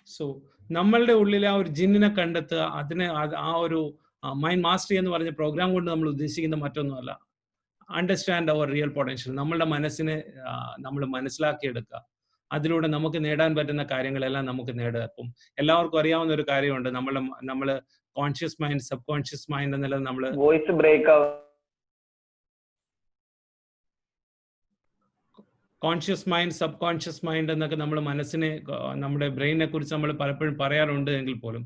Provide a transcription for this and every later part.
So നമ്മളുടെ ഉള്ളിലെ ആ ഒരു ജിന്നിനെ കണ്ടെത്തുക, അതിനെ ആ ഒരു മൈൻഡ് മാസ്റ്ററി എന്ന് പറഞ്ഞ പ്രോഗ്രാം കൊണ്ട് നമ്മൾ ഉദ്ദേശിക്കുന്ന മറ്റൊന്നുമല്ല. അണ്ടർസ്റ്റാൻഡ് അവർ റിയൽ പൊട്ടൻഷ്യൽ. നമ്മളുടെ മനസ്സിനെ നമ്മൾ മനസ്സിലാക്കിയെടുക്കുക. അതിലൂടെ നമുക്ക് നേടാൻ പറ്റുന്ന കാര്യങ്ങളെല്ലാം നമുക്ക് നേടുക. അപ്പം എല്ലാവർക്കും അറിയാവുന്ന ഒരു കാര്യമുണ്ട്, നമ്മൾ conscious mind, sub conscious mind എന്നുള്ളത് നമ്മൾ വോയിസ് ബ്രേക്ക് ആവും. Conscious mind, sub conscious mind എന്നൊക്കെ നമ്മൾ മനസ്സിനെ, നമ്മുടെ ബ്രെയിനെ കുറിച്ച് നമ്മൾ പലപ്പോഴും പറയാറുണ്ട് എങ്കിൽ പോലും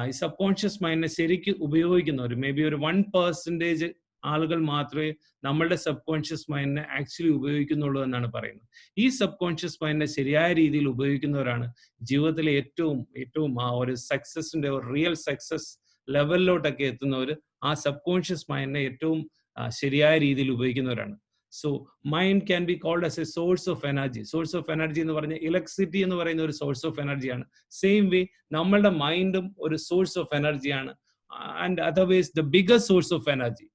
ഈ സബ് കോൺഷ്യസ് മൈൻഡിനെ ശരിക്കും ഉപയോഗിക്കുന്നവർ മേ ബി ഒരു 1% ആളുകൾ മാത്രമേ നമ്മളുടെ സബ് കോൺഷ്യസ് മൈൻഡിനെ ആക്ച്വലി ഉപയോഗിക്കുന്നുള്ളൂ എന്നാണ് പറയുന്നത്. ഈ സബ് കോൺഷ്യസ് മൈൻഡിനെ ശരിയായ രീതിയിൽ ഉപയോഗിക്കുന്നവരാണ് ജീവിതത്തിലെ ഏറ്റവും ആ ഒരു സക്സസിന്റെ ഒരു റിയൽ സക്സസ് ലെവലിലോട്ടൊക്കെ എത്തുന്നവർ. ആ സബ് കോൺഷ്യസ് മൈൻഡിനെ ഏറ്റവും ശരിയായ രീതിയിൽ ഉപയോഗിക്കുന്നവരാണ്. So mind can be called as a source of energy. Source of energy എന്ന് പറഞ്ഞാൽ ഇലക്ട്രിസിറ്റി എന്ന് പറയുന്ന ഒരു സോഴ്സ് ഓഫ് എനർജിയാണ്. സെയിം വേ നമ്മളുടെ മൈൻഡും ഒരു സോഴ്സ് ഓഫ് എനർജിയാണ്. And otherwise the biggest source of energy.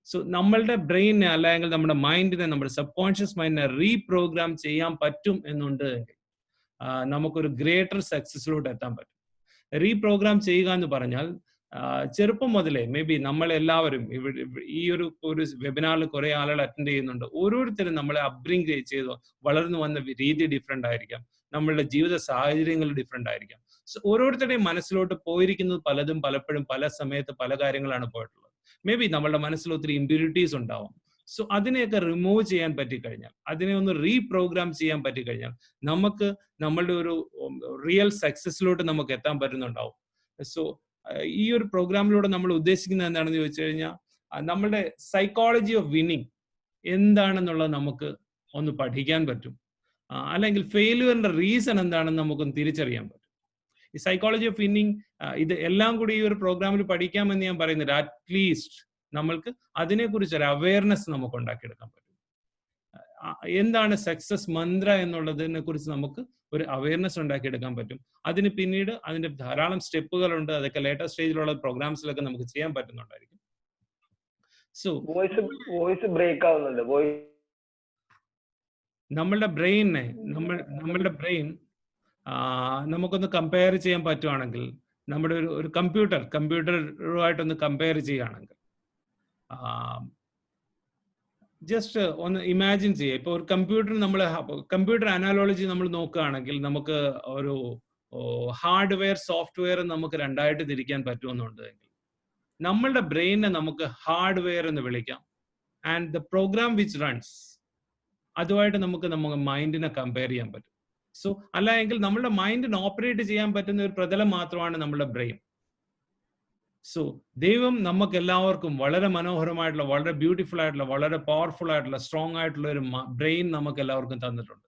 So നമ്മളുടെ ബ്രെയിനെ അല്ലെങ്കിൽ നമ്മുടെ മൈൻഡിനെ, നമ്മുടെ സബ് കോൺഷ്യസ് മൈൻഡിനെ റീപ്രോഗ്രാം ചെയ്യാൻ പറ്റും എന്നുണ്ട് എങ്കിൽ നമുക്കൊരു ഗ്രേറ്റർ സക്സസിലോട്ട് എത്താൻ പറ്റും. റീപ്രോഗ്രാം ചെയ്യുക എന്ന് പറഞ്ഞാൽ ചെറുപ്പം മുതലേ മേ ബി നമ്മളെല്ലാവരും ഈ ഒരു വെബിനാറിൽ കുറെ ആളുകൾ അറ്റൻഡ് ചെയ്യുന്നുണ്ട്. ഓരോരുത്തരും നമ്മളെ അപ്ബ്രിങ് ചെയ്തു വളർന്നു വന്ന രീതി ഡിഫറെന്റ് ആയിരിക്കാം, നമ്മളുടെ ജീവിത സാഹചര്യങ്ങൾ ഡിഫറെന്റ് ആയിരിക്കാം. സോ ഓരോരുത്തരുടെയും മനസ്സിലോട്ട് പോയിരിക്കുന്നത് പലതും പലപ്പോഴും പല സമയത്ത് പല കാര്യങ്ങളാണ് പോയിട്ടുള്ളത്. മേ ബി നമ്മളുടെ മനസ്സിൽ ഒത്തിരി ഇമ്പ്യൂരിറ്റീസ് ഉണ്ടാവും. സോ അതിനെയൊക്കെ റിമൂവ് ചെയ്യാൻ പറ്റിക്കഴിഞ്ഞാൽ, അതിനെ ഒന്ന് റീപ്രോഗ്രാം ചെയ്യാൻ പറ്റിക്കഴിഞ്ഞാൽ നമുക്ക് നമ്മളുടെ ഒരു റിയൽ സക്സസിലോട്ട് നമുക്ക് എത്താൻ പറ്റുന്നുണ്ടാവും. സോ ഈ ഒരു പ്രോഗ്രാമിലൂടെ നമ്മൾ ഉദ്ദേശിക്കുന്നത് എന്താണെന്ന് ചോദിച്ചു കഴിഞ്ഞാൽ, നമ്മളുടെ സൈക്കോളജി ഓഫ് വിന്നിങ് എന്താണെന്നുള്ളത് നമുക്ക് ഒന്ന് പഠിക്കാൻ പറ്റും. അല്ലെങ്കിൽ ഫെയിലുവറിന്റെ റീസൺ എന്താണെന്ന് നമുക്കൊന്ന് തിരിച്ചറിയാൻ പറ്റും. ഈ സൈക്കോളജി ഓഫ് വിന്നിങ് ഇത് എല്ലാം കൂടി ഈ ഒരു പ്രോഗ്രാമിൽ പഠിക്കാമെന്ന് ഞാൻ പറയുന്നില്ല. അറ്റ്ലീസ്റ്റ് നമ്മൾക്ക് അതിനെക്കുറിച്ച് ഒരു അവയർനെസ് നമുക്ക് ഉണ്ടാക്കിയെടുക്കാൻ പറ്റും. എന്താണ് സക്സസ് മന്ത്ര എന്നുള്ളതിനെ കുറിച്ച് നമുക്ക് ഒരു അവയർനെസ് ഉണ്ടാക്കിയെടുക്കാൻ പറ്റും. അതിന് പിന്നീട് അതിന്റെ ധാരാളം സ്റ്റെപ്പുകളുണ്ട്. അതൊക്കെ ലേറ്റസ്റ്റ് സ്റ്റേജിലുള്ള പ്രോഗ്രാംസിലൊക്കെ നമുക്ക് ചെയ്യാൻ പറ്റുന്നുണ്ടായിരിക്കും. സോ വോയിസ് ബ്രേക്ക് ആവുന്നുണ്ട്. നമ്മളുടെ ബ്രെയിൻ നമുക്കൊന്ന് കമ്പയർ ചെയ്യാൻ പറ്റുവാണെങ്കിൽ, നമ്മുടെ ഒരു കമ്പ്യൂട്ടറുമായിട്ടൊന്ന് കമ്പയർ ചെയ്യുകയാണെങ്കിൽ, ജസ്റ്റ് ഒന്ന് ഇമാജിൻ ചെയ്യുക. ഇപ്പോൾ ഒരു കമ്പ്യൂട്ടർ അനാലോജി നമ്മൾ നോക്കുകയാണെങ്കിൽ നമുക്ക് ഒരു ഹാർഡ്വെയർ സോഫ്റ്റ്വെയർ നമുക്ക് രണ്ടായിട്ട് തിരിക്കാൻ പറ്റുമെന്നുണ്ടെങ്കിൽ, നമ്മളുടെ ബ്രെയിനെ നമുക്ക് ഹാർഡ്വെയർ എന്ന് വിളിക്കാം. And the program which runs, അതുമായിട്ട് നമുക്ക് മൈൻഡിനെ കമ്പയർ ചെയ്യാൻ പറ്റും. സോ അല്ല എങ്കിൽ നമ്മളുടെ മൈൻഡിന് ഓപ്പറേറ്റ് ചെയ്യാൻ പറ്റുന്ന ഒരു പ്രതലം മാത്രമാണ് നമ്മുടെ ബ്രെയിൻ. സോ ദൈവം നമുക്ക് എല്ലാവർക്കും വളരെ മനോഹരമായിട്ടുള്ള, വളരെ ബ്യൂട്ടിഫുൾ ആയിട്ടുള്ള, വളരെ പവർഫുൾ ആയിട്ടുള്ള, സ്ട്രോങ് ആയിട്ടുള്ള ഒരു ബ്രെയിൻ നമുക്ക് എല്ലാവർക്കും തന്നിട്ടുണ്ട്.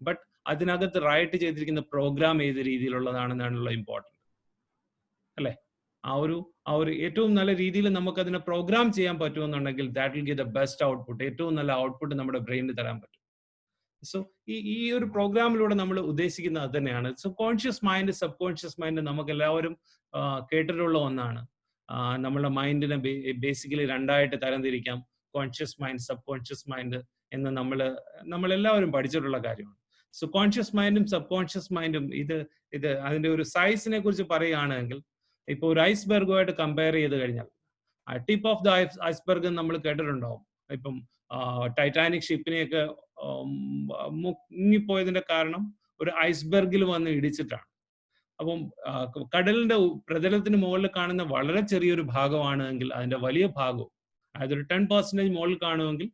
ബട്ട് അതിനകത്ത് റൈറ്റ് ചെയ്തിരിക്കുന്ന പ്രോഗ്രാം ഏത് രീതിയിലുള്ളതാണെന്നാണുള്ള ഇമ്പോർട്ടൻറ്റ് അല്ലേ? ആ ഒരു ഏറ്റവും നല്ല രീതിയിൽ നമുക്ക് അതിനെ പ്രോഗ്രാം ചെയ്യാൻ പറ്റുമെന്നുണ്ടെങ്കിൽ that will give the best output. ഏറ്റവും നല്ല ഔട്ട്പുട്ട് നമ്മുടെ ബ്രെയിനിന് തരാൻ പറ്റും. സോ ഈ ഒരു പ്രോഗ്രാമിലൂടെ നമ്മൾ ഉദ്ദേശിക്കുന്നത് അത് തന്നെയാണ്. So conscious mind, sub conscious mind നമുക്ക് എല്ലാവരും കേട്ടിട്ടുള്ള ഒന്നാണ്. നമ്മളുടെ മൈൻഡിനെ ബേസിക്കലി രണ്ടായിട്ട് തരംതിരിക്കാം, conscious mind, sub conscious mind എന്ന് നമ്മളെല്ലാവരും പഠിച്ചിട്ടുള്ള കാര്യമാണ്. സോ കോൺഷ്യസ് മൈൻഡും സബ് കോൺഷ്യസ് മൈൻഡും ഇത് അതിന്റെ ഒരു സൈസിനെ കുറിച്ച് പറയുകയാണെങ്കിൽ, ഇപ്പോൾ ഒരു ഐസ്ബർഗുമായിട്ട് കമ്പയർ ചെയ്ത് കഴിഞ്ഞാൽ, ടിപ്പ് ഓഫ് ദ ഐസ്ബർഗ് നമ്മൾ കേട്ടിട്ടുണ്ടാവും. ഇപ്പം ടൈറ്റാനിക് ഷിപ്പിനെയൊക്കെ മുങ്ങിപ്പോയതിന്റെ കാരണം ഒരു ഐസ്ബർഗിൽ വന്ന് ഇടിച്ചിട്ടാണ്. അപ്പം കടലിന്റെ പ്രതലത്തിന് മുകളിൽ കാണുന്ന വളരെ ചെറിയൊരു ഭാഗമാണ് എങ്കിൽ അതിന്റെ വലിയ ഭാഗവും, അതായത് ഒരു 10% മുകളിൽ കാണുമെങ്കിൽ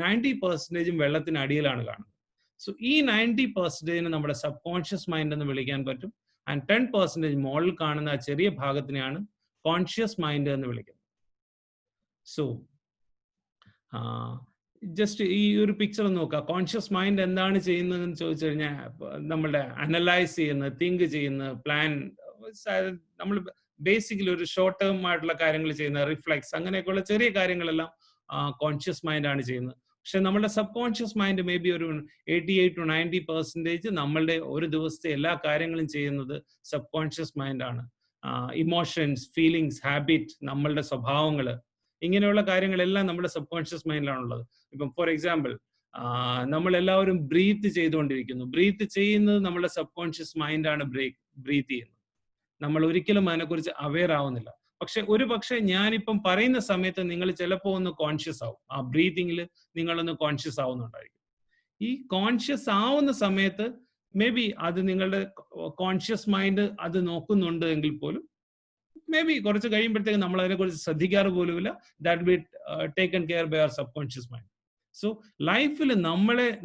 90% വെള്ളത്തിനടിയിലാണ് കാണുന്നത്. സോ ഈ 90% നമ്മുടെ സബ് കോൺഷ്യസ് മൈൻഡ് എന്ന് വിളിക്കാൻ പറ്റും. ആൻഡ് 10% മുകളിൽ കാണുന്ന ആ ചെറിയ ഭാഗത്തിനെയാണ് കോൺഷ്യസ് മൈൻഡ് എന്ന് വിളിക്കുന്നത്. സോ ജസ്റ്റ് ഈ ഒരു പിക്ചർ നോക്കുക. കോൺഷ്യസ് മൈൻഡ് എന്താണ് ചെയ്യുന്നതെന്ന് ചോദിച്ചു കഴിഞ്ഞാൽ, നമ്മളുടെ അനലൈസ് ചെയ്യുന്ന, തിങ്ക് ചെയ്യുന്ന, പ്ലാൻ, നമ്മൾ ബേസിക്കലി ഒരു ഷോർട്ട് ടേം ആയിട്ടുള്ള കാര്യങ്ങൾ ചെയ്യുന്ന, റിഫ്ലെക്സ്, അങ്ങനെയൊക്കെയുള്ള ചെറിയ കാര്യങ്ങളെല്ലാം കോൺഷ്യസ് മൈൻഡ് ആണ് ചെയ്യുന്നത്. പക്ഷെ നമ്മുടെ subconscious mind may be ഒരു 88 to 90% നമ്മളുടെ ഒരു ദിവസത്തെ എല്ലാ കാര്യങ്ങളും ചെയ്യുന്നത് സബ് കോൺഷ്യസ് മൈൻഡ് ആണ്. ഇമോഷൻസ്, ഫീലിങ്സ്, ഹാബിറ്റ്, നമ്മളുടെ സ്വഭാവങ്ങൾ, ഇങ്ങനെയുള്ള കാര്യങ്ങളെല്ലാം നമ്മുടെ സബ് കോൺഷ്യസ് മൈൻഡിലാണുള്ളത്. ഇപ്പം ഫോർ എക്സാമ്പിൾ നമ്മളെല്ലാവരും ബ്രീത്ത് ചെയ്തുകൊണ്ടിരിക്കുന്നു. ബ്രീത്ത് ചെയ്യുന്നത് നമ്മുടെ സബ് കോൺഷ്യസ് മൈൻഡാണ് ബ്രീത്ത് ചെയ്യുന്നത്. നമ്മൾ ഒരിക്കലും അതിനെക്കുറിച്ച് അവെയർ ആവുന്നില്ല. പക്ഷെ ഞാനിപ്പം പറയുന്ന സമയത്ത് നിങ്ങൾ ചിലപ്പോൾ ഒന്ന് കോൺഷ്യസ് ആവും. ആ ബ്രീതിങ്ങിൽ നിങ്ങളൊന്ന് കോൺഷ്യസ് ആവുന്നുണ്ടായിരിക്കും. ഈ കോൺഷ്യസ് ആവുന്ന സമയത്ത് മേ ബി അത് നിങ്ങളുടെ കോൺഷ്യസ് മൈൻഡ് അത് നോക്കുന്നുണ്ട് എങ്കിൽ പോലും മേ ബി കുറച്ച് കഴിയുമ്പോഴത്തേക്ക് നമ്മൾ അതിനെക്കുറിച്ച് ശ്രദ്ധിക്കാറ് പോലുമില്ല. That be taken care by our subconscious mind. So ലൈഫിൽ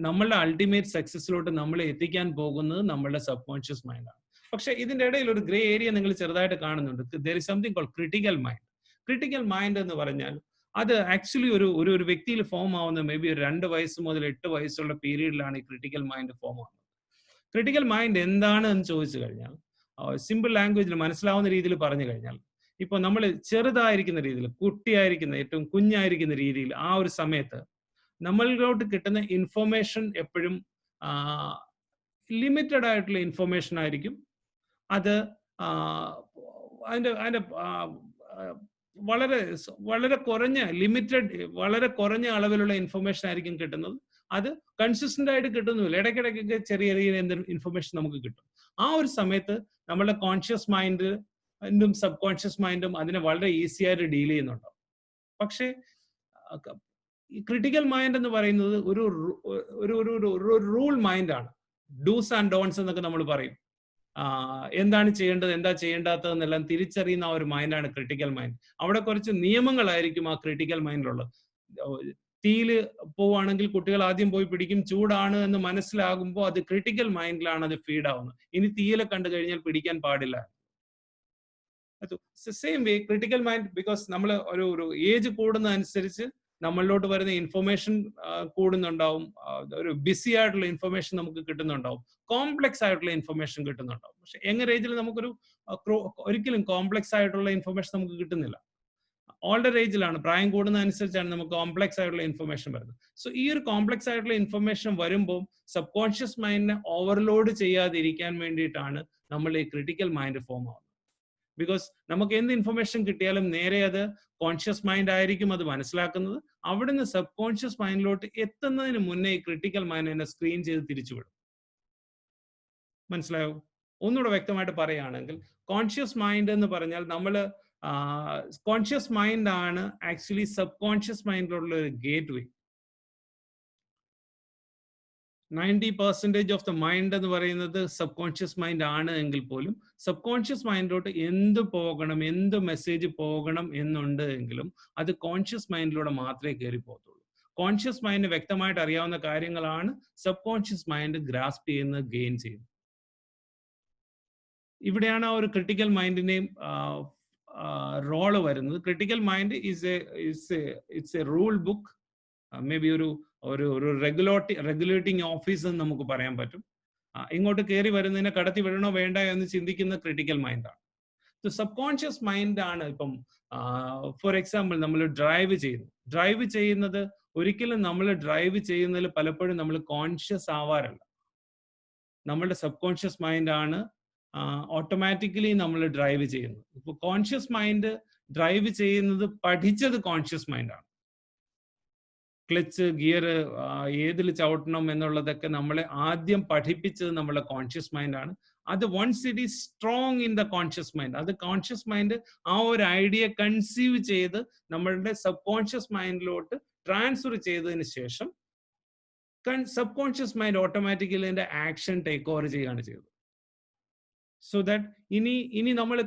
നമ്മളുടെ അൾട്ടിമേറ്റ് സക്സസിലോട്ട് നമ്മളെ എത്തിക്കാൻ പോകുന്നത് നമ്മളുടെ സബ് കോൺഷ്യസ് മൈൻഡാണ്. പക്ഷെ ഇതിന്റെ ഇടയിൽ ഒരു ഗ്രേ ഏരിയ നിങ്ങൾ ചെറുതായിട്ട് കാണുന്നുണ്ട്. There is something called critical mind. Critical mind എന്ന് പറഞ്ഞാൽ അത് ആക്ച്വലി ഒരു വ്യക്തിയിൽ ഫോം ആവുന്ന മേ ബി ഒരു 2 വയസ്സ് മുതൽ 8 വയസ്സുള്ള പീരീഡിലാണ് ഈ ക്രിട്ടിക്കൽ മൈൻഡ് ഫോം ആവുന്നത്. ക്രിട്ടിക്കൽ മൈൻഡ് എന്താണ് എന്ന് ചോദിച്ചു കഴിഞ്ഞാൽ സിമ്പിൾ ലാംഗ്വേജിൽ മനസ്സിലാവുന്ന രീതിയിൽ പറഞ്ഞു കഴിഞ്ഞാൽ, ഇപ്പൊ നമ്മൾ ചെറുതായിരിക്കുന്ന രീതിയിൽ, കുട്ടിയായിരിക്കുന്ന ഏറ്റവും കുഞ്ഞായിരിക്കുന്ന രീതിയിൽ ആ ഒരു സമയത്ത് നമ്മളിലോട്ട് കിട്ടുന്ന ഇൻഫർമേഷൻ എപ്പോഴും ലിമിറ്റഡ് ആയിട്ടുള്ള ഇൻഫർമേഷൻ ആയിരിക്കും. അത് അതിന്റെ വളരെ കുറഞ്ഞ അളവിലുള്ള ഇൻഫർമേഷൻ ആയിരിക്കും കിട്ടുന്നത്. അത് കൺസിസ്റ്റന്റ് ആയിട്ട് കിട്ടുന്നില്ല. ഇടയ്ക്കിടയ്ക്കൊക്കെ ചെറിയ ഇൻഫർമേഷൻ നമുക്ക് കിട്ടും. ആ ഒരു സമയത്ത് നമ്മുടെ കോൺഷ്യസ് മൈൻഡും സബ് കോൺഷ്യസ് മൈൻഡും അതിനെ വളരെ ഈസി ആയിട്ട് ഡീൽ ചെയ്യുന്നുണ്ടാവും. പക്ഷേ ഈ ക്രിട്ടിക്കൽ മൈൻഡ് എന്ന് പറയുന്നത് ഒരു റൂൾ മൈൻഡാണ്. ഡൂസ് ആൻഡ് ഡോൺസ് എന്നൊക്കെ നമ്മൾ പറയും. എന്താണ് ചെയ്യേണ്ടത്, എന്താ ചെയ്യേണ്ടാത്തതെന്നെല്ലാം തിരിച്ചറിയുന്ന ആ ഒരു മൈൻഡാണ് ക്രിട്ടിക്കൽ മൈൻഡ്. അവിടെ കുറച്ച് നിയമങ്ങളായിരിക്കും ആ ക്രിട്ടിക്കൽ മൈൻഡിലുള്ളത്. തീയില് പോവുകയാണെങ്കിൽ കുട്ടികൾ ആദ്യം പോയി പിടിക്കും. ചൂടാണ് എന്ന് മനസ്സിലാകുമ്പോൾ അത് ക്രിട്ടിക്കൽ മൈൻഡിലാണ് അത് ഫീഡ് ആവുന്നത്. ഇനി തീയിലെ കണ്ടു കഴിഞ്ഞാൽ പിടിക്കാൻ പാടില്ല. Same way critical mind, because നമ്മൾ ഒരു ഏജ് കൂടുന്നതനുസരിച്ച് നമ്മളിലോട്ട് വരുന്ന ഇൻഫർമേഷൻ കൂടുന്നുണ്ടാവും. ഒരു ബിസി ആയിട്ടുള്ള ഇൻഫർമേഷൻ നമുക്ക് കിട്ടുന്നുണ്ടാവും. കോംപ്ലക്സ് ആയിട്ടുള്ള ഇൻഫർമേഷൻ കിട്ടുന്നുണ്ടാവും. പക്ഷെ യങ്ങർ ഏജിൽ നമുക്കൊരു ഒരിക്കലും കോംപ്ലക്സ് ആയിട്ടുള്ള ഇൻഫർമേഷൻ നമുക്ക് കിട്ടുന്നില്ല. ഓൾഡർ ഏജിലാണ്, പ്രായം കൂടുന്നതനുസരിച്ചാണ് നമുക്ക് കോംപ്ലക്സ് ആയിട്ടുള്ള ഇൻഫർമേഷൻ വരുന്നത്. സോ ഈ ഒരു കോംപ്ലക്സ് ആയിട്ടുള്ള ഇൻഫർമേഷൻ വരുമ്പോൾ സബ് കോൺഷ്യസ് മൈൻഡിനെ ഓവർലോഡ് ചെയ്യാതിരിക്കാൻ വേണ്ടിയിട്ടാണ് നമ്മൾ ഈ ക്രിട്ടിക്കൽ മൈൻഡ് ഫോം ആവുന്നത്. ബിക്കോസ് നമുക്ക് എന്ത് ഇൻഫർമേഷൻ കിട്ടിയാലും നേരെ അത് കോൺഷ്യസ് മൈൻഡ് ആയിരിക്കും അത് മനസ്സിലാക്കുന്നത്. അവിടുന്ന് സബ് കോൺഷ്യസ് മൈൻഡിലോട്ട് എത്തുന്നതിന് മുന്നേ ഈ ക്രിട്ടിക്കൽ മൈൻഡ് എന്നെ സ്ക്രീൻ ചെയ്ത് തിരിച്ചുവിടും. മനസ്സിലായോ? ഒന്നുകൂടെ വ്യക്തമായിട്ട് പറയുകയാണെങ്കിൽ, കോൺഷ്യസ് മൈൻഡ് എന്ന് പറഞ്ഞാൽ കോൺഷ്യസ് മൈൻഡ് ആണ് ആക്ച്വലി സബ് കോൺഷ്യസ് മൈൻഡിലുള്ള ഒരു gate way. 90% of the mind എന്ന് പറയുന്നത് സബ് കോൺഷ്യസ് മൈൻഡ് ആണ് എങ്കിൽ പോലും സബ് കോൺഷ്യസ് മൈൻഡിലോട്ട് എന്ത് പോകണം, എന്ത് മെസ്സേജ് പോകണം എന്നുണ്ട് എങ്കിലും അത് കോൺഷ്യസ് മൈൻഡിലൂടെ മാത്രമേ കയറി പോകത്തുള്ളൂ. കോൺഷ്യസ് മൈൻഡ് വ്യക്തമായിട്ട് അറിയാവുന്ന കാര്യങ്ങളാണ് സബ് കോൺഷ്യസ് മൈൻഡ് ഗ്രാസ്പ് ചെയ്യുന്നത്, ഗെയിൻ ചെയ്യുന്നത്. ഇവിടെയാണ് ആ ഒരു ക്രിട്ടിക്കൽ മൈൻഡിന്റെയും റോള് വരുന്നത്. Critical mind it's A rule book, may be ഒരു റെഗുലേറ്റിംഗ് ഓഫീസ് എന്ന് നമുക്ക് പറയാൻ പറ്റും. ഇങ്ങോട്ട് കയറി വരുന്നതിനെ കടത്തി വിടണോ വേണ്ട എന്ന് ചിന്തിക്കുന്ന ക്രിട്ടിക്കൽ മൈൻഡാണ്. സബ് കോൺഷ്യസ് മൈൻഡാണ് ഇപ്പം ഫോർ എക്സാമ്പിൾ നമ്മൾ ഡ്രൈവ് ചെയ്യുന്നത് ഒരിക്കലും നമ്മൾ ഡ്രൈവ് ചെയ്യുന്നതിൽ പലപ്പോഴും നമ്മൾ കോൺഷ്യസ് ആവാറില്ല. നമ്മളുടെ സബ് കോൺഷ്യസ് മൈൻഡാണ് ഓട്ടോമാറ്റിക്കലി നമ്മൾ ഡ്രൈവ് ചെയ്യുന്നത്. ഇപ്പൊ കോൺഷ്യസ് മൈൻഡ് ഡ്രൈവ് ചെയ്യുന്നത് പഠിച്ചത് കോൺഷ്യസ് മൈൻഡാണ്. ക്ലച്ച്, ഗിയർ ഏതിൽ ചവിട്ടണം എന്നുള്ളതൊക്കെ നമ്മളെ ആദ്യം പഠിപ്പിച്ചത് നമ്മളെ കോൺഷ്യസ് മൈൻഡാണ്. അത് once it is strong in the conscious mind, അത് കോൺഷ്യസ് മൈൻഡ് ആ ഒരു ഐഡിയ കൺസീവ് ചെയ്ത് നമ്മളുടെ സബ് കോൺഷ്യസ് മൈൻഡിലോട്ട് ട്രാൻസ്ഫർ ചെയ്തതിന് ശേഷം സബ് കോൺഷ്യസ് മൈൻഡ് ഓട്ടോമാറ്റിക്കലി അതിന്റെ ആക്ഷൻ ടേക്ക് ഓവർ ചെയ്യുകയാണ് ചെയ്തത്. സോ ദാറ്റ് ഇനി നമ്മൾ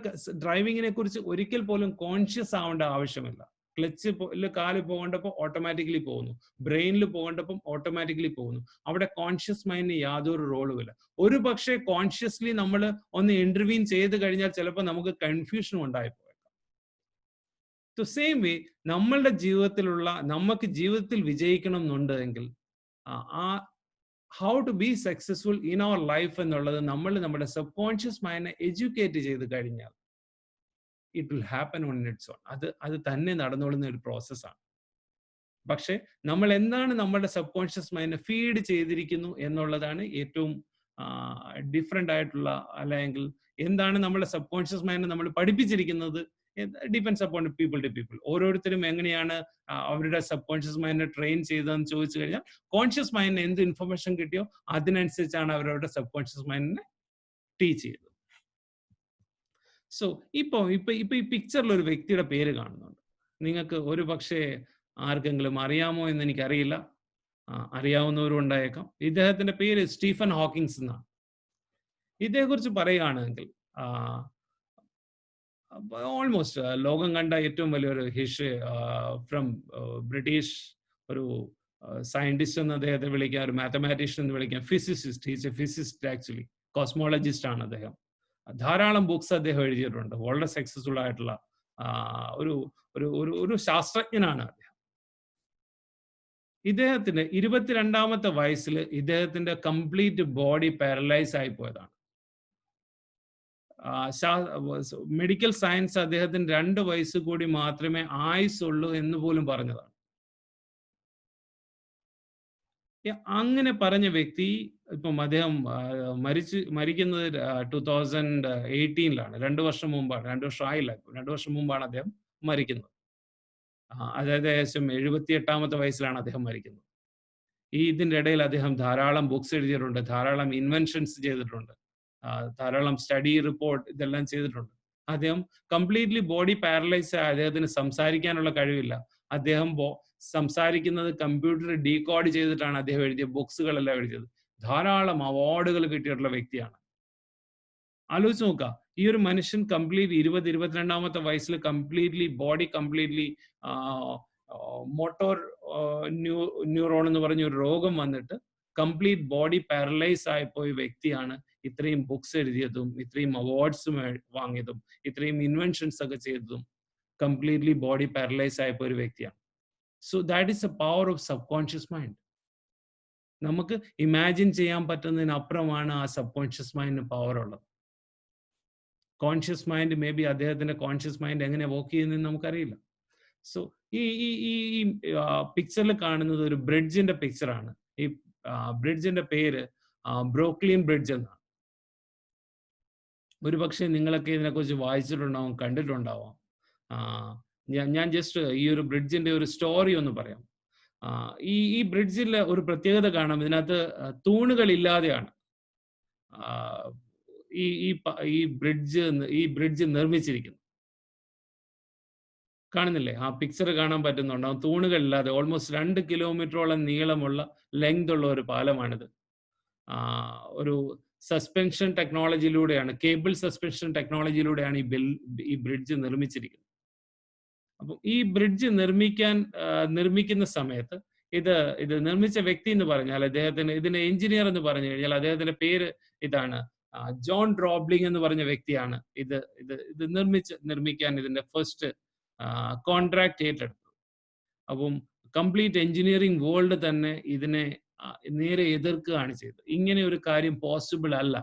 ഡ്രൈവിങ്ങിനെ കുറിച്ച് ഒരിക്കൽ പോലും കോൺഷ്യസ് ആവേണ്ട ആവശ്യമില്ല. ക്ലച്ച് കാല് പോകേണ്ടപ്പോൾ ഓട്ടോമാറ്റിക്കലി പോകുന്നു, ബ്രെയിനിൽ പോകേണ്ടപ്പം ഓട്ടോമാറ്റിക്കലി പോകുന്നു. അവിടെ കോൺഷ്യസ് മൈൻഡിന് യാതൊരു റോളുമില്ല. ഒരു പക്ഷേ കോൺഷ്യസ്ലി നമ്മൾ ഒന്ന് ഇന്റർവീൻ ചെയ്ത് കഴിഞ്ഞാൽ ചിലപ്പോൾ നമുക്ക് കൺഫ്യൂഷൻ ഉണ്ടായിപ്പോയേക്കാം. സോ സെയിം വേ നമ്മളുടെ നമുക്ക് ജീവിതത്തിൽ വിജയിക്കണം എന്നുണ്ടെങ്കിൽ how to be successful in our life എന്നുള്ളത് നമ്മുടെ സബ് കോൺഷ്യസ് മൈൻഡിനെ എഡ്യൂക്കേറ്റ് ചെയ്ത് കഴിഞ്ഞാൽ it will happen on its own. അത് തന്നെ നടന്നുകൊള്ളുന്ന ഒരു പ്രോസസ്സാണ്. പക്ഷെ നമ്മൾ എന്താണ് നമ്മുടെ സബ് കോൺഷ്യസ് മൈൻഡിനെ ഫീഡ് ചെയ്തിരിക്കുന്നു എന്നുള്ളതാണ് ഏറ്റവും ഡിഫറെന്റ് ആയിട്ടുള്ള, അല്ലെങ്കിൽ എന്താണ് നമ്മുടെ സബ് കോൺഷ്യസ് മൈൻഡ് നമ്മൾ പഠിപ്പിച്ചിരിക്കുന്നത് depends upon people to people. ഓരോരുത്തരും എങ്ങനെയാണ് അവരുടെ സബ് കോൺഷ്യസ് മൈൻഡിനെ ട്രെയിൻ ചെയ്തതെന്ന് ചോദിച്ചു കഴിഞ്ഞാൽ കോൺഷ്യസ് മൈൻഡിന് എന്ത് ഇൻഫർമേഷൻ കിട്ടിയോ അതിനനുസരിച്ചാണ് അവരവരുടെ സബ് കോൺഷ്യസ് മൈൻഡിനെ ടീച്ച് ചെയ്തത്. സോ ഇപ്പൊ ഈ പിക്ചറിൽ ഒരു വ്യക്തിയുടെ പേര് കാണുന്നുണ്ട്. നിങ്ങൾക്ക് ഒരു പക്ഷേ ആർക്കെങ്കിലും അറിയാമോ എന്ന് എനിക്കറിയില്ല. അറിയാവുന്നവരും ഉണ്ടായേക്കാം. ഇദ്ദേഹത്തിന്റെ പേര് സ്റ്റീഫൻ ഹോക്കിങ്സ് എന്നാണ്. ഇതേക്കുറിച്ച് പറയുകയാണെങ്കിൽ ഓൾമോസ്റ്റ് ലോകം കണ്ട ഏറ്റവും വലിയൊരു ഹിസ്റ്ററി ഫ്രം ബ്രിട്ടീഷ് ഒരു സയന്റിസ്റ്റ് എന്ന് അദ്ദേഹത്തെ വിളിക്കാം, ഒരു മാത്തമാറ്റീഷ്യൻ എന്ന് വിളിക്കാം, physicist. He's a physicist actually, cosmologist ആണ് അദ്ദേഹം. ധാരാളം ബുക്സ് അദ്ദേഹം എഴുതിയിട്ടുണ്ട്. വളരെ സക്സസ്ഫുൾ ആയിട്ടുള്ള ഒരു ഒരു ഒരു ശാസ്ത്രജ്ഞനാണ് അദ്ദേഹം. ഇദ്ദേഹത്തിന്റെ 22ാമത്തെ വയസ്സിൽ ഇദ്ദേഹത്തിന്റെ കംപ്ലീറ്റ് ബോഡി പാരലൈസ് ആയി പോയതാണ്. മെഡിക്കൽ സയൻസ് അദ്ദേഹത്തിന് 2 വയസ്സ് കൂടി മാത്രമേ ആയുസുള്ളൂ എന്ന് പോലും പറഞ്ഞതാണ്. അങ്ങനെ പറഞ്ഞ വ്യക്തി ഇപ്പം അദ്ദേഹം മരിക്കുന്നത് 2018-ലാണ്. 2 വർഷം മുമ്പാണ്. 2 വർഷം ആയില്ല, 2 വർഷം മുമ്പാണ് അദ്ദേഹം മരിക്കുന്നത്. അതായത് ഏകദേശം 78ാമത്തെ വയസ്സിലാണ് അദ്ദേഹം മരിക്കുന്നത്. ഇതിൻ്റെ ഇടയിൽ അദ്ദേഹം ധാരാളം ബുക്സ് എഴുതിയിട്ടുണ്ട്, ധാരാളം ഇൻവെൻഷൻസ് ചെയ്തിട്ടുണ്ട്, ധാരാളം സ്റ്റഡി റിപ്പോർട്ട് ഇതെല്ലാം ചെയ്തിട്ടുണ്ട്. അദ്ദേഹം കംപ്ലീറ്റ്ലി ബോഡി പാരലൈസ് ആയ അദ്ദേഹത്തിന് സംസാരിക്കാനുള്ള കഴിവില്ല. അദ്ദേഹം സംസാരിക്കുന്നത് കമ്പ്യൂട്ടർ ഡീകോഡ് ചെയ്തിട്ടാണ് അദ്ദേഹം എഴുതിയ ബുക്സുകളെല്ലാം എഴുതിയത്. ധാരാളം അവാർഡുകൾ കിട്ടിയിട്ടുള്ള വ്യക്തിയാണ്. ആലോചിച്ച് നോക്കുക, ഈ ഒരു മനുഷ്യൻ കംപ്ലീറ്റ് 22ാമത്തെ വയസ്സിൽ completely body completely motor neuron എന്ന് പറഞ്ഞ ഒരു രോഗം വന്നിട്ട് കംപ്ലീറ്റ് ബോഡി പാരലൈസ് ആയിപ്പോയ വ്യക്തിയാണ് ഇത്രയും ബുക്സ് എഴുതിയതും ഇത്രയും അവാർഡ്സ് വാങ്ങിയതും ഇത്രയും ഇൻവെൻഷൻസ് ഒക്കെ ചെയ്തതും കംപ്ലീറ്റ്ലി ബോഡി പാരലൈസ് ആയിപ്പോയ ഒരു വ്യക്തിയാണ്. So that is A power of sub conscious mind. നമുക്ക് ഇമാജിൻ ചെയ്യാൻ പറ്റുന്നതിനപ്പുറമാണ് ആ സബ് കോൺഷ്യസ് മൈൻഡിന് പവർ ഉള്ളത്. കോൺഷ്യസ് മൈൻഡ് മേ ബി അദ്ദേഹത്തിന്റെ കോൺഷ്യസ് മൈൻഡ് എങ്ങനെ വർക്ക് ചെയ്യുന്നതെന്ന് നമുക്കറിയില്ല. സോ ഈ പിക്ചറിൽ കാണുന്നത് ഒരു ബ്രിഡ്ജിന്റെ പിക്ചറാണ്. ഈ ബ്രിഡ്ജിന്റെ പേര് ബ്രൂക്ലിൻ ബ്രിഡ്ജ് എന്നാണ്. ഒരു പക്ഷേ നിങ്ങളൊക്കെ ഇതിനെക്കുറിച്ച് വായിച്ചിട്ടുണ്ടാവും, കണ്ടിട്ടുണ്ടാവാം. ഞാൻ ജസ്റ്റ് ഈ ഒരു ബ്രിഡ്ജിന്റെ ഒരു സ്റ്റോറി ഒന്ന് പറയാം. ഈ ബ്രിഡ്ജിൽ ഒരു പ്രത്യേകത കാണാം. ഇതിനകത്ത് തൂണുകളില്ലാതെയാണ് ഈ ബ്രിഡ്ജ് നിർമ്മിച്ചിരിക്കുന്നത്. കാണുന്നില്ലേ? ആ പിക്ചർ കാണാൻ പറ്റുന്നുണ്ടാവും. തൂണുകളില്ലാതെ ഓൾമോസ്റ്റ് 2 കിലോമീറ്ററോളം നീളമുള്ള ലെങ്ത് ഉള്ള ഒരു പാലമാണിത്. ഒരു സസ്പെൻഷൻ ടെക്നോളജിയിലൂടെയാണ്, കേബിൾ സസ്പെൻഷൻ ടെക്നോളജിയിലൂടെയാണ് ഈ ബ്രിഡ്ജ് നിർമ്മിച്ചിരിക്കുന്നത്. അപ്പം ഈ ബ്രിഡ്ജ് നിർമ്മിക്കുന്ന സമയത്ത് ഇത് നിർമ്മിച്ച വ്യക്തി എന്ന് പറഞ്ഞാൽ ഇതിന്റെ എഞ്ചിനീയർ എന്ന് പറഞ്ഞു കഴിഞ്ഞാൽ അദ്ദേഹത്തിന്റെ പേര് ഇതാണ്, ജോൺ ഡ്രോബ്ലിംഗ് എന്ന് പറഞ്ഞ വ്യക്തിയാണ് ഇത് നിർമ്മിക്കാൻ ഇതിന്റെ ഫസ്റ്റ് കോൺട്രാക്ട് ഏറ്റെടുത്തത്. അപ്പം കംപ്ലീറ്റ് എഞ്ചിനീയറിംഗ് വേൾഡ് തന്നെ ഇതിനെ നേരെ എതിർക്കുകയാണ് ചെയ്തത്. ഇങ്ങനെ ഒരു കാര്യം പോസിബിൾ അല്ല.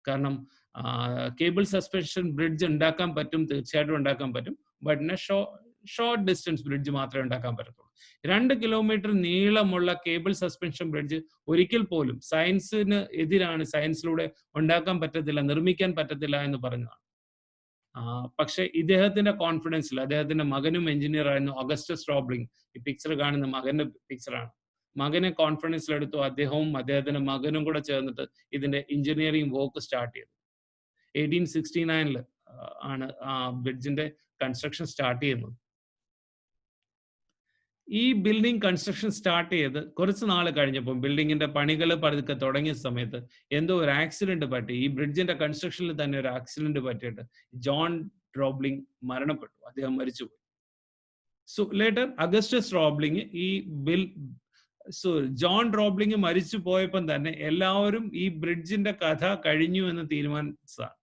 കാരണം കേബിൾ സസ്പെൻഷൻ ബ്രിഡ്ജ് ഉണ്ടാക്കാൻ പറ്റും, തീർച്ചയായിട്ടും ഉണ്ടാക്കാൻ പറ്റും. ബട്ട് ഷോർട്ട് ഡിസ്റ്റൻസ് ബ്രിഡ്ജ് മാത്രമേ ഉണ്ടാക്കാൻ പറ്റത്തുള്ളൂ. 2 കിലോമീറ്റർ നീളമുള്ള കേബിൾ സസ്പെൻഷൻ ബ്രിഡ്ജ് ഒരിക്കൽ പോലും സയൻസിന് എതിരാണ്, സയൻസിലൂടെ ഉണ്ടാക്കാൻ പറ്റത്തില്ല, നിർമ്മിക്കാൻ പറ്റത്തില്ല എന്ന് പറഞ്ഞതാണ്. പക്ഷെ ഇദ്ദേഹത്തിന്റെ കോൺഫിഡൻസിൽ, അദ്ദേഹത്തിന്റെ മകനും എഞ്ചിനീയർ ആയിരുന്നു അഗസ്റ്റസ് റോബ്ലിംഗ്. ഈ പിക്ചർ കാണുന്ന മകന്റെ പിക്ചറാണ്. മകനെ കോൺഫിഡൻസിലെടുത്തു. അദ്ദേഹവും അദ്ദേഹത്തിന്റെ മകനും കൂടെ ചേർന്നിട്ട് ഇതിന്റെ എഞ്ചിനീയറിംഗ് വർക്ക് സ്റ്റാർട്ട് ചെയ്തു. 1869 ആണ് ആ ബ്രിഡ്ജിന്റെ കൺസ്ട്രക്ഷൻ സ്റ്റാർട്ട് ചെയ്യുന്നത്. ഈ ബിൽഡിംഗ് കൺസ്ട്രക്ഷൻ സ്റ്റാർട്ട് ചെയ്ത് കുറച്ച് നാൾ കഴിഞ്ഞപ്പോൾ, ബിൽഡിങ്ങിന്റെ പണികൾ പതുക്കെ തുടങ്ങിയ സമയത്ത് എന്തോ ഒരു ആക്സിഡന്റ് പറ്റി. ഈ ബ്രിഡ്ജിന്റെ കൺസ്ട്രക്ഷനിൽ തന്നെ ഒരു ആക്സിഡന്റ് പറ്റിയിട്ട് ജോൺ റോബ്ലിംഗ് മരണപ്പെട്ടു. അദ്ദേഹം മരിച്ചുപോയി. So later Augustus Roebling John Roebling മരിച്ചു പോയപ്പം തന്നെ എല്ലാവരും ഈ ബ്രിഡ്ജിന്റെ കഥ കഴിഞ്ഞു എന്ന് തീരുമാനിച്ചതാണ്.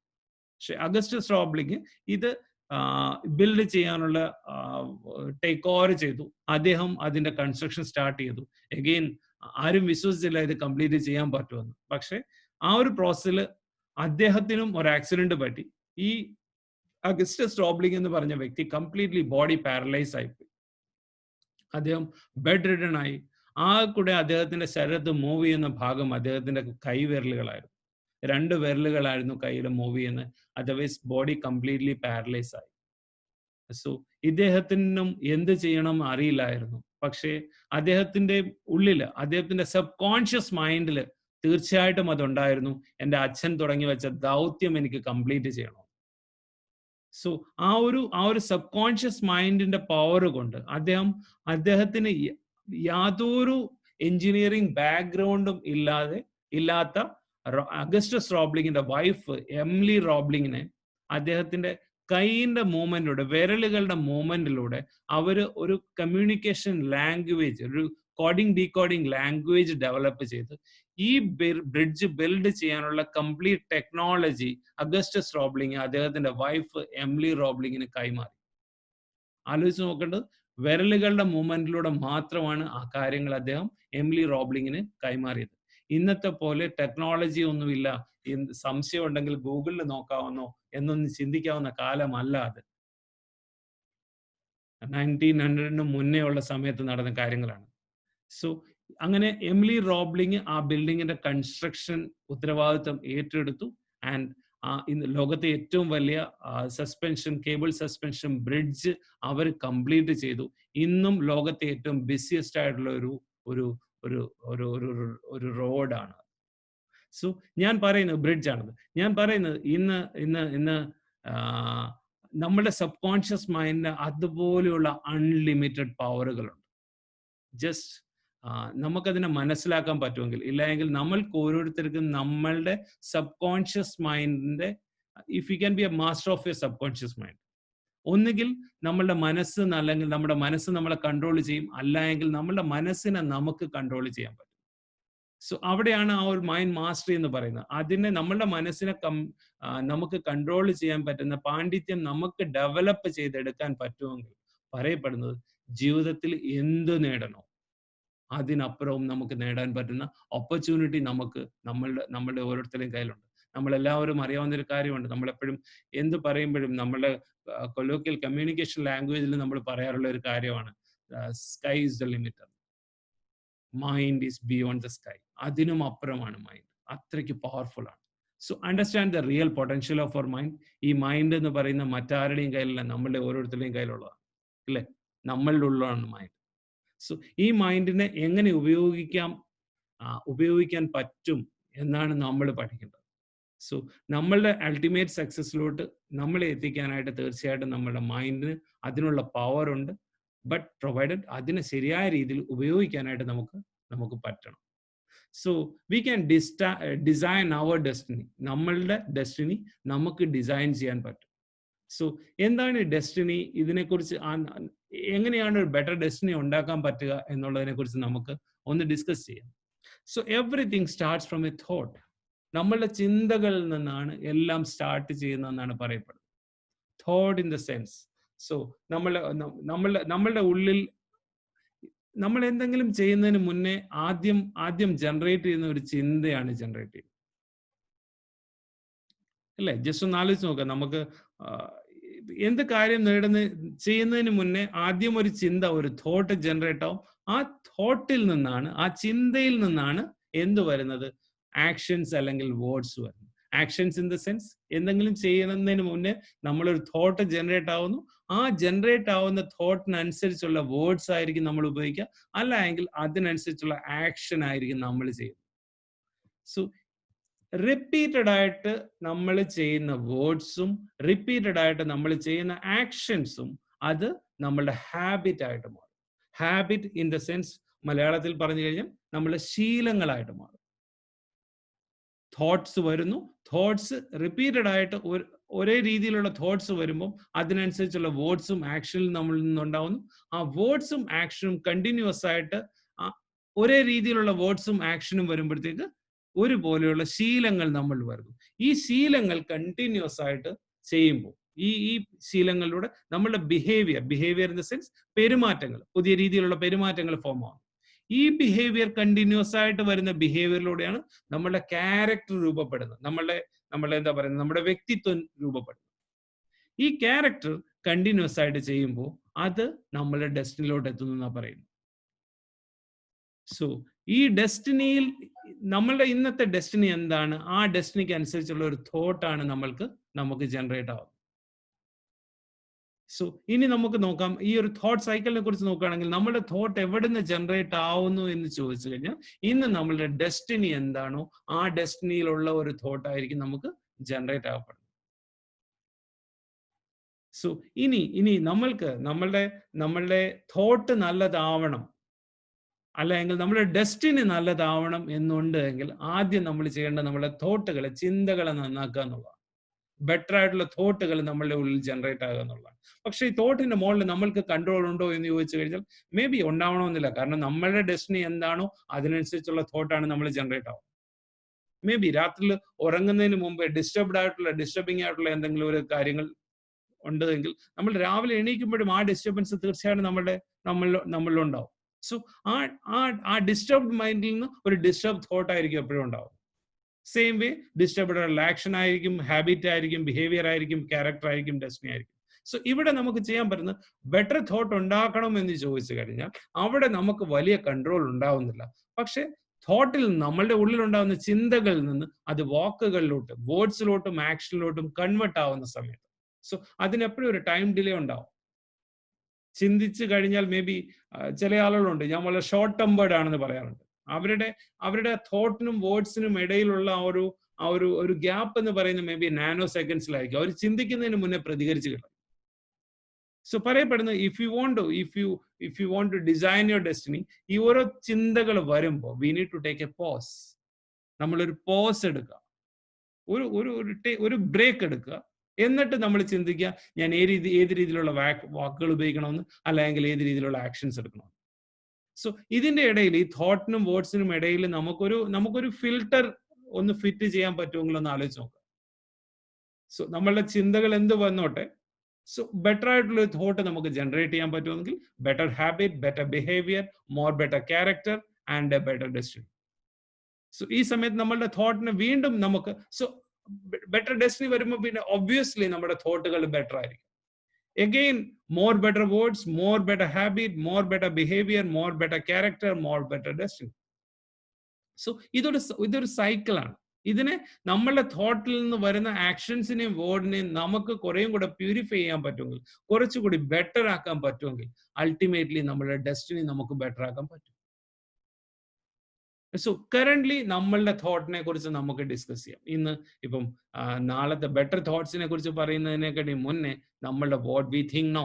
പക്ഷെ അഗസ്റ്റസ് റോബ്ലിംഗ് ഇത് ബിൽഡ് ചെയ്യാനുള്ള ടേക്ക് ഓവർ ചെയ്തു. അദ്ദേഹം അതിന്റെ കൺസ്ട്രക്ഷൻ സ്റ്റാർട്ട് ചെയ്തു. എഗെയിൻ ആരും വിശ്വസിച്ചില്ല ഇത് കംപ്ലീറ്റ് ചെയ്യാൻ പറ്റുമെന്ന്. പക്ഷെ ആ ഒരു പ്രോസസ്സിൽ അദ്ദേഹത്തിനും ഒരു ആക്സിഡന്റ് പറ്റി. ഈ അഗസ്റ്റസ് റോബ്ലിംഗ് എന്ന് പറഞ്ഞ വ്യക്തി കംപ്ലീറ്റ്ലി ബോഡി പാരലൈസ് ആയിപ്പോയി. അദ്ദേഹം ബെഡ് റിഡൺ ആയി. ആ കൂടെ അദ്ദേഹത്തിന്റെ ശരീരത്ത് മൂവ് ചെയ്യുന്ന ഭാഗം അദ്ദേഹത്തിന്റെ കൈവിരലുകളായിരുന്നു. 2 വിരലുകളായിരുന്നു കയ്യിൽ മൂവ് ചെയ്യുന്നത്. അതർവൈസ് ബോഡി കംപ്ലീറ്റ്ലി പാരലൈസ് ആയി. സോ ഇദ്ദേഹത്തിനും എന്ത് ചെയ്യണം അറിയില്ലായിരുന്നു. പക്ഷേ അദ്ദേഹത്തിന്റെ ഉള്ളില്, അദ്ദേഹത്തിന്റെ സബ് കോൺഷ്യസ് മൈൻഡില് തീർച്ചയായിട്ടും അതുണ്ടായിരുന്നു. എൻ്റെ അച്ഛൻ തുടങ്ങി വെച്ച ദൗത്യം എനിക്ക് കംപ്ലീറ്റ് ചെയ്യണം. സോ ആ ഒരു സബ് കോൺഷ്യസ് മൈൻഡിന്റെ പവർ കൊണ്ട് അദ്ദേഹത്തിന് യാതൊരു എഞ്ചിനീയറിംഗ് ബാക്ക്ഗ്രൗണ്ടും ഇല്ലാത്ത അഗസ്റ്റസ് റോബ്ലിങ്ങിന്റെ വൈഫ് എംലി റോബ്ലിങ്ങിനെ അദ്ദേഹത്തിന്റെ കൈയിന്റെ മൂവ്മെന്റിലൂടെ, വിരലുകളുടെ മൂവ്മെന്റിലൂടെ അവര് ഒരു കമ്മ്യൂണിക്കേഷൻ ലാംഗ്വേജ്, ഒരു കോഡിംഗ് ഡീകോഡിംഗ് ലാംഗ്വേജ് ഡെവലപ്പ് ചെയ്ത് ഈ ബ്രിഡ്ജ് ബിൽഡ് ചെയ്യാനുള്ള കംപ്ലീറ്റ് ടെക്നോളജി അഗസ്റ്റസ് റോബ്ലിങ് അദ്ദേഹത്തിന്റെ വൈഫ് എംലി റോബ്ലിങ്ങിന് കൈമാറി. ആലോചിച്ച് നോക്കേണ്ടത്, വിരലുകളുടെ മൂവ്മെന്റിലൂടെ മാത്രമാണ് ആ കാര്യങ്ങൾ അദ്ദേഹം എംലി റോബ്ലിങ്ങിന് കൈമാറിയത്. ഇന്നത്തെ പോലെ ടെക്നോളജി ഒന്നുമില്ല, സംശയം ഉണ്ടെങ്കിൽ ഗൂഗിളിൽ നോക്കാവുന്നോ എന്നൊന്ന് ചിന്തിക്കാവുന്ന കാലമല്ല അത്. 1900 മുന്നേ ഉള്ള സമയത്ത് നടന്ന കാര്യങ്ങളാണ്. സോ അങ്ങനെ എംലി റോബ്ലിങ് ആ ബിൽഡിങ്ങിന്റെ കൺസ്ട്രക്ഷൻ ഉത്തരവാദിത്വം ഏറ്റെടുത്തു. ആൻഡ് ഇന്ന് ലോകത്തെ ഏറ്റവും വലിയ കേബിൾ സസ്പെൻഷൻ ബ്രിഡ്ജ് അവർ കംപ്ലീറ്റ് ചെയ്തു. ഇന്നും ലോകത്തെ ഏറ്റവും ബിസിയസ്റ്റ് ആയിട്ടുള്ള ഒരു റോഡാണ്. സോ ഞാൻ പറയുന്നത് ബ്രിഡ്ജ് ആണത്. ഞാൻ പറയുന്നത് ഇന്ന് നമ്മുടെ സബ് കോൺഷ്യസ് മൈൻഡിന് അതുപോലെയുള്ള അൺലിമിറ്റഡ് പവറുകളുണ്ട്. ജസ്റ്റ് നമുക്കതിനെ മനസ്സിലാക്കാൻ പറ്റുമെങ്കിൽ, ഇല്ലെങ്കിൽ നമ്മൾക്ക് ഓരോരുത്തർക്കും നമ്മളുടെ സബ് കോൺഷ്യസ് മൈൻഡിന്റെ, if you can be a master of your subconscious mind, ഒന്നുകിൽ നമ്മളുടെ മനസ്സ്, അല്ലെങ്കിൽ നമ്മുടെ മനസ്സ് നമ്മളെ കൺട്രോൾ ചെയ്യും, അല്ലെങ്കിൽ നമ്മളുടെ മനസ്സിനെ നമുക്ക് കൺട്രോൾ ചെയ്യാൻ പറ്റും. സോ അവിടെയാണ് ആ ഒരു മൈൻഡ് മാസ്റ്ററി എന്ന് പറയുന്നത്. അതിനെ, നമ്മളുടെ മനസ്സിനെ നമുക്ക് കൺട്രോൾ ചെയ്യാൻ പറ്റുന്ന പാണ്ഡിത്യം നമുക്ക് ഡെവലപ്പ് ചെയ്തെടുക്കാൻ പറ്റുമെങ്കിൽ പറയപ്പെടുന്നത് ജീവിതത്തിൽ എന്ത് നേടണോ അതിനപ്പുറവും നമുക്ക് നേടാൻ പറ്റുന്ന ഓപ്പർച്യൂണിറ്റി നമ്മളുടെ ഓരോരുത്തരുടെയും കയ്യിലുണ്ട്. നമ്മളെല്ലാവരും അറിയാവുന്ന ഒരു കാര്യമുണ്ട്. നമ്മളെപ്പോഴും എന്ത് പറയുമ്പോഴും നമ്മളുടെ കൊലോക്കിയൽ കമ്മ്യൂണിക്കേഷൻ ലാംഗ്വേജിൽ നമ്മൾ പറയാറുള്ള ഒരു കാര്യമാണ്, sky is the limit. Mind is beyond the sky. അതിനും അപ്പുറമാണ് മൈൻഡ്. അത്രയ്ക്ക് പവർഫുൾ ആണ്. So understand the real potential of our mind. ഈ മൈൻഡ് എന്ന് പറയുന്ന മറ്റാരുടെയും കയ്യിലല്ല, നമ്മളുടെ ഓരോരുത്തരുടെയും കയ്യിലുള്ളതാണ്, അല്ലേ? നമ്മളുടെ ഉള്ളതാണ് മൈൻഡ്. സോ ഈ മൈൻഡിനെ എങ്ങനെ ഉപയോഗിക്കാൻ പറ്റും എന്നാണ് നമ്മൾ പഠിക്കേണ്ടത്. സോ നമ്മളുടെ അൾട്ടിമേറ്റ് സക്സസിലോട്ട് നമ്മളെ എത്തിക്കാനായിട്ട് തീർച്ചയായിട്ടും നമ്മളുടെ മൈൻഡിന് അതിനുള്ള പവർ ഉണ്ട്. ബട്ട് പ്രൊവൈഡഡ് അതിനെ ശരിയായ രീതിയിൽ ഉപയോഗിക്കാനായിട്ട് നമുക്ക് പറ്റണം. So we can design our destiny. നമ്മളുടെ ഡെസ്റ്റിനി നമുക്ക് ഡിസൈൻ ചെയ്യാൻ പറ്റും. സോ എന്താണ് ഡെസ്റ്റിനി? ഇതിനെക്കുറിച്ച് എങ്ങനെയാണ് ഒരു ബെറ്റർ ഡെസ്റ്റിനി ഉണ്ടാക്കാൻ പറ്റുക എന്നുള്ളതിനെ കുറിച്ച് നമുക്ക് ഒന്ന് ഡിസ്കസ് ചെയ്യാം. So everything starts from A thought. നമ്മളുടെ ചിന്തകളിൽ നിന്നാണ് എല്ലാം സ്റ്റാർട്ട് ചെയ്യുന്നതെന്നാണ് പറയപ്പെടുന്നത്. Thought in the sense, so നമ്മളുടെ ഉള്ളിൽ നമ്മൾ എന്തെങ്കിലും ചെയ്യുന്നതിന് മുന്നേ ആദ്യം ജനറേറ്റ് ചെയ്യുന്ന ഒരു ചിന്തയാണ് ജനറേറ്റ് ചെയ്യുന്നത്, അല്ലേ? ജസ്റ്റ് ഒന്ന് ആലോചിച്ച് നോക്കാം. നമുക്ക് എന്ത് കാര്യം ചെയ്യുന്നതിന് മുന്നേ ആദ്യം ഒരു ചിന്ത, ഒരു തോട്ട് ജനറേറ്റ് ആവും. ആ തോട്ടിൽ നിന്നാണ്, ആ ചിന്തയിൽ നിന്നാണ് എന്ത് വരുന്നത്? ആക്ഷൻസ് അല്ലെങ്കിൽ വേർഡ്സ് വരുന്നത്. ആക്ഷൻസ് ഇൻ ദ സെൻസ്, എന്തെങ്കിലും ചെയ്യുന്നതിന് മുന്നേ നമ്മളൊരു തോട്ട് ജനറേറ്റ് ആവുന്നു. ആ ജനറേറ്റ് ആവുന്ന തോട്ടിനനുസരിച്ചുള്ള വേർഡ്സ് ആയിരിക്കും നമ്മൾ ഉപയോഗിക്കുക, അല്ല എങ്കിൽ അതിനനുസരിച്ചുള്ള ആക്ഷൻ ആയിരിക്കും നമ്മൾ ചെയ്യുന്നത്. സോ റിപ്പീറ്റഡ് ആയിട്ട് നമ്മൾ ചെയ്യുന്ന വേർഡ്സും റിപ്പീറ്റഡ് ആയിട്ട് നമ്മൾ ചെയ്യുന്ന ആക്ഷൻസും അത് നമ്മളുടെ ഹാബിറ്റ് ആയിട്ട് മാറും. ഹാബിറ്റ് ഇൻ ദ സെൻസ് മലയാളത്തിൽ പറഞ്ഞു കഴിഞ്ഞാൽ നമ്മളുടെ ശീലങ്ങളായിട്ട് മാറും. തോട്ട്സ് വരുന്നു, തോട്ട്സ് റിപ്പീറ്റഡ് ആയിട്ട് ഒരേ രീതിയിലുള്ള തോട്ട്സ് വരുമ്പോൾ അതിനനുസരിച്ചുള്ള വേർഡ്സും ആക്ഷനിൽ നമ്മളിൽ നിന്നുണ്ടാവുന്നു. ആ വേർഡ്സും ആക്ഷനും കണ്ടിന്യൂസ് ആയിട്ട് ഒരേ രീതിയിലുള്ള വേർഡ്സും ആക്ഷനും വരുമ്പോഴത്തേക്ക് ഒരുപോലെയുള്ള ശീലങ്ങൾ നമ്മൾ വരുന്നു. ഈ ശീലങ്ങൾ കണ്ടിന്യൂസ് ആയിട്ട് ചെയ്യുമ്പോൾ ഈ ശീലങ്ങളിലൂടെ നമ്മളുടെ ബിഹേവിയർ ഇൻ ദ സെൻസ് പെരുമാറ്റങ്ങൾ, പുതിയ രീതിയിലുള്ള പെരുമാറ്റങ്ങൾ ഫോം ആവും. ഈ ബിഹേവിയർ കണ്ടിന്യൂസ് ആയിട്ട് വരുന്ന ബിഹേവിയറിലൂടെയാണ് നമ്മളുടെ ക്യാരക്ടർ രൂപപ്പെടുന്നത്, നമ്മളുടെ എന്താ പറയുന്നത്, നമ്മുടെ വ്യക്തിത്വം രൂപപ്പെടുന്നത്. ഈ ക്യാരക്ടർ കണ്ടിന്യൂസ് ആയിട്ട് ചെയ്യുമ്പോൾ അത് നമ്മളുടെ ഡെസ്റ്റിനിയിലോട്ട് എത്തുന്നു എന്നാണ് പറയുന്നത്. സോ ഈ ഡെസ്റ്റിനിയിൽ നമ്മളുടെ ഇന്നത്തെ ഡെസ്റ്റിനി എന്താണ്? ആ ഡെസ്റ്റിനിക്ക് അനുസരിച്ചുള്ള ഒരു തോട്ടാണ് നമുക്ക് ജനറേറ്റ് ആവുന്നത്. സോ ഇനി നമുക്ക് നോക്കാം, ഈ ഒരു തോട്ട് സൈക്കിളിനെ കുറിച്ച് നോക്കുകയാണെങ്കിൽ നമ്മുടെ തോട്ട് എവിടെ നിന്ന് ജനറേറ്റ് ആവുന്നു എന്ന് ചോദിച്ചു കഴിഞ്ഞാൽ ഇന്ന് നമ്മളുടെ ഡെസ്റ്റിനി എന്താണോ ആ ഡെസ്റ്റിനിയിലുള്ള ഒരു തോട്ട് ആയിരിക്കും നമുക്ക് ജനറേറ്റ് ആകപ്പെടുന്നത്. സോ ഇനി നമ്മളുടെ തോട്ട് നല്ലതാവണം, അല്ലെങ്കിൽ നമ്മുടെ ഡെസ്റ്റിനി നല്ലതാവണം എന്നുണ്ട് എങ്കിൽ ആദ്യം നമ്മൾ ചെയ്യേണ്ടത് നമ്മുടെ തോട്ടുകളെ, ചിന്തകളെ നന്നാക്കുക എന്നുള്ളതാണ്. ബെറ്റർ ആയിട്ടുള്ള തോട്ടുകൾ നമ്മളുടെ ഉള്ളിൽ ജനറേറ്റ് ആകുക എന്നുള്ളതാണ്. പക്ഷേ ഈ തോട്ടിന്റെ മുകളിൽ നമ്മൾക്ക് കൺട്രോൾ ഉണ്ടോ എന്ന് ചോദിച്ചു കഴിഞ്ഞാൽ മേ ബി ഉണ്ടാവണമെന്നില്ല. കാരണം നമ്മളുടെ ഡെസ്റ്റിനി എന്താണോ അതിനനുസരിച്ചുള്ള തോട്ടാണ് നമ്മൾ ജനറേറ്റ് ആവുക. മേ ബി രാത്രിയിൽ ഉറങ്ങുന്നതിന് മുമ്പ് ഡിസ്റ്റർബിംഗ് ആയിട്ടുള്ള എന്തെങ്കിലും ഒരു കാര്യങ്ങൾ ഉണ്ടെങ്കിൽ നമ്മൾ രാവിലെ എണീക്കുമ്പോഴും ആ ഡിസ്റ്റർബൻസ് തീർച്ചയായിട്ടും നമ്മളിലുണ്ടാവും. സോ ആ ഡിസ്റ്റർബ്ഡ് മൈൻഡിൽ നിന്ന് ഒരു ഡിസ്റ്റർബ് തോട്ട് ആയിരിക്കും എപ്പോഴും ഉണ്ടാവും. സെയിം വേ ഡിസ്റ്റർബ്ഡ് ആയിട്ടുള്ള ആക്ഷൻ ആയിരിക്കും, ഹാബിറ്റ് ആയിരിക്കും, ബിഹേവിയർ ആയിരിക്കും, ക്യാരക്ടർ ആയിരിക്കും, ഡെസ്റ്റിനി ആയിരിക്കും. സോ ഇവിടെ നമുക്ക് ചെയ്യാൻ പറ്റുന്ന ബെറ്റർ തോട്ട് ഉണ്ടാക്കണം എന്ന് ചോദിച്ചു കഴിഞ്ഞാൽ അവിടെ നമുക്ക് വലിയ കൺട്രോൾ ഉണ്ടാവുന്നില്ല. പക്ഷെ തോട്ടിൽ നമ്മളുടെ ഉള്ളിലുണ്ടാകുന്ന ചിന്തകളിൽ നിന്ന് അത് വാക്കുകളിലോട്ടും വേർഡ്സിലോട്ടും ആക്ഷനിലോട്ടും കൺവേർട്ട് ആവുന്ന സമയത്ത് സോ അതിനെപ്പോഴും ഒരു ടൈം ഡിലേ ഉണ്ടാവും. ചിന്തിച്ചു കഴിഞ്ഞാൽ മേ ബി ചില ആളുകളുണ്ട്, ഞാൻ വളരെ ഷോർട്ട് ടെമ്പേർഡ് ആണെന്ന് പറയാറുണ്ട്. അവരുടെ തോട്ടിനും വേർഡ്സിനും ഇടയിലുള്ള ഒരു ഗ്യാപ്പ് എന്ന് പറയുന്നത് മേ ബി നാനോ സെക്കൻഡ്സിലായിരിക്കും. അവർ ചിന്തിക്കുന്നതിന് മുന്നേ പ്രതികരിച്ചു കിട്ടും. സോ പറയപ്പെടുന്നത് if you want to design your destiny, ഈ ഓരോ ചിന്തകൾ വരുമ്പോൾ we need to take a pause. നമ്മളൊരു പോസ് എടുക്കുക, ഒരു ബ്രേക്ക് എടുക്കുക. എന്നിട്ട് നമ്മൾ ചിന്തിക്കുക ഞാൻ ഏത് രീതിയിലുള്ള വാക്കുകൾ ഉപയോഗിക്കണമെന്ന്, അല്ലെങ്കിൽ ഏത് രീതിയിലുള്ള ആക്ഷൻസ് എടുക്കണം. സോ ഇതിന്റെ ഇടയിൽ ഈ തോട്ടിനും വേർഡ്സിനും ഇടയിൽ നമുക്കൊരു ഫിൽട്ടർ ഒന്ന് ഫിറ്റ് ചെയ്യാൻ പറ്റുമെങ്കിൽ ഒന്ന് ആലോചിച്ച് നോക്കുക. സോ നമ്മളുടെ ചിന്തകൾ എന്ത് വന്നോട്ടെ, സോ ബെറ്റർ ആയിട്ടുള്ള തോട്ട് നമുക്ക് ജനറേറ്റ് ചെയ്യാൻ പറ്റുമെങ്കിൽ better habit, better behaviour, more better character and A better destiny. So ഈ സമയത്ത് നമ്മളുടെ തോട്ടിന് വീണ്ടും നമുക്ക് ബെറ്റർ ഡെസ്റ്റിനി വരുമ്പോൾ പിന്നെ ഒബ്വിയസ്ലി നമ്മുടെ തോട്ടുകൾ ബെറ്റർ ആയിരിക്കും. Again, more better words, more better habit, more better behavior, more better character, more better destiny. So ഇതൊരു സൈക്കിളാണ്. ഇതിനെ നമ്മളുടെ തോട്ടിൽ നിന്ന് വരുന്ന ആക്ഷൻസിനെയും വേർഡിനെയും നമുക്ക് കുറേയും കൂടെ പ്യൂരിഫൈ ചെയ്യാൻ പറ്റുമെങ്കിൽ, കുറച്ചുകൂടി ബെറ്റർ ആക്കാൻ പറ്റുമെങ്കിൽ അൾട്ടിമേറ്റ്ലി നമ്മളുടെ ഡെസ്റ്റിനി നമുക്ക് ബെറ്റർ ആക്കാൻ പറ്റും. സോ കറന്റ്ലി നമ്മളുടെ തോട്ടിനെ കുറിച്ച് നമുക്ക് ഡിസ്കസ് ചെയ്യാം. ഇന്ന് ഇപ്പം നാളത്തെ ബെറ്റർ തോട്ട്സിനെ കുറിച്ച് പറയുന്നതിനെക്കാട്ടി മുന്നേ നമ്മളുടെ വാട്ട് വി തിങ്ക് നൗ,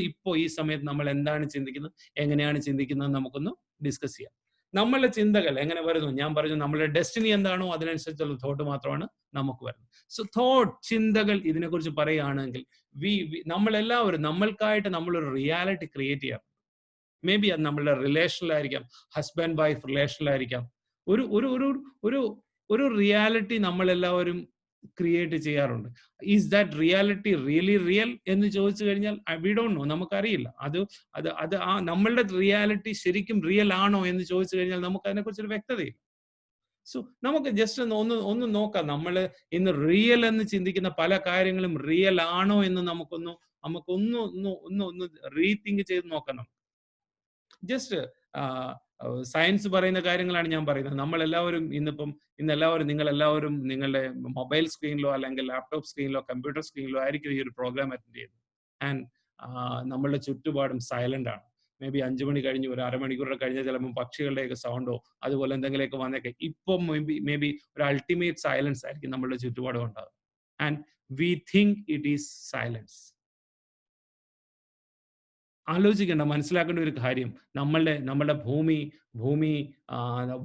ഇപ്പോൾ ഈ സമയത്ത് നമ്മൾ എന്താണ് ചിന്തിക്കുന്നത്, എങ്ങനെയാണ് ചിന്തിക്കുന്നത് നമുക്കൊന്ന് ഡിസ്കസ് ചെയ്യാം. നമ്മളുടെ ചിന്തകൾ എങ്ങനെ വരുന്നു, ഞാൻ പറഞ്ഞു നമ്മളുടെ ഡെസ്റ്റിനി എന്താണോ അതിനനുസരിച്ചുള്ള തോട്ട് മാത്രമാണ് നമുക്ക് വരുന്നത്. സോ തോട്ട്, ചിന്തകൾ, ഇതിനെക്കുറിച്ച് പറയുകയാണെങ്കിൽ നമ്മളെല്ലാവരും നമ്മൾക്കായിട്ട് നമ്മളൊരു റിയാലിറ്റി ക്രിയേറ്റ് ചെയ്യാം. മേ ബി അത് നമ്മളുടെ റിലേഷനിലായിരിക്കാം, ഹസ്ബൻഡ് വൈഫ് റിലേഷനിലായിരിക്കാം. ഒരു റിയാലിറ്റി നമ്മളെല്ലാവരും ക്രിയേറ്റ് ചെയ്യാറുണ്ട്. Is that reality really real എന്ന് ചോദിച്ചു കഴിഞ്ഞാൽ വി ഡോണ്ട് നോ, നമുക്കറിയില്ല. അത് ആ നമ്മളുടെ റിയാലിറ്റി ശരിക്കും റിയൽ ആണോ എന്ന് ചോദിച്ചു കഴിഞ്ഞാൽ നമുക്ക് അതിനെക്കുറിച്ചൊരു വ്യക്തതയില്ല. സോ നമുക്ക് ജസ്റ്റ് ഒന്ന് നോക്കാം, നമ്മൾ ഇന്ന് റിയൽ എന്ന് ചിന്തിക്കുന്ന പല കാര്യങ്ങളും റിയൽ ആണോ എന്ന് നമുക്കൊന്ന് റീതിങ്ക് ചെയ്ത് നോക്കണം. ജസ്റ്റ് സയൻസ് പറയുന്ന കാര്യങ്ങളാണ് ഞാൻ പറയുന്നത്. നമ്മളെല്ലാവരും നിങ്ങളെല്ലാവരും നിങ്ങളുടെ മൊബൈൽ സ്ക്രീനിലോ അല്ലെങ്കിൽ ലാപ്ടോപ്പ് സ്ക്രീനിലോ കമ്പ്യൂട്ടർ സ്ക്രീനിലോ ആയിരിക്കും ഈ ഒരു പ്രോഗ്രാം അറ്റൻഡ് ചെയ്യുന്നത്. ആൻഡ് നമ്മളുടെ ചുറ്റുപാടും സൈലന്റ് ആണ്. മേ ബി 5 മണി കഴിഞ്ഞ് ഒരു അരമണിക്കൂർ കഴിഞ്ഞാൽ ചിലപ്പോൾ പക്ഷികളുടെയൊക്കെ സൗണ്ടോ അതുപോലെ എന്തെങ്കിലുമൊക്കെ വന്നേക്കെ. ഇപ്പം മേ ബി ഒരു അൾട്ടിമേറ്റ് സൈലൻസ് ആയിരിക്കും നമ്മളുടെ ചുറ്റുപാടും ഉണ്ടാകുക. And we think it is silence. ആലോചിക്കേണ്ട, മനസ്സിലാക്കേണ്ട ഒരു കാര്യം, നമ്മളുടെ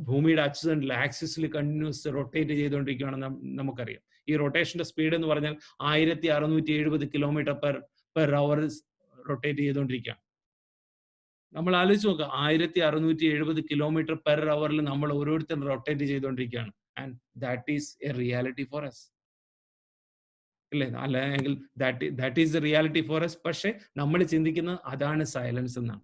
ഭൂമിയുടെ അച്ചുതണ്ടിൽ ആക്സിസിൽ കണ്ടിന്യൂസ് റൊട്ടേറ്റ് ചെയ്തുകൊണ്ടിരിക്കുകയാണെന്ന് നമുക്കറിയാം. ഈ റൊട്ടേഷന്റെ സ്പീഡ് എന്ന് പറഞ്ഞാൽ 1670 കിലോമീറ്റർ പെർ അവർ റൊട്ടേറ്റ് ചെയ്തുകൊണ്ടിരിക്കുകയാണ്. നമ്മൾ ആലോചിച്ച് നോക്കുക, 1670 കിലോമീറ്റർ പെർ അവറിൽ നമ്മൾ ഓരോരുത്തരും റൊട്ടേറ്റ് ചെയ്തുകൊണ്ടിരിക്കുകയാണ്. And that is A reality four us. ഇല്ലേ? അല്ലെങ്കിൽ that is the reality four us. പക്ഷെ നമ്മൾ ചിന്തിക്കുന്നത് അതാണ് സൈലൻസ് എന്നാണ്.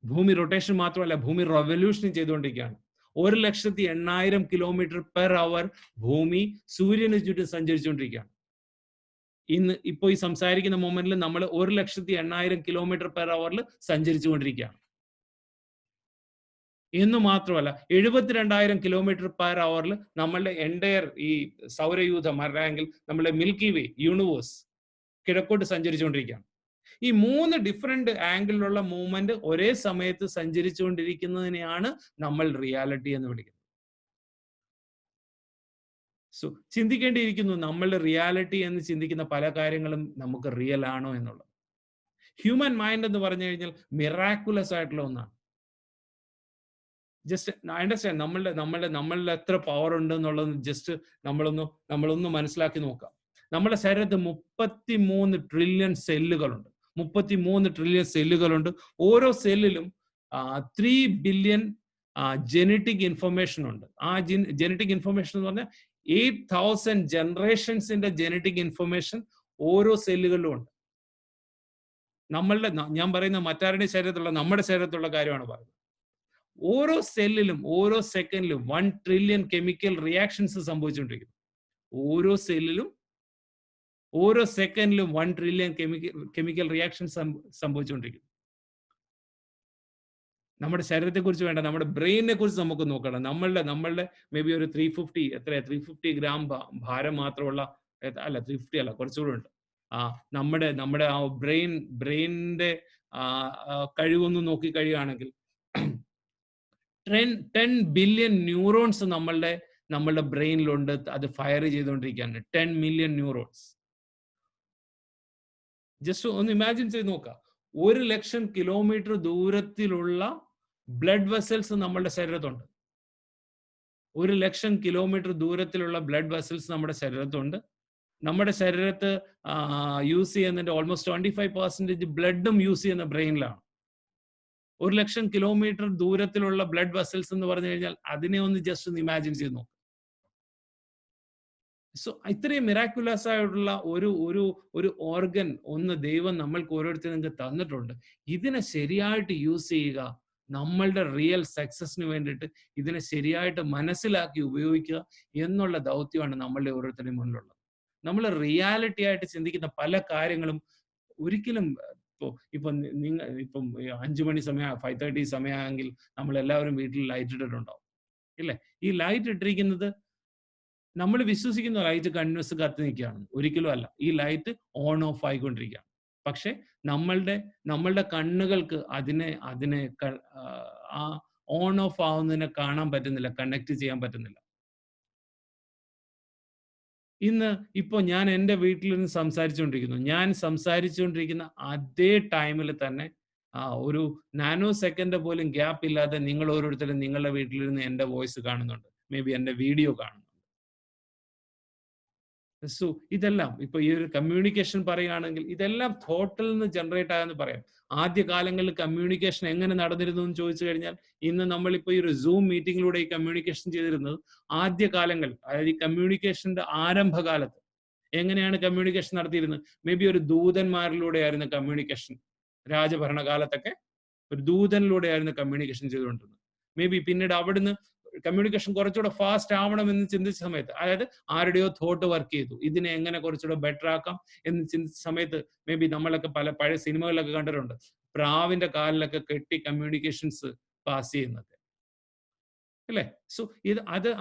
ഭൂമി റൊട്ടേഷൻ മാത്രമല്ല, ഭൂമി റെവല്യൂഷൻ ചെയ്തുകൊണ്ടിരിക്കുകയാണ്. 1,80,000 കിലോമീറ്റർ പെർ അവർ ഭൂമി സൂര്യന് ചുറ്റും സഞ്ചരിച്ചുകൊണ്ടിരിക്കുകയാണ്. ഇപ്പോൾ ഈ സംസാരിക്കുന്ന മൊമെന്റിൽ നമ്മൾ 1,80,000 കിലോമീറ്റർ പെർ അവറിൽ സഞ്ചരിച്ചുകൊണ്ടിരിക്കുകയാണ്. എന്ന് മാത്രമല്ല 72,000 കിലോമീറ്റർ പെർ അവറിൽ നമ്മളുടെ എൻറ്റയർ ഈ സൗരയൂഥം അല്ലെങ്കിൽ നമ്മളുടെ മിൽക്കി വേ യൂണിവേഴ്സ് കിഴക്കോട്ട് സഞ്ചരിച്ചുകൊണ്ടിരിക്കുകയാണ്. ഈ 3 ഡിഫറെന്റ് ആംഗിളിലുള്ള മൂവ്മെന്റ് ഒരേ സമയത്ത് സഞ്ചരിച്ചുകൊണ്ടിരിക്കുന്നതിനെയാണ് നമ്മൾ റിയാലിറ്റി എന്ന് വിളിക്കുന്നത്. സോ ചിന്തിക്കേണ്ടിയിരിക്കുന്നു, നമ്മളുടെ റിയാലിറ്റി എന്ന് ചിന്തിക്കുന്ന പല കാര്യങ്ങളും നമുക്ക് റിയൽ ആണോ എന്നുള്ളത്. ഹ്യൂമൻ മൈൻഡ് എന്ന് പറഞ്ഞു കഴിഞ്ഞാൽ മിറാക്കുലസ് ആയിട്ടുള്ള ഒന്നാണ്. ജസ്റ്റ് അണ്ടർസ്റ്റാൻഡ് നമ്മളുടെ എത്ര പവർ ഉണ്ട് എന്നുള്ളത് ജസ്റ്റ് നമ്മളൊന്ന് മനസ്സിലാക്കി നോക്കാം. നമ്മുടെ ശരീരത്തിൽ 33 ട്രില്യൺ സെല്ലുകളുണ്ട്. 33 ട്രില്യൺ സെല്ലുകളുണ്ട്. ഓരോ സെല്ലിലും 3 ബില്യൺ ജനറ്റിക് ഇൻഫർമേഷൻ ഉണ്ട്. ആ ജനറ്റിക് ഇൻഫർമേഷൻ എന്ന് പറഞ്ഞാൽ 8000 ജനറേഷൻസിന്റെ ജനറ്റിക് ഇൻഫർമേഷൻ ഓരോ സെല്ലുകളിലും ഉണ്ട്. ഞാൻ പറയുന്ന മറ്റാരുടെ ശരീരത്തിലുള്ള, നമ്മുടെ ശരീരത്തിലുള്ള കാര്യമാണ് പറയുന്നത്. ഓരോ സെല്ലിലും ഓരോ സെക്കൻഡിലും 1 ട്രില്യൺ കെമിക്കൽ റിയാക്ഷൻസ് സംഭവിച്ചുകൊണ്ടിരിക്കുന്നു. ഓരോ സെല്ലിലും ഓരോ സെക്കൻഡിലും 1 ട്രില്യൺ കെമിക്കൽ റിയാക്ഷൻസ് സംഭവിച്ചുകൊണ്ടിരിക്കുന്നു. നമ്മുടെ ശരീരത്തെ കുറിച്ച് വേണ്ട, നമ്മുടെ ബ്രെയിനിനെ കുറിച്ച് നമുക്ക് നോക്കണം. നമ്മളുടെ മേ ബി ഒരു 350 ഗ്രാം ഭാരം മാത്രമുള്ള, അല്ല 350 അല്ല, കുറച്ചുകൂടെ ഉണ്ട്. നമ്മുടെ ആ ബ്രെയിനിന്റെ കഴിവൊന്ന് നോക്കി കഴിയുകയാണെങ്കിൽ 10 ബില്യൺ ന്യൂറോൺസ് നമ്മളുടെ ബ്രെയിനിലുണ്ട്. അത് ഫയർ ചെയ്തുകൊണ്ടിരിക്കുകയാണ്. 10 മില്യൺ ന്യൂറോൺസ്. ജസ്റ്റ് ഒന്ന് ഇമാജിൻ ചെയ്ത് നോക്കാം. 1,00,000 കിലോമീറ്റർ ദൂരത്തിലുള്ള ബ്ലഡ് വെസൽസ് നമ്മളുടെ ശരീരത്തുണ്ട്. 1,00,000 കിലോമീറ്റർ ദൂരത്തിലുള്ള ബ്ലഡ് വെസൽസ് നമ്മുടെ ശരീരത്തുണ്ട്. നമ്മുടെ ശരീരത്ത് യൂസ് ചെയ്യുന്നതിന്റെ ഓൾമോസ്റ്റ് 25% ബ്ലഡും യൂസ് ചെയ്യുന്ന ബ്രെയിനിലാണ്. 1,00,000 കിലോമീറ്റർ ദൂരത്തിലുള്ള ബ്ലഡ് വെസൽസ് എന്ന് പറഞ്ഞു കഴിഞ്ഞാൽ അതിനെ ഒന്ന് ജസ്റ്റ് ഒന്ന് ഇമാജിൻ ചെയ്ത് നോക്കും. സോ ഇത്രയും മിറാക്കുലസ് ആയിട്ടുള്ള ഒരു ഓർഗൻ ദൈവം നമ്മൾക്ക് ഓരോരുത്തരും തന്നിട്ടുണ്ട്. ഇതിനെ ശരിയായിട്ട് യൂസ് ചെയ്യുക, നമ്മളുടെ റിയൽ സക്സസിന് വേണ്ടിയിട്ട് ഇതിനെ ശരിയായിട്ട് മനസ്സിലാക്കി ഉപയോഗിക്കുക എന്നുള്ള ദൗത്യമാണ് നമ്മളുടെ ഓരോരുത്തരുടെയും മുന്നിലുള്ളത്. നമ്മൾ റിയാലിറ്റി ആയിട്ട് ചിന്തിക്കുന്ന പല കാര്യങ്ങളും ഒരിക്കലും ഇപ്പം 5 മണി സമയം 5:30 സമയമാണെങ്കിൽ നമ്മൾ എല്ലാവരും വീട്ടിൽ ലൈറ്റ് ഇട്ടിട്ടുണ്ടാവും, ഇല്ലേ? ഈ ലൈറ്റ് ഇട്ടിരിക്കുന്നത് നമ്മൾ വിശ്വസിക്കുന്ന ലൈറ്റ് കണ്ടിന്യൂസ് കത്തി നിൽക്കുകയാണ്. ഒരിക്കലും അല്ല. ഈ ലൈറ്റ് ഓൺ ഓഫ് ആയിക്കൊണ്ടിരിക്കുകയാണ്. പക്ഷെ നമ്മളുടെ കണ്ണുകൾക്ക് അതിനെ ആ ഓൺ ഓഫ് ആവുന്നതിനെ കാണാൻ പറ്റുന്നില്ല, കണക്ട് ചെയ്യാൻ പറ്റുന്നില്ല. ഇപ്പൊ ഞാൻ എൻ്റെ വീട്ടിൽ നിന്ന് സംസാരിച്ചുകൊണ്ടിരിക്കുന്നു. ഞാൻ സംസാരിച്ചുകൊണ്ടിരിക്കുന്ന അതേ ടൈമിൽ തന്നെ ഒരു നാനോ സെക്കൻഡ് പോലും ഗ്യാപ്പ് ഇല്ലാതെ നിങ്ങൾ ഓരോരുത്തരും നിങ്ങളുടെ വീട്ടിലിരുന്ന് എൻ്റെ വോയിസ് കാണുന്നുണ്ട്, മേ ബി എൻ്റെ വീഡിയോ കാണുന്നുണ്ട്. സോ ഇതെല്ലാം ഇപ്പൊ ഈ ഒരു കമ്മ്യൂണിക്കേഷൻ പറയുകയാണെങ്കിൽ ഇതെല്ലാം തോട്ടിൽ നിന്ന് ജനറേറ്റ് ആയെന്ന് പറയാം. ആദ്യ കാലങ്ങളിൽ കമ്മ്യൂണിക്കേഷൻ എങ്ങനെ നടന്നിരുന്നു എന്ന് ചോദിച്ചു കഴിഞ്ഞാൽ, ഇന്ന് നമ്മളിപ്പോ ഈ ഒരു സൂം മീറ്റിംഗിലൂടെ ഈ കമ്മ്യൂണിക്കേഷൻ ചെയ്തിരുന്നത് ആദ്യ കാലങ്ങൾ, അതായത് ഈ കമ്മ്യൂണിക്കേഷന്റെ ആരംഭകാലത്ത് എങ്ങനെയാണ് കമ്മ്യൂണിക്കേഷൻ നടത്തിയിരുന്നത്? മേ ബി ഒരു ദൂതന്മാരിലൂടെ ആയിരുന്നു കമ്മ്യൂണിക്കേഷൻ. രാജഭരണകാലത്തൊക്കെ ഒരു ദൂതനിലൂടെയായിരുന്നു കമ്മ്യൂണിക്കേഷൻ ചെയ്തുകൊണ്ടിരുന്നത്. മേ ബി പിന്നീട് അവിടുന്ന് കമ്മ്യൂണിക്കേഷൻ കുറച്ചുകൂടെ ഫാസ്റ്റ് ആവണമെന്ന് ചിന്തിച്ച സമയത്ത്, അതായത് ആരുടെയോ തോട്ട് വർക്ക് ചെയ്തു, ഇതിനെ എങ്ങനെ കുറച്ചുകൂടെ ബെറ്റർ ആക്കാം എന്ന് ചിന്തിച്ച സമയത്ത് മേ ബി നമ്മളൊക്കെ പഴയ സിനിമകളിലൊക്കെ കണ്ടിട്ടുണ്ട്, പ്രാവിന്റെ കാലിലൊക്കെ കെട്ടി കമ്മ്യൂണിക്കേഷൻസ് പാസ് ചെയ്യുന്നത്, അല്ലേ? സോ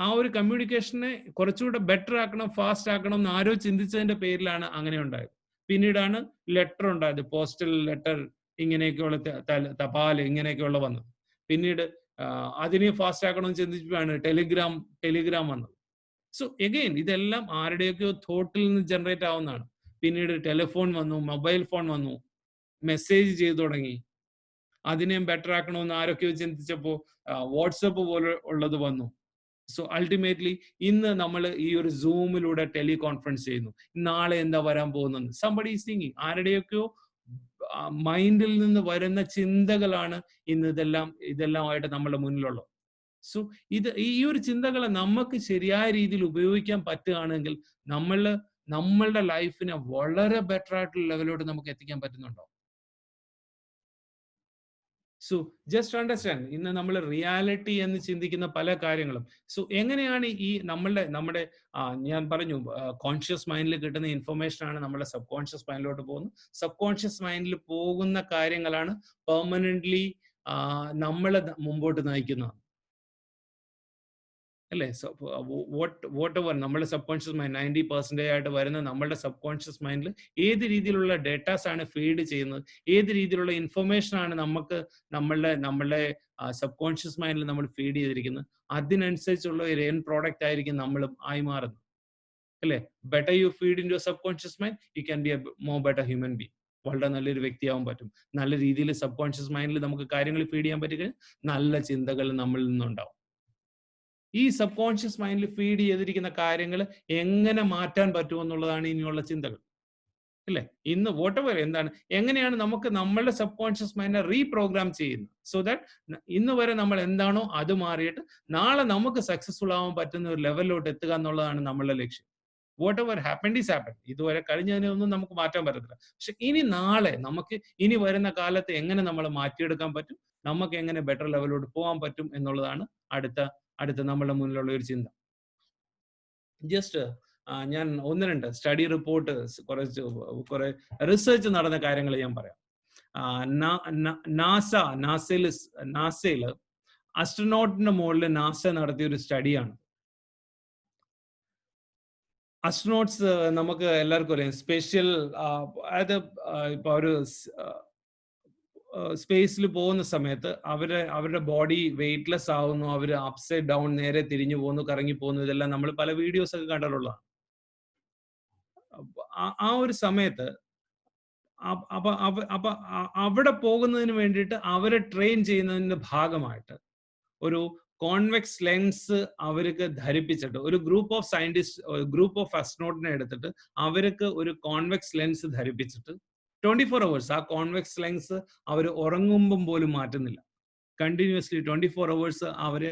ആ ഒരു കമ്മ്യൂണിക്കേഷനെ കുറച്ചുകൂടെ ബെറ്റർ ആക്കണം, ഫാസ്റ്റ് ആക്കണം എന്ന് ആരോ ചിന്തിച്ചതിന്റെ പേരിലാണ് അങ്ങനെ ഉണ്ടായത്. പിന്നീടാണ് ലെറ്റർ ഉണ്ടായത്, പോസ്റ്റൽ ലെറ്റർ, ഇങ്ങനെയൊക്കെയുള്ള തപാൽ ഇങ്ങനെയൊക്കെയുള്ള വന്നത്. പിന്നീട് അതിനെ ഫാസ്റ്റ് ആക്കണമെന്ന് ചിന്തിച്ചപ്പോഴാണ് ടെലിഗ്രാം വന്നത്. സോ എഗെയിൻ ഇതെല്ലാം ആരുടെയൊക്കെയോ തോട്ടിൽ നിന്ന് ജനറേറ്റ് ആവുന്നതാണ്. പിന്നീട് ടെലിഫോൺ വന്നു, മൊബൈൽ ഫോൺ വന്നു, മെസ്സേജ് ചെയ്തു തുടങ്ങി. അതിനെയും ബെറ്റർ ആക്കണമെന്ന് ആരൊക്കെയോ ചിന്തിച്ചപ്പോൾ വാട്സപ്പ് പോലെ ഉള്ളത് വന്നു. സോ അൾട്ടിമേറ്റ്ലി ഇന്ന് നമ്മൾ ഈ ഒരു സൂമിലൂടെ ടെലികോൺഫറൻസ് ചെയ്യുന്നു. നാളെ എന്താ വരാൻ പോകുന്നത്? Somebody is thinking. ആരുടെയൊക്കെയോ മൈൻഡിൽ നിന്ന് വരുന്ന ചിന്തകളാണ് ഇന്ന് ഇതെല്ലാമായിട്ട് നമ്മുടെ മുന്നിലുള്ളത്. സോ ഈ ഒരു ചിന്തകളെ നമുക്ക് ശരിയായ രീതിയിൽ ഉപയോഗിക്കാൻ പറ്റുകയാണെങ്കിൽ നമ്മളുടെ ലൈഫിനെ വളരെ ബെറ്റർ ആയിട്ടുള്ള ലെവലോട്ട് നമുക്ക് എത്തിക്കാൻ പറ്റുന്നുണ്ടോ? സോ ജസ്റ്റ് അണ്ടർസ്റ്റാൻഡ്, ഇന്ന് നമ്മൾ റിയാലിറ്റി എന്ന് ചിന്തിക്കുന്ന പല കാര്യങ്ങളും. സോ എങ്ങനെയാണ് ഈ നമ്മുടെ ഞാൻ പറഞ്ഞു, കോൺഷ്യസ് മൈൻഡിൽ കിട്ടുന്ന ഇൻഫർമേഷൻ ആണ് നമ്മുടെ സബ് കോൺഷ്യസ് മൈൻഡിലോട്ട് പോകുന്നത്. സബ് കോൺഷ്യസ് മൈൻഡിൽ പോകുന്ന കാര്യങ്ങളാണ് പെർമനന്റ്ലി നമ്മളെ മുമ്പോട്ട് നയിക്കുന്നത്. അല്ലേ? വാട്ട് എവർ നമ്മുടെ സബ് കോൺഷ്യസ് മൈൻഡ് 90% ആയിട്ട് വരുന്ന നമ്മളുടെ സബ് കോൺഷ്യസ് മൈൻഡിൽ ഏത് രീതിയിലുള്ള ഡേറ്റാസ് ആണ് ഫീഡ് ചെയ്യുന്നത്, ഏത് രീതിയിലുള്ള ഇൻഫർമേഷൻ ആണ് നമുക്ക് നമ്മളുടെ സബ് കോൺഷ്യസ് മൈൻഡിൽ നമ്മൾ ഫീഡ് ചെയ്തിരിക്കുന്നത്, അതിനനുസരിച്ചുള്ള ഒരു എൻ പ്രോഡക്റ്റ് ആയിരിക്കും നമ്മൾ ആയി മാറുന്നത്, അല്ലേ? Better U feed in your subconscious mind, U can be A more better human being. വളരെ നല്ലൊരു വ്യക്തിയാവാൻ പറ്റും. നല്ല രീതിയിൽ സബ് കോൺഷ്യസ് മൈൻഡിൽ നമുക്ക് കാര്യങ്ങൾ ഫീഡ് ചെയ്യാൻ പറ്റുക, നല്ല ചിന്തകൾ നമ്മളിൽ നിന്നുണ്ടാവും. ഈ സബ് കോൺഷ്യസ് മൈൻഡിൽ ഫീഡ് ചെയ്തിരിക്കുന്ന കാര്യങ്ങൾ എങ്ങനെ മാറ്റാൻ പറ്റുമെന്നുള്ളതാണ് ഇനിയുള്ള ചിന്തകൾ, അല്ലേ? ഇന്ന് വോട്ടെവർ എന്താണ്, എങ്ങനെയാണ് നമുക്ക് നമ്മളുടെ സബ് കോൺഷ്യസ് മൈൻഡിനെ റീപ്രോഗ്രാം ചെയ്യുന്നത്, സോ ദാറ്റ് ഇന്ന് വരെ നമ്മൾ എന്താണോ അത് മാറിയിട്ട് നാളെ നമുക്ക് സക്സസ്ഫുൾ ആവാൻ പറ്റുന്ന ഒരു ലെവലിലോട്ട് എത്തുക എന്നുള്ളതാണ് നമ്മളുടെ ലക്ഷ്യം. What ever happened is happen. ഇതുവരെ കഴിഞ്ഞതിനൊന്നും നമുക്ക് മാറ്റാൻ പറ്റത്തില്ല. പക്ഷെ ഇനി നാളെ നമുക്ക് ഇനി വരുന്ന കാലത്ത് എങ്ങനെ നമ്മൾ മാറ്റിയെടുക്കാൻ പറ്റും, നമുക്ക് എങ്ങനെ ബെറ്റർ ലെവലിലോട്ട് പോകാൻ പറ്റും എന്നുള്ളതാണ് അടുത്ത നമ്മുടെ മുന്നിലുള്ള ഒരു ചിന്ത. ജസ്റ്റ് ഞാൻ ഒന്ന് രണ്ട് സ്റ്റഡി റിപ്പോർട്ട്, കുറെ റിസർച്ച് നടന്ന കാര്യങ്ങൾ ഞാൻ പറയാം. നാസയില് അസ്ട്രോനോട്ടിന്റെ മുകളിൽ നാസ നടത്തിയ ഒരു സ്റ്റഡിയാണ്. അസ്ട്രോനോട്ട്സ് നമുക്ക് എല്ലാവർക്കും അറിയാം, സ്പെഷ്യൽ അതായത് ഇപ്പൊ ഒരു സ്പേസിൽ പോകുന്ന സമയത്ത് അവരുടെ ബോഡി വെയിറ്റ്ലെസ് ആവുന്നു, അവർ അപ്സൈഡ് ഡൗൺ നേരെ തിരിഞ്ഞു പോകുന്നു, കറങ്ങി പോകുന്നു, ഇതെല്ലാം നമ്മൾ പല വീഡിയോസ് ഒക്കെ കണ്ടിട്ടുള്ളതാണ്. ആ ഒരു സമയത്ത് അപ്പൊ അവിടെ പോകുന്നതിന് വേണ്ടിയിട്ട് അവരെ ട്രെയിൻ ചെയ്യുന്നതിന്റെ ഭാഗമായിട്ട് ഒരു കോൺവെക്സ് ലെൻസ് അവർക്ക് ധരിപ്പിച്ചിട്ട്, ഒരു ഗ്രൂപ്പ് ഓഫ് അസ്ട്രോനോട്ടിനെ എടുത്തിട്ട് അവർക്ക് ഒരു കോൺവെക്സ് ലെൻസ് ധരിപ്പിച്ചിട്ട് 24 hours ആ കോൺവെക്സ് ലെൻസ് അവർ ഉറങ്ങുമ്പം പോലും മാറ്റുന്നില്ല. കണ്ടിന്യൂസ്ലി 24 hours അവര്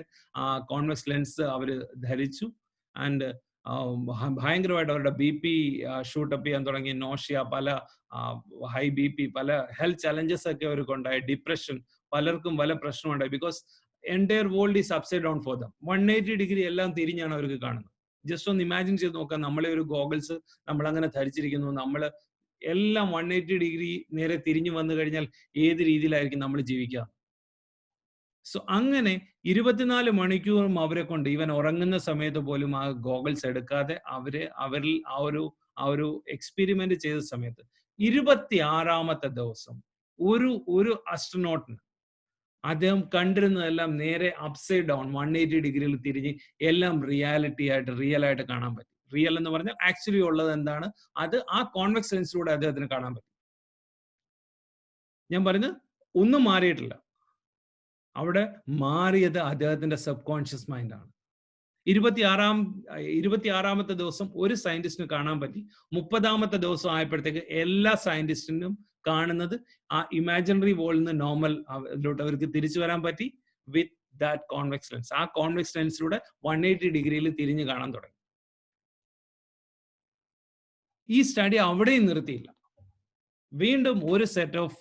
കോൺവെക്സ് ലെൻസ് അവര് ധരിച്ചു. ആൻഡ് ഭയങ്കരമായിട്ട് അവരുടെ BP ഷൂട്ടപ്പ് ചെയ്യാൻ തുടങ്ങി, നോഷ്യ, പല ഹൈ BP, പല ഹെൽത്ത് ചലഞ്ചസ് ഒക്കെ അവർക്ക് ഉണ്ടായി, ഡിപ്രഷൻ, പലർക്കും പല പ്രശ്നമുണ്ടായി. Because entire world is upside down for them. 180 degree എല്ലാം തിരിഞ്ഞാണ് അവർക്ക് കാണുന്നത്. ജസ്റ്റ് ഒന്ന് ഇമാജിൻ ചെയ്ത് നോക്കാം, നമ്മളെ ഒരു ഗോഗിൾസ് നമ്മൾ അങ്ങനെ ധരിച്ചിരിക്കുന്നു, നമ്മൾ എല്ലാം 180 ഡിഗ്രി നേരെ തിരിഞ്ഞു വന്നു കഴിഞ്ഞാൽ ഏത് രീതിയിലായിരിക്കും നമ്മൾ ജീവിക്കുക. സോ അങ്ങനെ 24 മണിക്കൂറും അവരെ കൊണ്ട്, ഈവൻ ഉറങ്ങുന്ന സമയത്ത് പോലും ആ ഗോഗിൾസ് എടുക്കാതെ അവരിൽ ആ ഒരു എക്സ്പെരിമെന്റ് ചെയ്ത സമയത്ത് 26ാമത്തെ ദിവസം ഒരു അസ്ട്രോനോട്ടിന് അദ്ദേഹം കണ്ടിരുന്നതെല്ലാം നേരെ അപ്സൈഡ് ഡൗൺ 180 ഡിഗ്രിയിൽ തിരിഞ്ഞ് എല്ലാം റിയൽ ആയിട്ട് കാണാൻ പറ്റും. റിയൽ എന്ന് പറഞ്ഞാൽ ആക്ച്വലി ഉള്ളത് എന്താണ്, അത് ആ കോൺവെക്സ് ലെൻസിലൂടെ അദ്ദേഹത്തിന് കാണാൻ പറ്റും. ഞാൻ പറയുന്നത് ഒന്നും മാറിയിട്ടില്ല, അവിടെ മാറിയത് അദ്ദേഹത്തിന്റെ സബ് കോൺഷ്യസ് മൈൻഡാണ്. 26ാമത്തെ ദിവസം ഒരു സയന്റിസ്റ്റിന് കാണാൻ പറ്റി. 30ാമത്തെ ദിവസം ആയപ്പോഴത്തേക്ക് എല്ലാ സയന്റിസ്റ്റിനും കാണുന്നത് ആ ഇമാജിനറി വേൾഡിൽ നിന്ന് നോർമൽ അതിലോട്ട് അവർക്ക് തിരിച്ചു വരാൻ പറ്റി വിത്ത് ദാറ്റ് കോൺവെക്സ് ലെൻസ്. ആ കോൺവെക്സ് ലെൻസിലൂടെ 180 ഡിഗ്രിയിൽ തിരിഞ്ഞു കാണാൻ തുടങ്ങി. ഈ സ്റ്റഡി അവിടെയും നിർത്തിയില്ല. വീണ്ടും ഒരു സെറ്റ് ഓഫ്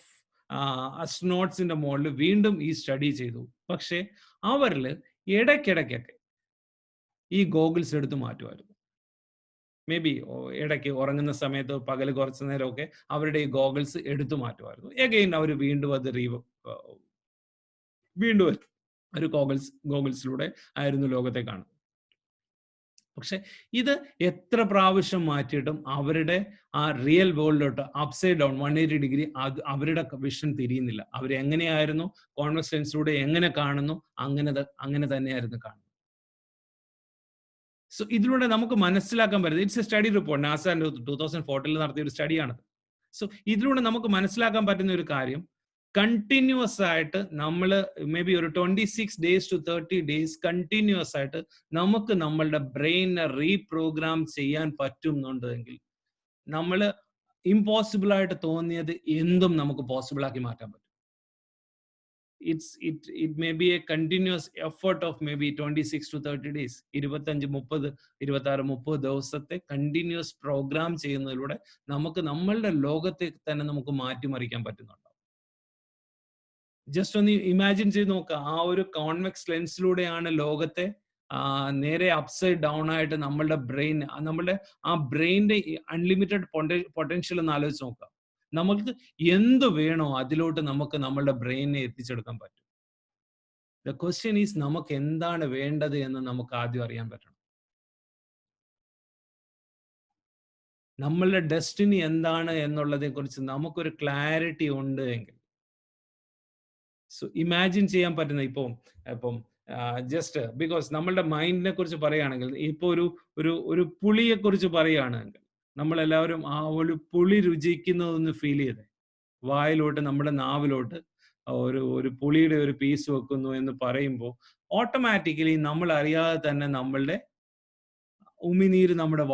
അസ്ട്രോനോട്ട്സിന്റെ മുകളിൽ വീണ്ടും ഈ സ്റ്റഡി ചെയ്തു. പക്ഷെ അവരിൽ ഇടയ്ക്കിടയ്ക്കൊക്കെ ഈ ഗോഗിൾസ് എടുത്ത് മാറ്റുമായിരുന്നു. മേ ബി ഇടയ്ക്ക് ഉറങ്ങുന്ന സമയത്ത് പകൽ കുറച്ചു നേരമൊക്കെ അവരുടെ ഈ ഗോഗിൾസ് എടുത്തു മാറ്റുമായിരുന്നു. എഗെയിൻ അവർ വീണ്ടും അത് വീണ്ടും ഒരു ഗോഗിൾസിലൂടെ ആയിരുന്നു ലോകത്തെ കാണുന്നത്. പക്ഷെ ഇത് എത്ര പ്രാവശ്യം മാറ്റിയിട്ടും അവരുടെ ആ റിയൽ വേൾഡിലോട്ട് അപ്സൈഡ് ഡൗൺ 180 ഡിഗ്രി അവരുടെ വിഷൻ തിരിയുന്നില്ല. അവർ എങ്ങനെയായിരുന്നു കോൺവെക്സ് ലെൻസിലൂടെ എങ്ങനെ കാണുന്നു അങ്ങനെ തന്നെയായിരുന്നു കാണുന്നത്. സോ ഇതിലൂടെ നമുക്ക് മനസ്സിലാക്കാൻ പറ്റുന്നത്, it's A study report, NASA 2014 നടത്തിയ ഒരു സ്റ്റഡിയാണ്. സോ ഇതിലൂടെ നമുക്ക് മനസ്സിലാക്കാൻ പറ്റുന്ന ഒരു കാര്യം, കണ്ടിന്യൂസ് ആയിട്ട് നമ്മൾ മേ ബി ഒരു 26 days to 30 days കണ്ടിന്യൂസ് ആയിട്ട് നമുക്ക് നമ്മളുടെ ബ്രെയിനെ റീപ്രോഗ്രാം ചെയ്യാൻ പറ്റുന്നുണ്ടെങ്കിൽ നമ്മൾ ഇമ്പോസിബിൾ ആയിട്ട് തോന്നിയത് എന്തും നമുക്ക് പോസിബിൾ ആക്കി മാറ്റാൻ പറ്റും. It may be a continuous effort of maybe 26 to 30 days. 25, 30, 30 ദിവസത്തെ കണ്ടിന്യൂസ് പ്രോഗ്രാം ചെയ്യുന്നതിലൂടെ നമുക്ക് നമ്മളുടെ ലോകത്തെ തന്നെ നമുക്ക് മാറ്റിമറിക്കാൻ പറ്റുന്നുണ്ട്. ജസ്റ്റ് ഒന്ന് ഇമാജിൻ ചെയ്ത് നോക്കുക, ആ ഒരു കോൺവെക്സ് ലെൻസിലൂടെയാണ് ലോകത്തെ നേരെ അപ്സൈഡ് ഡൗൺ ആയിട്ട് നമ്മളുടെ ബ്രെയിൻ, നമ്മളുടെ ആ ബ്രെയിനിന്റെ അൺലിമിറ്റഡ് പൊട്ടൻഷ്യൽ ഒന്ന് ആലോചിച്ച് നോക്കുക. നമുക്ക് എന്ത് വേണോ അതിലോട്ട് നമുക്ക് നമ്മളുടെ ബ്രെയിനെ എത്തിച്ചെടുക്കാൻ പറ്റും. ദ ക്വസ്റ്റ്യൻ ഈസ് നമുക്ക് എന്താണ് വേണ്ടത് എന്ന് നമുക്ക് ആദ്യം അറിയാൻ പറ്റണം. നമ്മളുടെ ഡെസ്റ്റിനി എന്താണ് എന്നുള്ളതിനെ കുറിച്ച് നമുക്കൊരു ക്ലാരിറ്റി ഉണ്ട് എങ്കിൽ, സോ ഇമാജിൻ ചെയ്യാൻ പറ്റുന്ന ഇപ്പം ജസ്റ്റ് ബിക്കോസ് നമ്മളുടെ മൈൻഡിനെ കുറിച്ച് പറയുകയാണെങ്കിൽ, ഇപ്പോൾ ഒരു പുളിയെ കുറിച്ച് പറയുകയാണെങ്കിൽ നമ്മളെല്ലാവരും ആ ഒരു പുളി രുചിക്കുന്നതൊന്ന് ഫീൽ ചെയ്തേ. വായിലോട്ട്, നമ്മുടെ നാവിലോട്ട് ഒരു പുളിയുടെ ഒരു പീസ് വെക്കുന്നു എന്ന് പറയുമ്പോൾ ഓട്ടോമാറ്റിക്കലി നമ്മൾ അറിയാതെ തന്നെ നമ്മളുടെ ഉമിനീര് നമ്മുടെ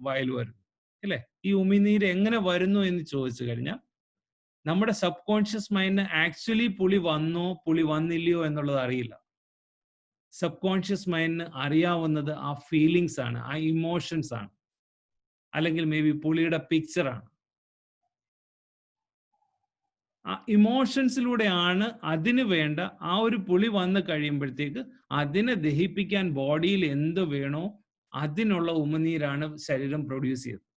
വായിൽ വരും, അല്ലേ? ഈ ഉമിനീര് എങ്ങനെ വരുന്നു എന്ന് ചോദിച്ചു കഴിഞ്ഞാൽ, നമ്മുടെ സബ് കോൺഷ്യസ് മൈൻഡിന് ആക്ച്വലി പുളി വന്നോ പുളി വന്നില്ലയോ എന്നുള്ളത് അറിയില്ല. സബ് കോൺഷ്യസ് മൈൻഡിന് അറിയാവുന്നത് ആ ഫീലിങ്സ് ആണ്, ആ ഇമോഷൻസ് ആണ്, അല്ലെങ്കിൽ മേ ബി പുളിയുടെ പിക്ചറാണ്. ആ ഇമോഷൻസിലൂടെയാണ് അതിന് വേണ്ട ആ ഒരു പുളി വന്ന് കഴിയുമ്പോഴത്തേക്ക് അതിനെ ദഹിപ്പിക്കാൻ ബോഡിയിൽ എന്ത് വേണോ അതിനുള്ള ഉമിനീരാണ് ശരീരം പ്രൊഡ്യൂസ് ചെയ്തത്.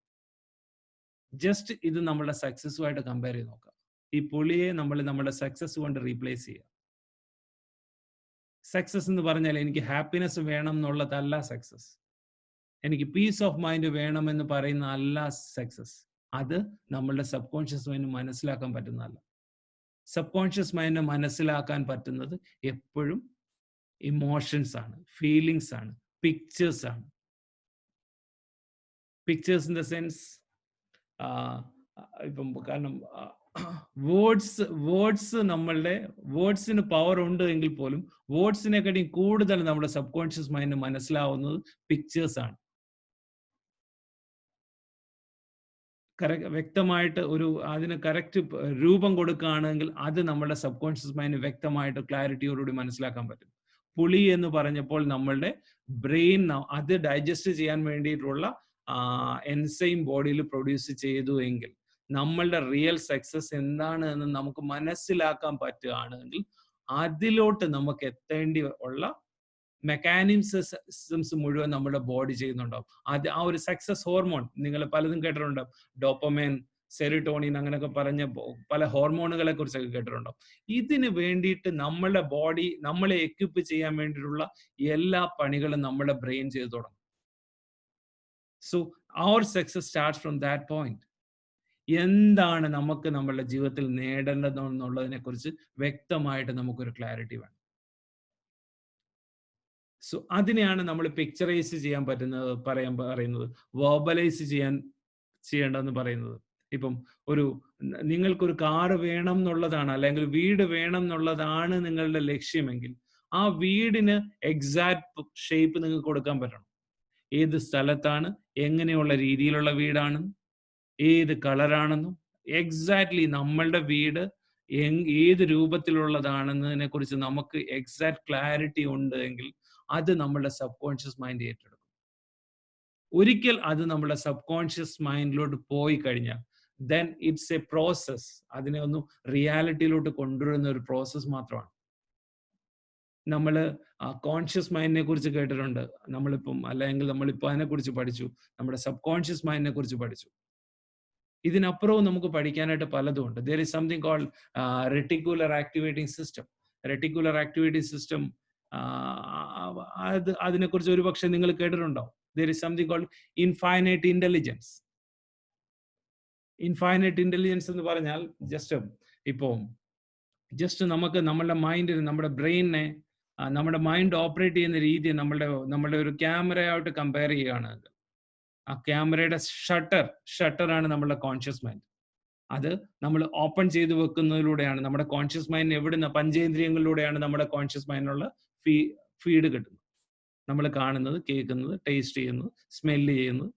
ജസ്റ്റ് ഇത് നമ്മുടെ സക്സസ്സുമായിട്ട് കമ്പയർ ചെയ്ത് നോക്കാം. ഈ പുളിയെ നമ്മുടെ സക്സസ് കൊണ്ട് റീപ്ലേസ് ചെയ്യുക. സക്സസ് എന്ന് പറഞ്ഞാൽ എനിക്ക് ഹാപ്പിനെസ് വേണം എന്നുള്ളതല്ല സക്സസ്. എനിക്ക് പീസ് ഓഫ് മൈൻഡ് വേണമെന്ന് പറയുന്ന അല്ല സക്സസ്. അത് നമ്മളുടെ സബ് കോൺഷ്യസ് മൈൻഡ് മനസ്സിലാക്കാൻ പറ്റുന്നതല്ല. സബ് കോൺഷ്യസ് മൈൻഡ് മനസ്സിലാക്കാൻ പറ്റുന്നത് എപ്പോഴും ഇമോഷൻസ് ആണ്, ഫീലിങ്സ് ആണ്, പിക്ചേഴ്സ് ആണ്. പിക്ചേഴ്സ് ഇൻ ദ സെൻസ്, ഇപ്പം കാരണം വേർഡ്സ് നമ്മളുടെ വേർഡ്സിന് പവർ ഉണ്ട് എങ്കിൽ പോലും വേർഡ്സിനെക്കാട്ടിയും കൂടുതൽ നമ്മുടെ സബ് കോൺഷ്യസ് മൈൻഡ് മനസ്സിലാവുന്നത് പിക്ചേഴ്സ് ആണ്. വ്യക്തമായിട്ട് അതിന് കറക്റ്റ് രൂപം കൊടുക്കുകയാണെങ്കിൽ അത് നമ്മുടെ സബ് കോൺഷ്യസ് മൈൻഡ് വ്യക്തമായിട്ട് ക്ലാരിറ്റിയോടുകൂടി മനസ്സിലാക്കാൻ പറ്റും. പുളി എന്ന് പറഞ്ഞപ്പോൾ നമ്മളുടെ ബ്രെയിൻ അത് ഡൈജസ്റ്റ് ചെയ്യാൻ വേണ്ടിയിട്ടുള്ള എൻസൈം ബോഡിയിൽ പ്രൊഡ്യൂസ് ചെയ്തു എങ്കിൽ നമ്മളുടെ റിയൽ സക്സസ് എന്താണ് എന്ന് നമുക്ക് മനസ്സിലാക്കാൻ പറ്റുകയാണെങ്കിൽ അതിലോട്ട് നമുക്ക് എത്തേണ്ടി ഉള്ള മെക്കാനിസംസ് മുഴുവൻ നമ്മുടെ ബോഡി ചെയ്യുന്നുണ്ടാവും. അത് ആ ഒരു സക്സസ് ഹോർമോൺ നിങ്ങൾ പലതും കേട്ടിട്ടുണ്ടാവും. ഡോപ്പമൈൻ, സെറിട്ടോണിൻ, അങ്ങനെയൊക്കെ പറഞ്ഞ പല ഹോർമോണുകളെ കുറിച്ചൊക്കെ കേട്ടിട്ടുണ്ടാവും. ഇതിന് വേണ്ടിയിട്ട് നമ്മളുടെ ബോഡി നമ്മളെ എക്വിപ്പ് ചെയ്യാൻ വേണ്ടിയിട്ടുള്ള എല്ലാ പണികളും നമ്മുടെ ബ്രെയിൻ ചെയ്തു തുടങ്ങും. So our success starts from that point. എന്താണ് നമുക്ക് നമ്മളുടെ ജീവിതത്തിൽ നേടേണ്ടതെന്നുള്ളതിനെ കുറിച്ച് വ്യക്തമായിട്ട് നമുക്കൊരു ക്ലാരിറ്റി വേണം. സോ അതിനെയാണ് നമ്മൾ പിക്ചറൈസ് ചെയ്യാൻ പറയുന്നത്, വെർബലൈസ് ചെയ്യേണ്ടതെന്ന് പറയുന്നത്. ഇപ്പം നിങ്ങൾക്കൊരു കാറ് വേണം എന്നുള്ളതാണ്, അല്ലെങ്കിൽ വീട് വേണം എന്നുള്ളതാണ് നിങ്ങളുടെ ലക്ഷ്യമെങ്കിൽ ആ വീടിന് എക്സാക്ട് ഷേപ്പ് നിങ്ങൾക്ക് കൊടുക്കാൻ പറ്റണം. ഏത് സ്ഥലത്താണ്, എങ്ങനെയുള്ള രീതിയിലുള്ള വീടാണ്, ഏത് കളറാണെന്നും എക്സാക്ട്ലി നമ്മളുടെ വീട് ഏത് രൂപത്തിലുള്ളതാണെന്നതിനെ കുറിച്ച് നമുക്ക് എക്സാക്ട് ക്ലാരിറ്റി ഉണ്ട് എങ്കിൽ അത് നമ്മുടെ സബ് കോൺഷ്യസ് മൈൻഡ് ഏറ്റെടുക്കും. ഒരിക്കൽ അത് നമ്മുടെ സബ് കോൺഷ്യസ് മൈൻഡിലോട്ട് പോയി കഴിഞ്ഞാൽ ദെൻ ഇറ്റ്സ് എ പ്രോസസ്. അതിനെ ഒന്ന് റിയാലിറ്റിയിലോട്ട് കൊണ്ടുവരുന്ന ഒരു പ്രോസസ് മാത്രമാണ്. നമ്മൾ കോൺഷ്യസ് മൈൻഡിനെ കുറിച്ച് കേട്ടിട്ടുണ്ട് അല്ലെങ്കിൽ നമ്മളിപ്പോൾ അതിനെക്കുറിച്ച് പഠിച്ചു, നമ്മുടെ സബ് കോൺഷ്യസ് മൈൻഡിനെ കുറിച്ച് പഠിച്ചു. ഇതിനപ്പുറവും നമുക്ക് പഠിക്കാനായിട്ട് പലതും ഉണ്ട്. There is something called reticular activating system. Reticular activating system അതിനെക്കുറിച്ച് ഒരുപക്ഷെ നിങ്ങൾ കേട്ടിട്ടുണ്ടാവും. There is something called infinite intelligence. Infinite intelligence എന്ന് പറഞ്ഞാൽ ജസ്റ്റ് നമുക്ക് നമ്മുടെ മൈൻഡിന്, നമ്മുടെ ബ്രെയിനിനെ, നമ്മുടെ മൈൻഡ് ഓപ്പറേറ്റ് ചെയ്യുന്ന രീതി നമ്മളുടെ ഒരു ക്യാമറയായിട്ട് കമ്പയർ ചെയ്യുകയാണ്. ആ ക്യാമറയുടെ ഷട്ടറാണ് നമ്മളുടെ കോൺഷ്യസ് മൈൻഡ്. അത് നമ്മൾ ഓപ്പൺ ചെയ്ത് വെക്കുന്നതിലൂടെയാണ് നമ്മുടെ കോൺഷ്യസ് മൈൻഡ് എവിടുന്ന പഞ്ചേന്ദ്രിയങ്ങളിലൂടെയാണ് നമ്മുടെ കോൺഷ്യസ് മൈൻഡിനുള്ള ഫീഡ് കിട്ടുന്നത്. നമ്മൾ കാണുന്നത്, കേൾക്കുന്നത്, ടേസ്റ്റ് ചെയ്യുന്നത്, സ്മെല്ല് ചെയ്യുന്നത്,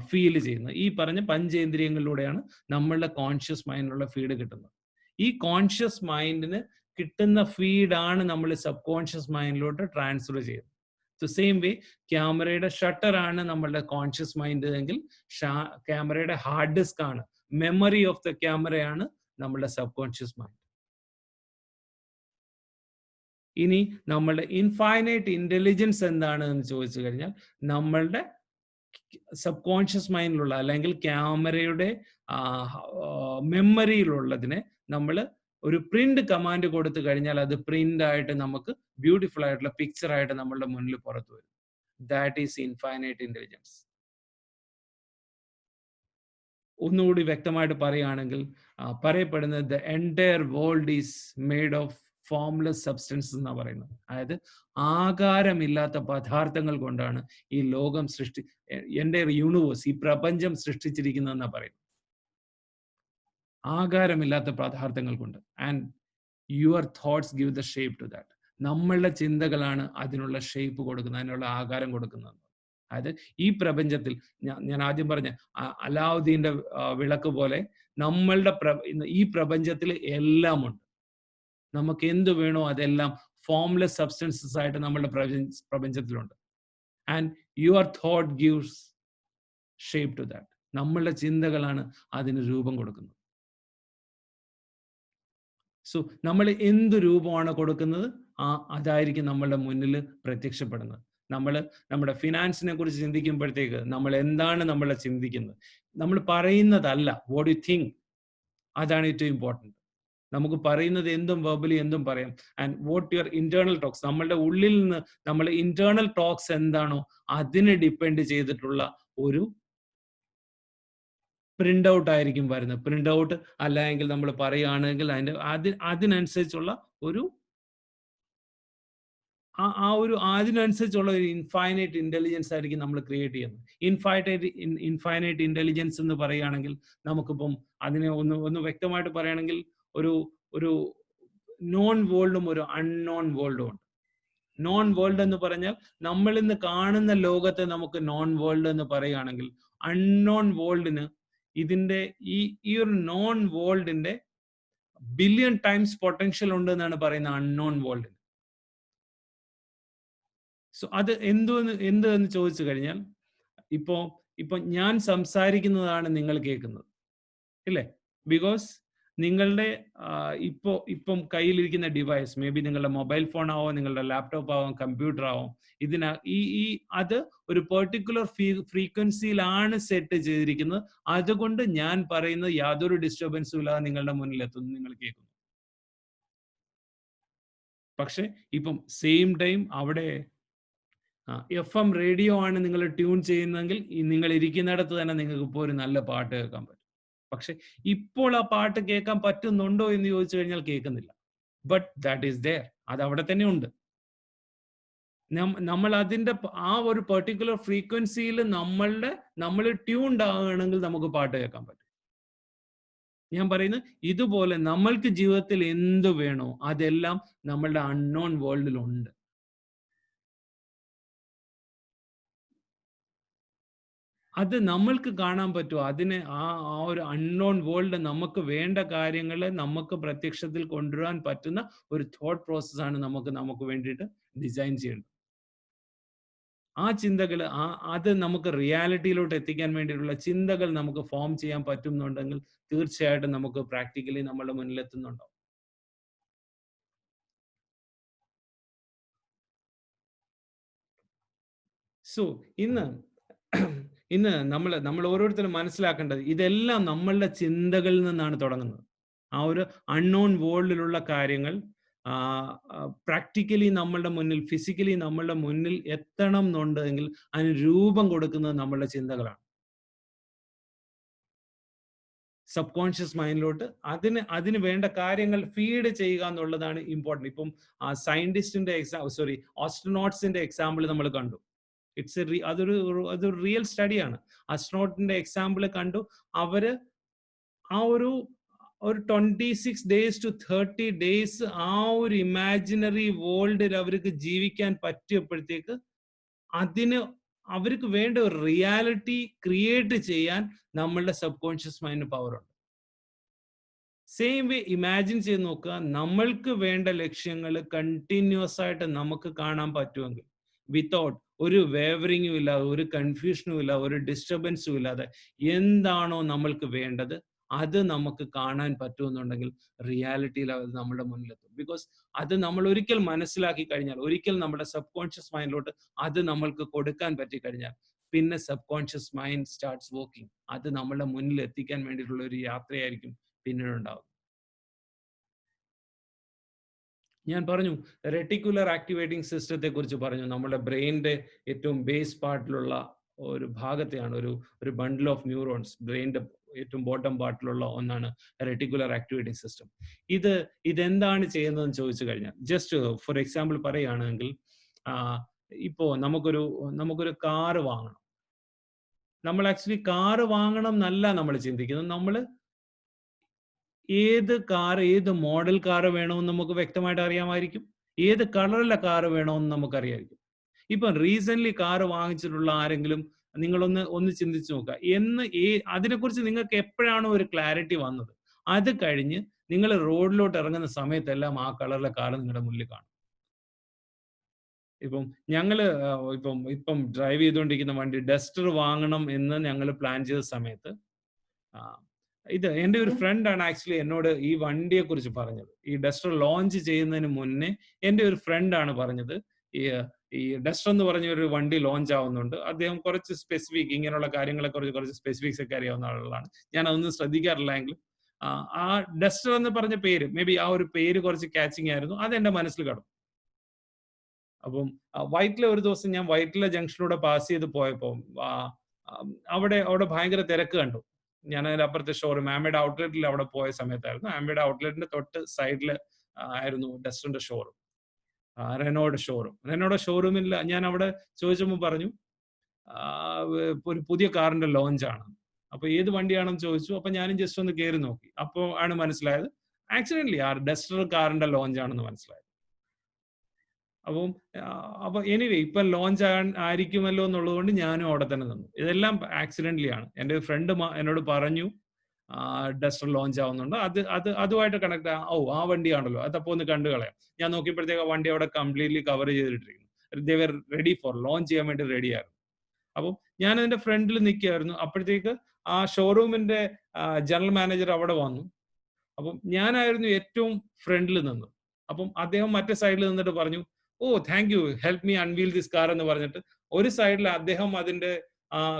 ഫീൽ ചെയ്യുന്നത്, ഈ പറഞ്ഞ പഞ്ചേന്ദ്രിയങ്ങളിലൂടെയാണ് നമ്മളുടെ കോൺഷ്യസ് മൈൻഡിനുള്ള ഫീഡ് കിട്ടുന്നത്. ഈ കോൺഷ്യസ് മൈൻഡിന് കിട്ടുന്ന ഫീഡാണ് നമ്മൾ സബ് കോൺഷ്യസ് മൈൻഡിലോട്ട് ട്രാൻസ്ഫർ ചെയ്യുന്നത്. സെയിം വേ ക്യാമറയുടെ ഷട്ടറാണ് നമ്മളുടെ കോൺഷ്യസ് മൈൻഡ് എങ്കിൽ ക്യാമറയുടെ ഹാർഡ് ഡിസ്ക് ആണ്, മെമ്മറി ഓഫ് ദ ക്യാമറയാണ് നമ്മളുടെ സബ് കോൺഷ്യസ് മൈൻഡ്. ഇനി നമ്മളുടെ ഇൻഫൈനൈറ്റ് ഇന്റലിജൻസ് എന്താണ് എന്ന് ചോദിച്ചു കഴിഞ്ഞാൽ നമ്മളുടെ സബ് കോൺഷ്യസ് മൈൻഡിലുള്ള അല്ലെങ്കിൽ ക്യാമറയുടെ മെമ്മറിയിലുള്ളതിനെ നമ്മൾ ഒരു പ്രിന്റ് കമാൻഡ് കൊടുത്തു കഴിഞ്ഞാൽ അത് പ്രിന്റ് ആയിട്ട് നമുക്ക് ബ്യൂട്ടിഫുൾ ആയിട്ടുള്ള പിക്ചർ ആയിട്ട് നമ്മളുടെ മുന്നിൽ പുറത്തു വരും. That is infinite intelligence. ഒന്നുകൂടി വ്യക്തമായിട്ട് പറയുകയാണെങ്കിൽ പറയപ്പെടുന്നത് the entire world is made of formless substance എന്നാണ് പറയുന്നത്. അതായത് ആകാരമില്ലാത്ത പദാർത്ഥങ്ങൾ കൊണ്ടാണ് ഈ ലോകം എൻ്റെ യൂണിവേഴ്സ്, ഈ പ്രപഞ്ചം സൃഷ്ടിച്ചിരിക്കുന്നതെന്നാണ് പറയുന്നത്. ആകാരമില്ലാത്ത പദാർത്ഥങ്ങൾ കൊണ്ട്. And your thoughts give the shape to that. നമ്മളുടെ ചിന്തകളാണ് അതിനുള്ള ഷേപ്പ് കൊടുക്കുന്നത്, അതിനുള്ള ആകാരം കൊടുക്കുന്നത്. അതായത് ഈ പ്രപഞ്ചത്തിൽ ഞാൻ ആദ്യം പറഞ്ഞ അലാവുദ്ദീന്റെ വിളക്ക് പോലെ നമ്മളുടെ ഈ പ്രപഞ്ചത്തിൽ എല്ലാം ഉണ്ട്. നമുക്ക് എന്ത് വേണോ അതെല്ലാം ഫോംലെസ് സബ്സ്റ്റൻസസ് ആയിട്ട് നമ്മളുടെ പ്രപഞ്ചത്തിലുണ്ട്. And your thought gives shape to that. നമ്മളുടെ ചിന്തകളാണ് അതിന് രൂപം കൊടുക്കുന്നത്. സോ നമ്മൾ എന്ത് രൂപമാണ് കൊടുക്കുന്നത് അതായിരിക്കും നമ്മളുടെ മുന്നിൽ പ്രത്യക്ഷപ്പെടുന്നത്. നമ്മൾ നമ്മുടെ ഫിനാൻസിനെ കുറിച്ച് ചിന്തിക്കുമ്പോഴത്തേക്ക് നമ്മൾ എന്താണ് നമ്മളെ ചിന്തിക്കുന്നത്, നമ്മൾ പറയുന്നതല്ല. വാട്ട് യു തിങ്ക്, അതാണ് ഏറ്റവും ഇമ്പോർട്ടൻറ്റ്. നമുക്ക് പറയുന്നത് എന്തും വെർബലി എന്തും പറയാം. And what your internal talks, നമ്മളുടെ ഉള്ളിൽ നിന്ന് നമ്മൾ ഇന്റേണൽ ടോക്സ് എന്താണോ അതിനെ ഡിപ്പെൻഡ് ചെയ്തിട്ടുള്ള ഒരു പ്രിന്റ് ഔട്ട് ആയിരിക്കും വരുന്നത്. പ്രിന്റ് ഔട്ട് അല്ലെങ്കിൽ നമ്മൾ പറയുകയാണെങ്കിൽ അതിനനുസരിച്ചുള്ള ഒരു അതിനനുസരിച്ചുള്ള ഒരു ഇൻഫൈനൈറ്റ് ഇന്റലിജൻസ് ആയിരിക്കും നമ്മൾ ക്രിയേറ്റ് ചെയ്യുന്നത്. ഇൻഫൈനൈറ്റ് ഇന്റലിജൻസ് എന്ന് പറയുകയാണെങ്കിൽ നമുക്കിപ്പം അതിനെ ഒന്ന് വ്യക്തമായിട്ട് പറയുകയാണെങ്കിൽ ഒരു നോൺ വേൾഡും ഒരു അൺനോൺ വേൾഡും ഉണ്ട്. നോൺ വേൾഡ് എന്ന് പറഞ്ഞാൽ നമ്മൾ ഇന്ന് കാണുന്ന ലോകത്തെ നമുക്ക് നോൺ വേൾഡ് എന്ന് പറയുകയാണെങ്കിൽ, അൺനോൺ വേൾഡിന് ഇതിന്റെ ഈ ഒരു നോൺ വേൾഡിന്റെ ബില്യൺ ടൈംസ് പൊട്ടൻഷ്യൽ ഉണ്ട് എന്നാണ് പറയുന്നത് അൺനോൺ വേൾഡിന്. സോ അത് എന്തെന്ന് ചോദിച്ചു കഴിഞ്ഞാൽ, ഇപ്പൊ ഞാൻ സംസാരിക്കുന്നതാണ് നിങ്ങൾ കേൾക്കുന്നത്, ഇല്ലേ? ബിക്കോസ് നിങ്ങളുടെ ഇപ്പം കയ്യിലിരിക്കുന്ന ഡിവൈസ്, മേ ബി നിങ്ങളുടെ മൊബൈൽ ഫോൺ ആവാം, നിങ്ങളുടെ ലാപ്ടോപ്പ് ആവാം, കമ്പ്യൂട്ടർ ആവാം, അത് ഒരു പെർട്ടിക്കുലർ ഫ്രീക്വൻസിയിലാണ് സെറ്റ് ചെയ്തിരിക്കുന്നത്. അതുകൊണ്ട് ഞാൻ പറയുന്നത് യാതൊരു ഡിസ്റ്റർബൻസും ഇല്ലാതെ നിങ്ങളുടെ മുന്നിൽ എത്തുന്നു, നിങ്ങൾ കേൾക്കുന്നു. പക്ഷെ ഇപ്പം സെയിം ടൈം അവിടെ FM റേഡിയോ ആണ് നിങ്ങൾ ട്യൂൺ ചെയ്യുന്നതെങ്കിൽ നിങ്ങൾ ഇരിക്കുന്നിടത്ത് തന്നെ നിങ്ങൾക്ക് ഇപ്പോൾ ഒരു നല്ല പാട്ട് കേൾക്കാൻ പറ്റും. പക്ഷെ ഇപ്പോൾ ആ പാട്ട് കേൾക്കാൻ പറ്റുന്നുണ്ടോ എന്ന് ചോദിച്ചു കഴിഞ്ഞാൽ കേൾക്കുന്നില്ല. ബട്ട് ദാറ്റ് ഈസ് ദെയർ, അത് അവിടെ തന്നെ ഉണ്ട്. നമ്മൾ അതിന്റെ ആ ഒരു പെർട്ടിക്കുലർ ഫ്രീക്വൻസിയിൽ നമ്മൾ ട്യൂൺഡ് ആവുകയാണെങ്കിൽ നമുക്ക് പാട്ട് കേൾക്കാൻ പറ്റും. ഞാൻ പറയുന്നത് ഇതുപോലെ നമ്മൾക്ക് ജീവിതത്തിൽ എന്ത് വേണോ അതെല്ലാം നമ്മളുടെ അൺനോൺ വേൾഡിലുണ്ട്. അത് നമ്മൾക്ക് കാണാൻ പറ്റുമോ? അതിനെ ആ ഒരു അൺനോൺ വേൾഡ് നമുക്ക് വേണ്ട കാര്യങ്ങളെ നമുക്ക് പ്രത്യക്ഷത്തിൽ കൊണ്ടുവരാൻ പറ്റുന്ന ഒരു തോട്ട് പ്രോസസ്സാണ് നമുക്ക് വേണ്ടിയിട്ട് ഡിസൈൻ ചെയ്യേണ്ടത്. ആ ചിന്തകൾ അത് നമുക്ക് റിയാലിറ്റിയിലോട്ട് എത്തിക്കാൻ വേണ്ടിയിട്ടുള്ള ചിന്തകൾ നമുക്ക് ഫോം ചെയ്യാൻ പറ്റുന്നുണ്ടെങ്കിൽ തീർച്ചയായിട്ടും നമുക്ക് പ്രാക്ടിക്കലി നമ്മളുടെ മുന്നിലെത്തുന്നുണ്ടോ. സോ ഇന്ന് നമ്മൾ ഓരോരുത്തരും മനസ്സിലാക്കേണ്ടത് ഇതെല്ലാം നമ്മളുടെ ചിന്തകളിൽ നിന്നാണ് തുടങ്ങുന്നത്. ആ ഒരു അൺനോൺ വേൾഡിലുള്ള കാര്യങ്ങൾ പ്രാക്ടിക്കലി നമ്മളുടെ മുന്നിൽ, ഫിസിക്കലി നമ്മളുടെ മുന്നിൽ എത്തണം എന്നുണ്ടെങ്കിൽ അതിന് രൂപം കൊടുക്കുന്നത് നമ്മളുടെ ചിന്തകളാണ്. സബ് കോൺഷ്യസ് മൈൻഡിലോട്ട് അതിന് വേണ്ട കാര്യങ്ങൾ ഫീഡ് ചെയ്യുക എന്നുള്ളതാണ് ഇമ്പോർട്ടൻറ്റ്. ഇപ്പം സയന്റിസ്റ്റിന്റെ ആസ്ട്രോനോട്ട്സിന്റെ എക്സാമ്പിൾ നമ്മൾ കണ്ടു. അതൊരു റിയൽ സ്റ്റഡിയാണ്. ആസ്ട്രോനോട്ടിന്റെ എക്സാമ്പിൾ കണ്ടു. അവര് ആ ഒരു 26 days to 30 days ആ ഒരു ഇമാജിനറി വേൾഡിൽ അവർക്ക് ജീവിക്കാൻ പറ്റിയപ്പോഴത്തേക്ക് അവർക്ക് വേണ്ട ഒരു റിയാലിറ്റി ക്രിയേറ്റ് ചെയ്യാൻ നമ്മളുടെ സബ് കോൺഷ്യസ് മൈൻഡ് പവർ ഉണ്ട്. സെയിം വേ ഇമാജിൻ ചെയ്ത് നോക്കുക, നമ്മൾക്ക് വേണ്ട ലക്ഷ്യങ്ങൾ കണ്ടിന്യൂസ് ആയിട്ട് നമുക്ക് കാണാൻ പറ്റുമെങ്കിൽ, വിത്തൗട്ട് ഒരു വേവറിങ്ങും ഇല്ലാതെ, ഒരു കൺഫ്യൂഷനും ഇല്ലാതെ, ഒരു ഡിസ്റ്റർബൻസും ഇല്ലാതെ എന്താണോ നമ്മൾക്ക് വേണ്ടത് അത് നമുക്ക് കാണാൻ പറ്റുമെന്നുണ്ടെങ്കിൽ റിയാലിറ്റിയിൽ അത് നമ്മുടെ മുന്നിലെത്തും. ബിക്കോസ് അത് നമ്മൾ ഒരിക്കൽ മനസ്സിലാക്കി കഴിഞ്ഞാൽ, ഒരിക്കൽ നമ്മുടെ സബ് കോൺഷ്യസ് മൈൻഡിലോട്ട് അത് നമ്മൾക്ക് കൊടുക്കാൻ പറ്റിക്കഴിഞ്ഞാൽ, പിന്നെ sub conscious mind starts working. അത് നമ്മളുടെ മുന്നിൽ എത്തിക്കാൻ വേണ്ടിയിട്ടുള്ള ഒരു യാത്രയായിരിക്കും പിന്നീട് ഉണ്ടാവും. ഞാൻ പറഞ്ഞു റെട്ടിക്കുലർ ആക്ടിവേറ്റിംഗ് സിസ്റ്റത്തെ കുറിച്ച് പറഞ്ഞു. നമ്മുടെ ബ്രെയിനിന്റെ ഏറ്റവും ബേസ് പാർട്ടിലുള്ള ഒരു ഭാഗത്തെയാണ് ഒരു ബണ്ടിൽ ഓഫ് ന്യൂറോൺസ്, ബ്രെയിനിന്റെ ഏറ്റവും ബോട്ടം പാർട്ടിലുള്ള ഒന്നാണ് റെട്ടിക്കുലർ ആക്ടിവേറ്റിംഗ് സിസ്റ്റം. ഇതെന്താണ് ചെയ്യുന്നതെന്ന് ചോദിച്ചു കഴിഞ്ഞാൽ, ജസ്റ്റ് ഫോർ എക്സാമ്പിൾ പറയുകയാണെങ്കിൽ, ഇപ്പോ നമുക്കൊരു കാറ് വാങ്ങണം. നമ്മൾ ആക്ച്വലി കാറ് വാങ്ങണം എന്നല്ല നമ്മൾ ചിന്തിക്കുന്നത്. നമ്മൾ ഏത് മോഡൽ കാറ് വേണമെന്ന് നമുക്ക് വ്യക്തമായിട്ട് അറിയാമായിരിക്കും. ഏത് കളറിലെ കാറ് വേണമെന്ന് നമുക്കറിയാമായിരിക്കും. ഇപ്പം റീസെന്റ് കാറ് വാങ്ങിച്ചിട്ടുള്ള ആരെങ്കിലും നിങ്ങളൊന്ന് ചിന്തിച്ചു നോക്കുക. അതിനെക്കുറിച്ച് നിങ്ങൾക്ക് എപ്പോഴാണോ ഒരു ക്ലാരിറ്റി വന്നത്, അത് കഴിഞ്ഞ് നിങ്ങൾ റോഡിലോട്ട് ഇറങ്ങുന്ന സമയത്തെല്ലാം ആ കളറിലെ കാറ് നിങ്ങളുടെ മുന്നിൽ കാണും. ഇപ്പം ഞങ്ങള് ഇപ്പം ഡ്രൈവ് ചെയ്തുകൊണ്ടിരിക്കുന്ന വണ്ടി ഡസ്റ്റർ വാങ്ങണം എന്ന് ഞങ്ങൾ പ്ലാൻ ചെയ്ത സമയത്ത്, എന്റെ ഒരു ഫ്രണ്ടാണ് ആക്ച്വലി എന്നോട് ഈ വണ്ടിയെ കുറിച്ച് പറഞ്ഞത്. ഈ ഡസ്റ്റർ ലോഞ്ച് ചെയ്യുന്നതിന് മുന്നേ എന്റെ ഒരു ഫ്രണ്ടാണ് പറഞ്ഞത്, ഈ ഡസ്റ്റർ എന്ന് പറഞ്ഞ ഒരു വണ്ടി ലോഞ്ച് ആവുന്നുണ്ട്. അദ്ദേഹം കുറച്ച് സ്പെസിഫിക് ഇങ്ങനെയുള്ള കാര്യങ്ങളെ കുറിച്ച് കുറച്ച് സ്പെസിഫിക്സ് ഒക്കെ അറിയാവുന്ന ആളുകളാണ്. ഞാൻ അതൊന്നും ശ്രദ്ധിക്കാറില്ല എങ്കിലും ആ ഡസ്റ്റർ എന്ന് പറഞ്ഞ പേര്, മേ ബി ആ ഒരു പേര് കുറച്ച് കാച്ചിങ് ആയിരുന്നു. അത് എന്റെ മനസ്സിൽ കടന്നു. അപ്പം വൈറ്റില ഒരു ദിവസം ഞാൻ വൈറ്റില ജംഗ്ഷനിലൂടെ പാസ് ചെയ്ത് പോയപ്പോൾ അവിടെ ഭയങ്കര തിരക്ക് കണ്ടു. ഞാൻ അതിന്റെ അപ്പുറത്തെ ഷോറൂം ആംബേഡ് ഔട്ട്ലെറ്റിൽ അവിടെ പോയ സമയത്തായിരുന്നു. ആംബേഡ് ഔട്ട്ലെറ്റിന്റെ തൊട്ട് സൈഡിൽ ആയിരുന്നു ഡസ്റ്ററിന്റെ ഷോറൂം, റെനോയുടെ ഷോറൂമിൽ ഞാൻ അവിടെ ചോദിച്ചപ്പോൾ പറഞ്ഞു ഒരു പുതിയ കാറിന്റെ ലോഞ്ചാണ്. അപ്പൊ ഏത് വണ്ടിയാണെന്ന് ചോദിച്ചു. അപ്പൊ ഞാനും ജസ്റ്റ് ഒന്ന് കയറി നോക്കി. അപ്പോൾ ആണ് മനസ്സിലായത് ആക്സിഡന്റലി ആ ഡസ്റ്റർ കാറിന്റെ ലോഞ്ചാണെന്ന് മനസ്സിലായത്. അപ്പൊ എനിവേ ഇപ്പൊ ലോഞ്ച് ആയിരിക്കുമല്ലോ എന്നുള്ളത് കൊണ്ട് ഞാനും അവിടെ തന്നെ നിന്നു. ഇതെല്ലാം ആക്സിഡന്റലി ആണ്. എന്റെ ഫ്രണ്ട് എന്നോട് പറഞ്ഞു ഡസ്റ്റർ ലോഞ്ച് ആവുന്നുണ്ട്, അതുമായിട്ട് കണക്ട് ആ വണ്ടിയാണല്ലോ, അതപ്പോ ഒന്ന് കണ്ടു കളയാം. ഞാൻ നോക്കിയപ്പോഴത്തേക്ക് ആ വണ്ടി അവിടെ കംപ്ലീറ്റ്ലി കവർ ചെയ്തിട്ടിരിക്കുന്നു. They were ready for launch ചെയ്യാൻ വേണ്ടി റെഡി ആയിരുന്നു. അപ്പം ഞാൻ അതിന്റെ ഫ്രണ്ടിൽ നിൽക്കുകയായിരുന്നു. അപ്പോഴത്തേക്ക് ആ ഷോറൂമിന്റെ ജനറൽ മാനേജർ അവിടെ വന്നു. അപ്പം ഞാനായിരുന്നു ഏറ്റവും ഫ്രണ്ടിൽ നിന്നത്. അപ്പം അദ്ദേഹം മറ്റേ സൈഡിൽ നിന്നിട്ട് പറഞ്ഞു, thank you, help me unveil this car എന്ന് പറഞ്ഞിട്ട് ഒരു സൈഡിൽ അദ്ദേഹം അതിന്റെ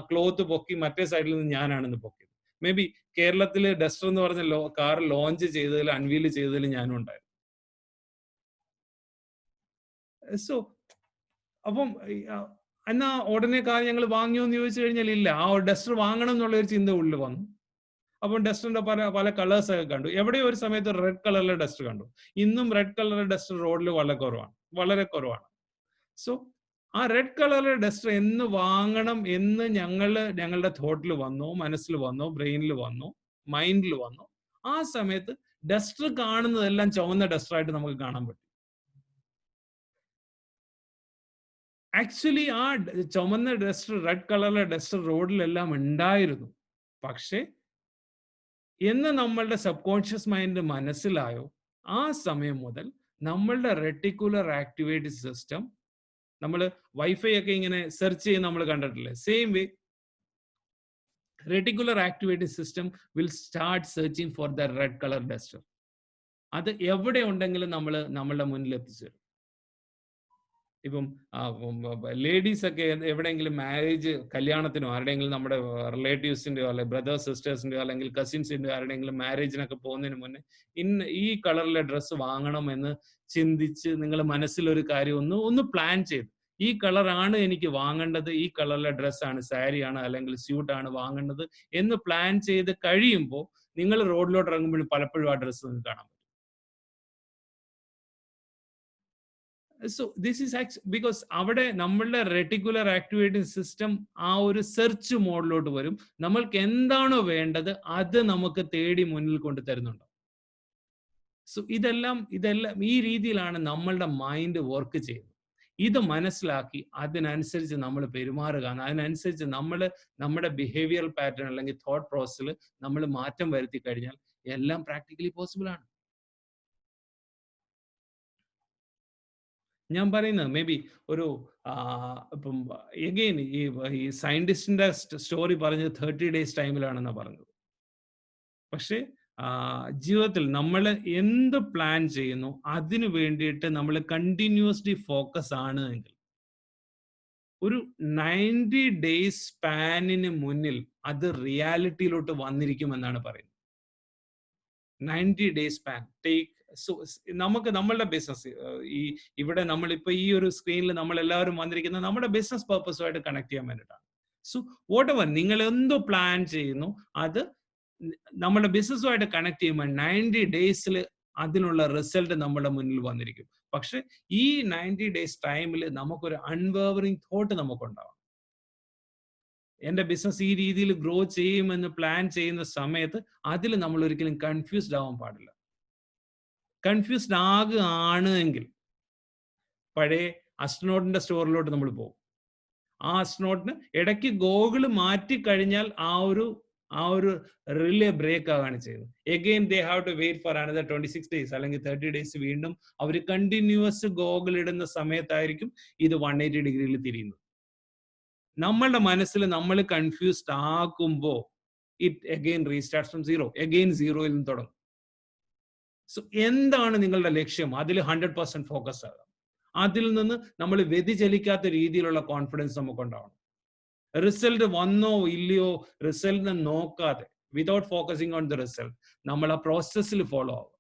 ക്ലോത്ത് പൊക്കി, മറ്റേ സൈഡിൽ നിന്ന് ഞാനാണെന്ന് പൊക്കിയത്. മേ ബി കേരളത്തില് ഡസ്റ്റർ എന്ന് പറഞ്ഞ കാർ ലോഞ്ച് ചെയ്തതിൽ, അൺവീൽ ചെയ്തതിൽ ഞാനും ഉണ്ടായിരുന്നു. സോ അപ്പം എന്നാ ഉടനെ കാർ ഞങ്ങൾ വാങ്ങിയോ എന്ന് ചോദിച്ചു കഴിഞ്ഞാൽ ഇല്ല. ആ ഡസ്റ്റർ വാങ്ങണം എന്നുള്ള ഒരു ചിന്ത ഉള്ളിൽ വന്നു. അപ്പം ഡസ്റ്ററിന്റെ പല കളേഴ്സ് ഒക്കെ കണ്ടു. എവിടെയോ ഒരു സമയത്ത് റെഡ് കളറിലെ ഡസ്റ്റർ കണ്ടു. ഇന്നും റെഡ് കളറിലെ ഡസ്റ്റർ റോഡിൽ വളരെ കുറവാണ്. സോ ആ റെഡ് കളറിലെ ഡസ്റ്റർ എന്ന് വാങ്ങണം എന്ന് ഞങ്ങളുടെ തോട്ടിൽ വന്നോ, മനസ്സിൽ വന്നോ, ബ്രെയിനിൽ വന്നോ, മൈൻഡിൽ വന്നോ, ആ സമയത്ത് ഡസ്റ്റർ കാണുന്നതെല്ലാം ചുവന്ന ഡസ്റ്ററായിട്ട് നമുക്ക് കാണാൻ പറ്റും. ആക്ച്വലി ആ ചുമന്ന ഡസ്റ്റർ, റെഡ് കളറിലെ ഡസ്റ്റർ റോഡിലെല്ലാം ഉണ്ടായിരുന്നു. പക്ഷേ എന്ന് നമ്മളുടെ സബ് കോൺഷ്യസ് മൈൻഡ് മനസ്സിലായോ, ആ സമയം മുതൽ നമ്മളുടെ റെട്ടിക്കുലർ ആക്ടിവേറ്റ് സിസ്റ്റം, നമ്മൾ വൈഫൈ ഒക്കെ ഇങ്ങനെ സെർച്ച് ചെയ്ത് നമ്മൾ കണ്ടിട്ടില്ലേ, same way reticular activate system will start searching for the red colour Duster. അത് എവിടെ ഉണ്ടെങ്കിലും നമ്മളുടെ മുന്നിൽ എത്തിച്ചേരും. ഇപ്പം ലേഡീസ് ഒക്കെ എവിടെയെങ്കിലും മാരേജ്, കല്യാണത്തിനോ ആരുടെയെങ്കിലും നമ്മുടെ റിലേറ്റീവ്സിന്റെയോ അല്ലെങ്കിൽ ബ്രദേഴ്സ് സിസ്റ്റേഴ്സിന്റെയോ അല്ലെങ്കിൽ കസിൻസിന്റെയോ ആരുടെയെങ്കിലും മാരേജിനൊക്കെ പോകുന്നതിന് മുന്നേ ഈ കളറിലെ ഡ്രസ്സ് വാങ്ങണം എന്ന് ചിന്തിച്ച് നിങ്ങൾ മനസ്സിലൊരു കാര്യം ഒന്ന് പ്ലാൻ ചെയ്ത്, ഈ കളറാണ് എനിക്ക് വാങ്ങേണ്ടത്, ഈ കളറിലെ ഡ്രസ്സാണ്, സാരിയാണ് അല്ലെങ്കിൽ സ്യൂട്ടാണ് വാങ്ങേണ്ടത് എന്ന് പ്ലാൻ ചെയ്ത് കഴിയുമ്പോൾ നിങ്ങൾ റോഡിലോട്ട് ഇറങ്ങുമ്പോഴും പലപ്പോഴും ആ ഡ്രസ്സ് നിങ്ങൾക്ക് കാണാം. സോ ദിസ് ഈസ് ബിക്കോസ് അവിടെ നമ്മളുടെ റെട്ടിക്കുലർ ആക്ടിവേറ്റിംഗ് സിസ്റ്റം ആ ഒരു സെർച്ച് മോഡിലോട്ട് വരും. നമ്മൾക്ക് എന്താണോ വേണ്ടത് അത് നമുക്ക് തേടി മുന്നിൽ കൊണ്ട് തരുന്നുണ്ട്. സോ ഇതെല്ലാം ഈ രീതിയിലാണ് നമ്മളുടെ മൈൻഡ് വർക്ക് ചെയ്യുന്നത്. ഇത് മനസ്സിലാക്കി അതിനനുസരിച്ച് നമ്മൾ പെരുമാറുക, അതിനനുസരിച്ച് നമ്മുടെ ബിഹേവിയറൽ പാറ്റേൺ അല്ലെങ്കിൽ തോട്ട് പ്രോസസ്സിൽ നമ്മൾ മാറ്റം വരുത്തി കഴിഞ്ഞാൽ എല്ലാം പ്രാക്ടിക്കലി പോസിബിൾ ആണ്. ഞാൻ പറയുന്നത് മേ ബി ഇപ്പം എഗെയിൻ ഈ സയന്റിസ്റ്റിന്റെ സ്റ്റോറി പറഞ്ഞത് 30 days ടൈമിലാണെന്നാണ് പറഞ്ഞത്. പക്ഷേ ജീവിതത്തിൽ നമ്മൾ എന്ത് പ്ലാൻ ചെയ്യുന്നു അതിനു വേണ്ടിയിട്ട് നമ്മൾ കണ്ടിന്യൂസ്ലി ഫോക്കസ് ആണ് എങ്കിൽ ഒരു 90 days സ്പാനിന് മുന്നിൽ അത് റിയാലിറ്റിയിലോട്ട് വന്നിരിക്കും എന്നാണ് പറയുന്നത്. 90 days span. Take നമുക്ക് നമ്മളുടെ ബിസിനസ് ഇവിടെ നമ്മളിപ്പോ ഈ ഒരു സ്ക്രീനിൽ നമ്മൾ എല്ലാവരും വന്നിരിക്കുന്നത് നമ്മുടെ ബിസിനസ് പർപ്പസുമായിട്ട് കണക്ട് ചെയ്യാൻ വേണ്ടിയിട്ടാണ്. സോ വാട്ട് എവർ നിങ്ങൾ എന്തോ പ്ലാൻ ചെയ്യുന്നു അത് നമ്മുടെ ബിസിനസ്സുമായിട്ട് കണക്ട് ചെയ്യുമ്പോൾ 90 ഡേയ്സിൽ അതിനുള്ള റിസൾട്ട് നമ്മുടെ മുന്നിൽ വന്നിരിക്കും. പക്ഷെ ഈ 90 ഡേയ്സ് ടൈമിൽ നമുക്കൊരു അൺവേവറിങ് തോട്ട് നമുക്കുണ്ടാവും. എന്റെ ബിസിനസ് ഈ രീതിയിൽ ഗ്രോ ചെയ്യുമെന്ന് പ്ലാൻ ചെയ്യുന്ന സമയത്ത് അതിൽ നമ്മൾ ഒരിക്കലും കൺഫ്യൂസ്ഡ് ആവാൻ പാടില്ല. കൺഫ്യൂസ്ഡ് ആകുകയാണ് എങ്കിൽ പഴയ അസ്ട്രോനോട്ടിന്റെ സ്റ്റോറിലോട്ട് നമ്മൾ പോകും. ആ അസ്ട്രോനോട്ടിന് ഇടയ്ക്ക് ഗോഗിൾ മാറ്റി കഴിഞ്ഞാൽ ആ ഒരു റിലേ ബ്രേക്ക് ആകാണ് ചെയ്യുന്നത്. Again they have to wait for another 26 days അല്ലെങ്കിൽ 30 ഡേയ്സ്. വീണ്ടും അവർ കണ്ടിന്യൂസ് ഗോഗിൾ ഇടുന്ന സമയത്തായിരിക്കും ഇത് 180 ഡിഗ്രിയിൽ തിരിയുന്നത്. നമ്മളുടെ മനസ്സിൽ നമ്മൾ കൺഫ്യൂസ്ഡ് ആക്കുമ്പോൾ it again restart from zero, again സീറോയിൽ നിന്ന് തുടങ്ങും. സോ എന്താണ് നിങ്ങളുടെ ലക്ഷ്യം? അതിൽ 100% ഫോക്കസ് ആകാം. അതിൽ നിന്ന് നമ്മൾ വ്യതിചലിക്കാത്ത രീതിയിലുള്ള കോൺഫിഡൻസ് നമുക്ക് ഉണ്ടാവണം. റിസൾട്ട് വന്നോ ഇല്ലയോ റിസൾട്ടിനെ നോക്കാതെ, without focusing on the result, നമ്മൾ ആ പ്രോസസ്സിൽ ഫോളോ ആവും.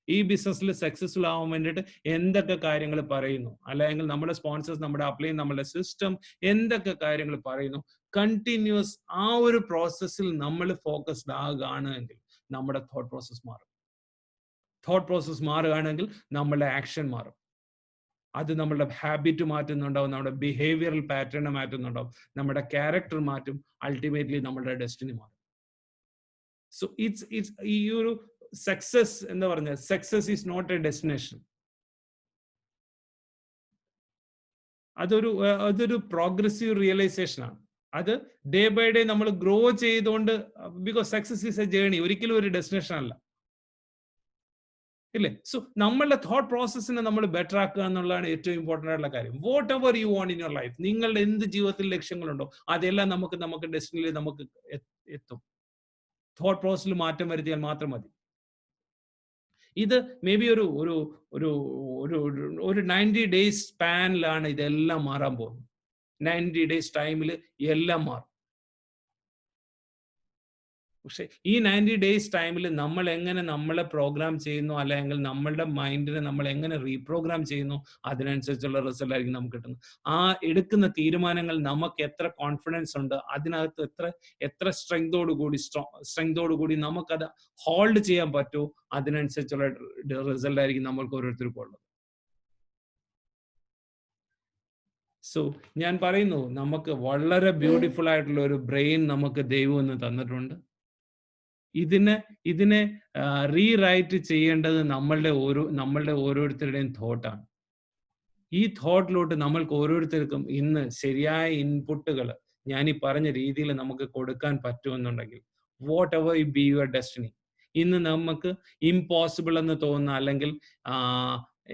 ഈ ബിസിനസ്സിൽ സക്സസ്ഫുൾ ആവാൻ വേണ്ടിയിട്ട് എന്തൊക്കെ കാര്യങ്ങൾ പറയുന്നു, അല്ലെങ്കിൽ നമ്മുടെ സ്പോൺസേഴ്സ്, നമ്മുടെ അപ്ലൈ, നമ്മുടെ സിസ്റ്റം എന്തൊക്കെ കാര്യങ്ങൾ പറയുന്നു, കണ്ടിന്യൂസ് ആ ഒരു പ്രോസസ്സിൽ നമ്മൾ ഫോക്കസ്ഡ് ആകുകയാണ് എങ്കിൽ നമ്മുടെ തോട്ട് പ്രോസസ് മാറും. തോട്ട് പ്രോസസ് മാറുകയാണെങ്കിൽ നമ്മളുടെ ആക്ഷൻ മാറും. അത് നമ്മളുടെ ഹാബിറ്റ് മാറ്റുന്നുണ്ടാവും, നമ്മുടെ ബിഹേവിയറൽ പാറ്റേൺ മാറ്റുന്നുണ്ടാവും, നമ്മുടെ ക്യാരക്ടർ മാറ്റും, അൾട്ടിമേറ്റ്ലി നമ്മളുടെ ഡെസ്റ്റിനി മാറും. സോ ഇറ്റ്സ് ഈ ഒരു സക്സസ് എന്ന് പറഞ്ഞാൽ success is not a destination. അതൊരു പ്രോഗ്രസീവ് റിയലൈസേഷൻ ആണ്. അത് ഡേ ബൈ ഡേ നമ്മൾ ഗ്രോ ചെയ്തുകൊണ്ട്, because success is a journey, ഒരിക്കലും ഒരു ഡെസ്റ്റിനേഷൻ അല്ല, ഇല്ലേ? സോ നമ്മളുടെ തോട്ട് പ്രോസസ്സിനെ നമ്മൾ ബെറ്റർ ആക്കുക എന്നുള്ളതാണ് ഏറ്റവും ഇമ്പോർട്ടൻ്റ് ആയിട്ടുള്ള കാര്യം. What ever you want in your life, നിങ്ങളുടെ എന്ത് ജീവിതത്തിൽ ലക്ഷ്യങ്ങളുണ്ടോ അതെല്ലാം നമുക്ക് ഡെസ്റ്റിനിയിൽ നമുക്ക് എത്തും. തോട്ട് പ്രോസസ്സിൽ മാറ്റം വരുത്തിയാൽ മാത്രം മതി. ഇത് മേ ബി ഒരു 90 ഡേയ്സ് സ്പാനിലാണ് ഇതെല്ലാം മാറാൻ പോകുന്നത്. 90 ഡേയ്സ് ടൈമിൽ എല്ലാം മാറും. പക്ഷെ ഈ 90 ഡേയ്സ് ടൈമിൽ നമ്മൾ എങ്ങനെ നമ്മളെ പ്രോഗ്രാം ചെയ്യുന്നു, അല്ലെങ്കിൽ നമ്മളുടെ മൈൻഡിനെ നമ്മൾ എങ്ങനെ റീപ്രോഗ്രാം ചെയ്യുന്നു, അതിനനുസരിച്ചുള്ള റിസൾട്ട് ആയിരിക്കും നമുക്ക് കിട്ടുന്നത്. ആ എടുക്കുന്ന തീരുമാനങ്ങൾ നമുക്ക് എത്ര കോൺഫിഡൻസ് ഉണ്ട്, അതിനകത്ത് എത്ര സ്ട്രെങ്തോടുകൂടി നമുക്കത് ഹോൾഡ് ചെയ്യാൻ പറ്റുമോ, അതിനനുസരിച്ചുള്ള റിസൾട്ട് ആയിരിക്കും നമ്മൾക്ക് ഓരോരുത്തർക്കും ഉള്ളത്. സോ ഞാൻ പറയുന്നു, നമുക്ക് വളരെ ബ്യൂട്ടിഫുൾ ആയിട്ടുള്ള ഒരു ബ്രെയിൻ നമുക്ക് ദൈവം എന്ന് തന്നിട്ടുണ്ട്. ഇതിനെ റീറൈറ്റ് ചെയ്യേണ്ടത് നമ്മളുടെ ഓരോരുത്തരുടെയും തോട്ടാണ്. ഈ തോട്ടിലോട്ട് നമ്മൾക്ക് ഓരോരുത്തർക്കും ഇന്ന് ശരിയായ ഇൻപുട്ടുകൾ ഞാൻ ഈ പറഞ്ഞ രീതിയിൽ നമുക്ക് കൊടുക്കാൻ പറ്റുമെന്നുണ്ടെങ്കിൽ, whatever be your destiny, ഇന്ന് നമുക്ക് ഇമ്പോസിബിൾ എന്ന് തോന്നുന്ന, അല്ലെങ്കിൽ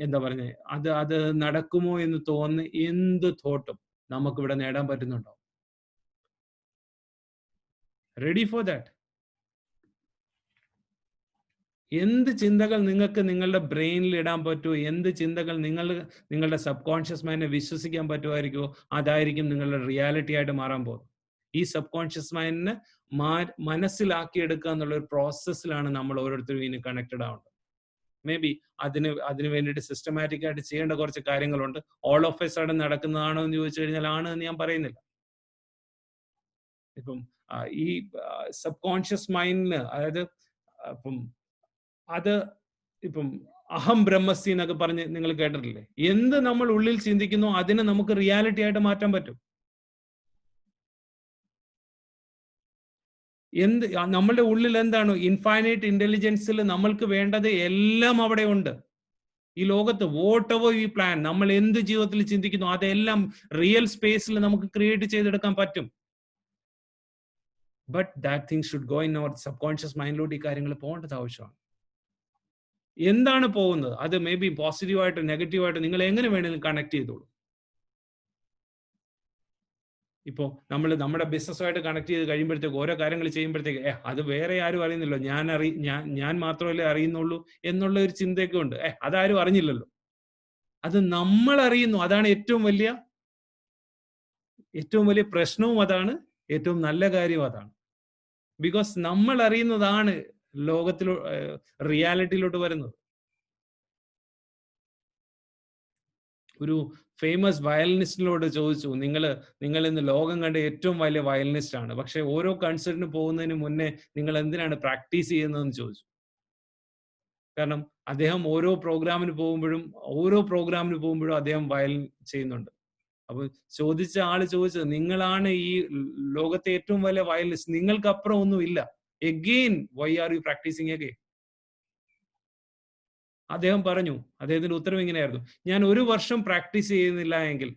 എന്താ പറഞ്ഞ അത് നടക്കുമോ എന്ന് തോന്നുന്ന എന്ത് തോട്ടും നമുക്കിവിടെ നേടാൻ പറ്റുന്നുണ്ടോ? Ready for that? എന്ത് ചിന്തകൾ നിങ്ങൾക്ക് നിങ്ങളുടെ ബ്രെയിനിൽ ഇടാൻ പറ്റുമോ, എന്ത് ചിന്തകൾ നിങ്ങളുടെ സബ് കോൺഷ്യസ് മൈൻഡിനെ വിശ്വസിക്കാൻ പറ്റുമായിരിക്കുമോ, അതായിരിക്കും നിങ്ങളുടെ റിയാലിറ്റി ആയിട്ട് മാറാൻ പോകുന്നത്. ഈ സബ് കോൺഷ്യസ് മൈൻഡിനെ മനസ്സിലാക്കിയെടുക്കുക എന്നുള്ള ഒരു പ്രോസസ്സിലാണ് നമ്മൾ ഓരോരുത്തരും ഇനി കണക്റ്റഡ് ആവേണ്ടത്. മേ ബി അതിന് വേണ്ടിയിട്ട് സിസ്റ്റമാറ്റിക് ആയിട്ട് ചെയ്യേണ്ട കുറച്ച് കാര്യങ്ങളുണ്ട്. ഓൾ ഓഫ് എ സഡൻ നടക്കുന്നതാണോ എന്ന് ചോദിച്ചു കഴിഞ്ഞാൽ ആണ് എന്ന് ഞാൻ പറയുന്നില്ല. ഇപ്പം ഈ സബ് കോൺഷ്യസ് മൈൻഡിന്, അതായത് ഇപ്പം അഹം ബ്രഹ്മസ്തി എന്നൊക്കെ പറഞ്ഞ് നിങ്ങൾ കേട്ടിട്ടില്ലേ? എന്ത് നമ്മൾ ഉള്ളിൽ ചിന്തിക്കുന്നു അതിനെ നമുക്ക് റിയാലിറ്റി ആയിട്ട് മാറ്റാൻ പറ്റും. നമ്മളുടെ ഉള്ളിൽ എന്താണ്? ഇൻഫൈനൈറ്റ് ഇന്റലിജൻസിൽ നമ്മൾക്ക് വേണ്ടത് എല്ലാം അവിടെ ഉണ്ട്. ഈ ലോകത്ത് വാട്ട് എവർ വി പ്ലാൻ, നമ്മൾ എന്ത് ജീവിതത്തിൽ ചിന്തിക്കുന്നു അതെല്ലാം റിയൽ സ്പേസിൽ നമുക്ക് ക്രിയേറ്റ് ചെയ്തെടുക്കാൻ പറ്റും. But that thing should go in our subconscious മൈൻഡിലോട്ട് ഈ കാര്യങ്ങൾ പോകേണ്ടത് ആവശ്യമാണ്. എന്താണ് പോകുന്നത് അത് മേ ബി പോസിറ്റീവായിട്ട് നെഗറ്റീവായിട്ട് നിങ്ങൾ എങ്ങനെ വേണമെങ്കിലും കണക്ട് ചെയ്തോളൂ. ഇപ്പോൾ നമ്മുടെ ബിസിനസ്സുമായിട്ട് കണക്ട് ചെയ്ത് കഴിയുമ്പോഴത്തേക്ക്, ഓരോ കാര്യങ്ങൾ ചെയ്യുമ്പോഴത്തേക്ക് അത് വേറെ ആരും അറിയുന്നില്ലോ, ഞാൻ മാത്രമല്ലേ അറിയുന്നുള്ളൂ എന്നുള്ള ഒരു ചിന്തയൊക്കെ ഉണ്ട്. അതാരും അറിഞ്ഞില്ലല്ലോ, അത് നമ്മൾ അറിയുന്നു. അതാണ് ഏറ്റവും വലിയ പ്രശ്നവും, അതാണ് ഏറ്റവും നല്ല കാര്യവും. അതാണ് ബിക്കോസ് നമ്മൾ അറിയുന്നതാണ് റിയാലിറ്റിയിലോട്ട് വരുന്നത്. ഒരു ഫേമസ് വയലിനിസ്റ്റിനോട് ചോദിച്ചു, നിങ്ങൾ ഇന്ന് ലോകം കണ്ട ഏറ്റവും വലിയ വയലിനിസ്റ്റ് ആണ്, പക്ഷെ ഓരോ കൺസേർട്ടിന് പോകുന്നതിന് മുന്നേ നിങ്ങൾ എന്തിനാണ് പ്രാക്ടീസ് ചെയ്യുന്നതെന്ന് ചോദിച്ചു. കാരണം അദ്ദേഹം ഓരോ പ്രോഗ്രാമിന് പോകുമ്പോഴും അദ്ദേഹം വയലിൻ ചെയ്യുന്നുണ്ട്. അപ്പൊ ചോദിച്ച ആള് ചോദിച്ചത്, നിങ്ങളാണ് ഈ ലോകത്തെ ഏറ്റവും വലിയ വയലിനിസ്റ്റ്, നിങ്ങൾക്ക് അപ്പുറം ഒന്നും ഇല്ല, again why are you practising again? അദ്ദേഹം പറഞ്ഞു, അദ്ദേഹത്തിന്റെ ഉത്തരം ഇങ്ങനെയായിരുന്നു, ഞാൻ 1 വർഷം പ്രാക്ടീസ് ചെയ്യുന്നില്ല എങ്കിൽ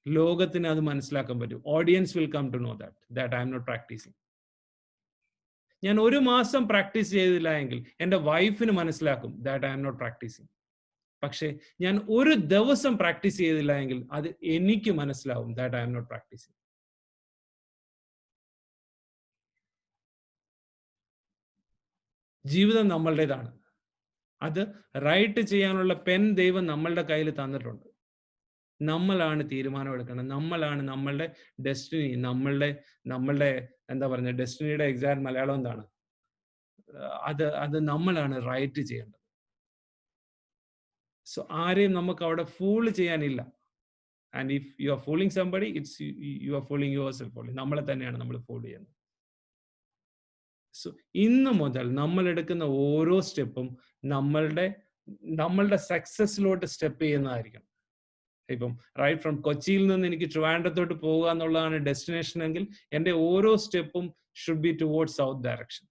ലോകത്തിന് അത് മനസ്സിലാക്കാൻ പറ്റും. Audience will come to know that I'm not practising. ഞാൻ 1 മാസം പ്രാക്ടീസ് ചെയ്തില്ല എങ്കിൽ എൻ്റെ വൈഫിന് മനസ്സിലാക്കും that I'm not practising. പക്ഷേ ഞാൻ 1 ദിവസം പ്രാക്ടീസ് ചെയ്തില്ല എങ്കിൽ അത് എനിക്ക് മനസ്സിലാവും that I'm not practising. ജീവിതം നമ്മളുടേതാണ്. അത് റൈറ്റ് ചെയ്യാനുള്ള പെൻ ദൈവം നമ്മളുടെ കയ്യിൽ തന്നിട്ടുണ്ട്. നമ്മളാണ് തീരുമാനമെടുക്കണം. നമ്മളാണ് നമ്മളുടെ ഡെസ്റ്റിനി, നമ്മളുടെ എന്താ പറയുക, ഡെസ്റ്റിനിയുടെ എക്സാക്ട് മലയാളം എന്താണ്? അത് നമ്മളാണ് റൈറ്റ് ചെയ്യേണ്ടത്. സോ ആരെയും നമുക്ക് അവിടെ ഫൂൾ ചെയ്യാനില്ല. And if you are fooling somebody, you are fooling yourself only. നമ്മളെ തന്നെയാണ് നമ്മൾ ഫൂൾ ചെയ്യുന്നത്. സോ ഇന്ന് മുതൽ നമ്മൾ എടുക്കുന്ന ഓരോ സ്റ്റെപ്പും നമ്മളുടെ സക്സസിലോട്ട് സ്റ്റെപ്പ് ചെയ്യുന്നതായിരിക്കണം. ഇപ്പം റൈറ്റ് ഫ്രം കൊച്ചിയിൽ നിന്ന് എനിക്ക് ട്രിവാൻഡ്രത്തോട്ട് പോകുക എന്നുള്ളതാണ് ഡെസ്റ്റിനേഷൻ എങ്കിൽ എൻ്റെ ഓരോ സ്റ്റെപ്പും should be towards south direction.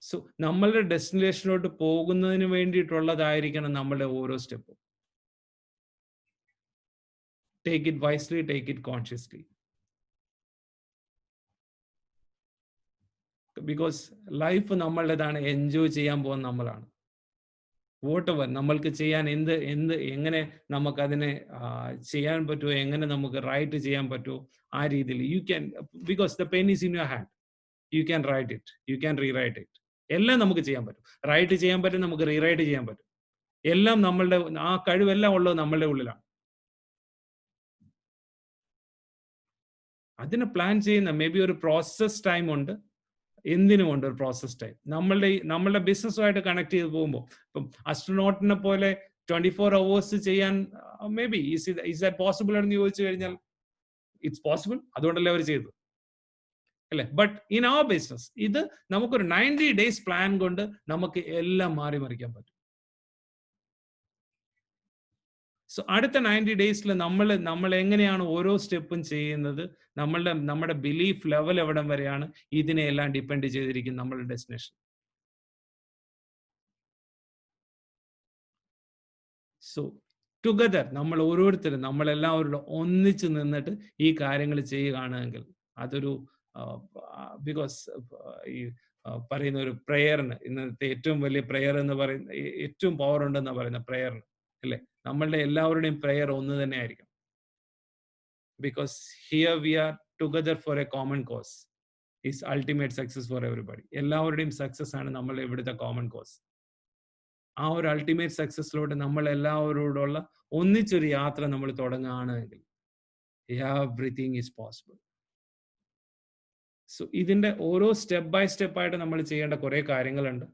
So നമ്മളുടെ ഡെസ്റ്റിനേഷനിലോട്ട് പോകുന്നതിന് വേണ്ടിയിട്ടുള്ളതായിരിക്കണം നമ്മളുടെ ഓരോ സ്റ്റെപ്പും. Take it wisely, take it consciously. Because life നമ്മളുടേതാണ്, എൻജോയ് ചെയ്യാൻ പോകുന്ന നമ്മളാണ്. വോട്ടെവർ നമ്മൾക്ക് ചെയ്യാൻ എങ്ങനെ നമുക്കതിനെ ചെയ്യാൻ പറ്റുമോ, എങ്ങനെ നമുക്ക് റൈറ്റ് ചെയ്യാൻ പറ്റുമോ ആ രീതിയിൽ you can, because the pen is in your hand. You can write it, you can rewrite it. എല്ലാം നമുക്ക് ചെയ്യാൻ പറ്റും. റൈറ്റ് ചെയ്യാൻ പറ്റും, നമുക്ക് റീറൈറ്റ് ചെയ്യാൻ പറ്റും. എല്ലാം നമ്മളുടെ ആ കഴിവെല്ലാം ഉള്ളത് നമ്മളുടെ ഉള്ളിലാണ്. അതിനെ പ്ലാൻ ചെയ്യുന്ന മേ ബി ഒരു പ്രോസസ് ടൈം ഉണ്ട്. എന്തിനുമുണ്ട് ഒരു പ്രോസസ് ടൈം. നമ്മളുടെ ബിസിനസ്സുമായിട്ട് കണക്ട് ചെയ്ത് പോകുമ്പോൾ ഇപ്പം അസ്ട്രോനോട്ടിനെ പോലെ 24 hours ചെയ്യാൻ may be is that possible എന്ന് ചോദിച്ചു കഴിഞ്ഞാൽ ഇറ്റ്സ് പോസിബിൾ. അതുകൊണ്ടല്ലേ അവർ ചെയ്തത്, അല്ലേ? ബട്ട് ഇൻ അവർ ബിസിനസ് ഇത് നമുക്കൊരു 90 days പ്ലാൻ കൊണ്ട് നമുക്ക് എല്ലാം മാറി മറിക്കാൻ പറ്റും. സോ അടുത്ത 90 days നമ്മൾ എങ്ങനെയാണ് ഓരോ സ്റ്റെപ്പും ചെയ്യുന്നത്, നമ്മുടെ ബിലീഫ് ലെവൽ എവിടം വരെയാണ്, ഇതിനെല്ലാം ഡിപ്പെൻഡ് ചെയ്തിരിക്കും നമ്മളുടെ ഡെസ്റ്റിനേഷൻ. സോ ടുഗദർ നമ്മൾ ഓരോരുത്തരും, നമ്മളെല്ലാവരും ഒന്നിച്ച് നിന്നിട്ട് ഈ കാര്യങ്ങൾ ചെയ്യുകയാണെങ്കിൽ അതൊരു ബിക്കോസ് ഈ പറയുന്ന ഒരു പ്രെയറിന്, ഇന്നത്തെ ഏറ്റവും വലിയ പ്രെയർ എന്ന് പറയുന്ന, ഏറ്റവും പവർ ഉണ്ടെന്ന് പറയുന്ന പ്രെയറിന്, അല്ലേ? നമ്മളുടെ എല്ലാവരുടെയും പ്രെയർ ഒന്ന് തന്നെ ആയിരിക്കും. Because here we R together for A common cause is ultimate success four everybody. എല്ലാവരുടെയും സക്സസ് ആണ് നമ്മളുടെ ഇവിടുത്തെ കോമൺ കോസ്. ആ ഒരു അൾട്ടിമേറ്റ് സക്സസിലോട്ട് നമ്മൾ എല്ലാവരോടുള്ള ഒന്നിച്ചൊരു യാത്ര നമ്മൾ തുടങ്ങുകയാണെങ്കിൽ എവറിത്തിങ് ഈസ് പോസിബിൾ. സോ ഇതിന്റെ ഓരോ സ്റ്റെപ്പ് ബൈ സ്റ്റെപ്പായിട്ട് നമ്മൾ ചെയ്യേണ്ട കുറെ കാര്യങ്ങളുണ്ട്.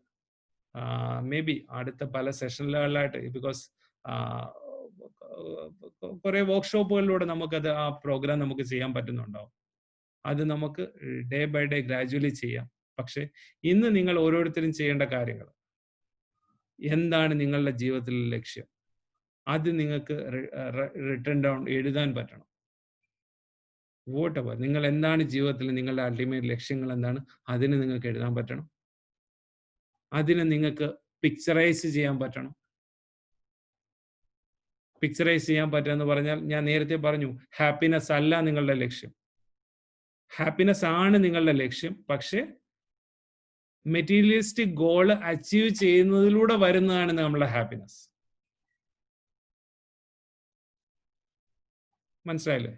മേ ബി അടുത്ത പല സെഷനുകളിലായിട്ട്, ബിക്കോസ് കുറെ വർക്ക്ഷോപ്പുകളിലൂടെ നമുക്കത് ആ പ്രോഗ്രാം നമുക്ക് ചെയ്യാൻ പറ്റുന്നുണ്ടാവും. അത് നമുക്ക് ഡേ ബൈ ഡേ ഗ്രാജുവലി ചെയ്യാം. പക്ഷെ ഇന്ന് നിങ്ങൾ ഓരോരുത്തരും ചെയ്യേണ്ട കാര്യങ്ങൾ എന്താണ്, നിങ്ങളുടെ ജീവിതത്തിലെ ലക്ഷ്യം, അത് നിങ്ങൾക്ക് റിട്ടൺ ഡൗൺ എഴുതാൻ പറ്റണം. വോട്ടെവർ നിങ്ങൾ എന്താണ് ജീവിതത്തിൽ നിങ്ങളുടെ അൾട്ടിമേറ്റ് ലക്ഷ്യങ്ങൾ എന്താണ്, അതിന് നിങ്ങൾക്ക് എഴുതാൻ പറ്റണം. അതിനെ നിങ്ങൾക്ക് പിക്ചറൈസ് ചെയ്യാൻ പറ്റണം. പിക്ചറൈസ് ചെയ്യാൻ പറ്റുക എന്ന് പറഞ്ഞാൽ, ഞാൻ നേരത്തെ പറഞ്ഞു, ഹാപ്പിനെസ് അല്ല നിങ്ങളുടെ ലക്ഷ്യം. ഹാപ്പിനെസ് ആണ് നിങ്ങളുടെ ലക്ഷ്യം, പക്ഷെ മെറ്റീരിയലിസ്റ്റിക് ഗോൾ അച്ചീവ് ചെയ്യുന്നതിലൂടെ വരുന്നതാണ് നമ്മളുടെ ഹാപ്പിനെസ്. മനസ്സിലായില്ലേ?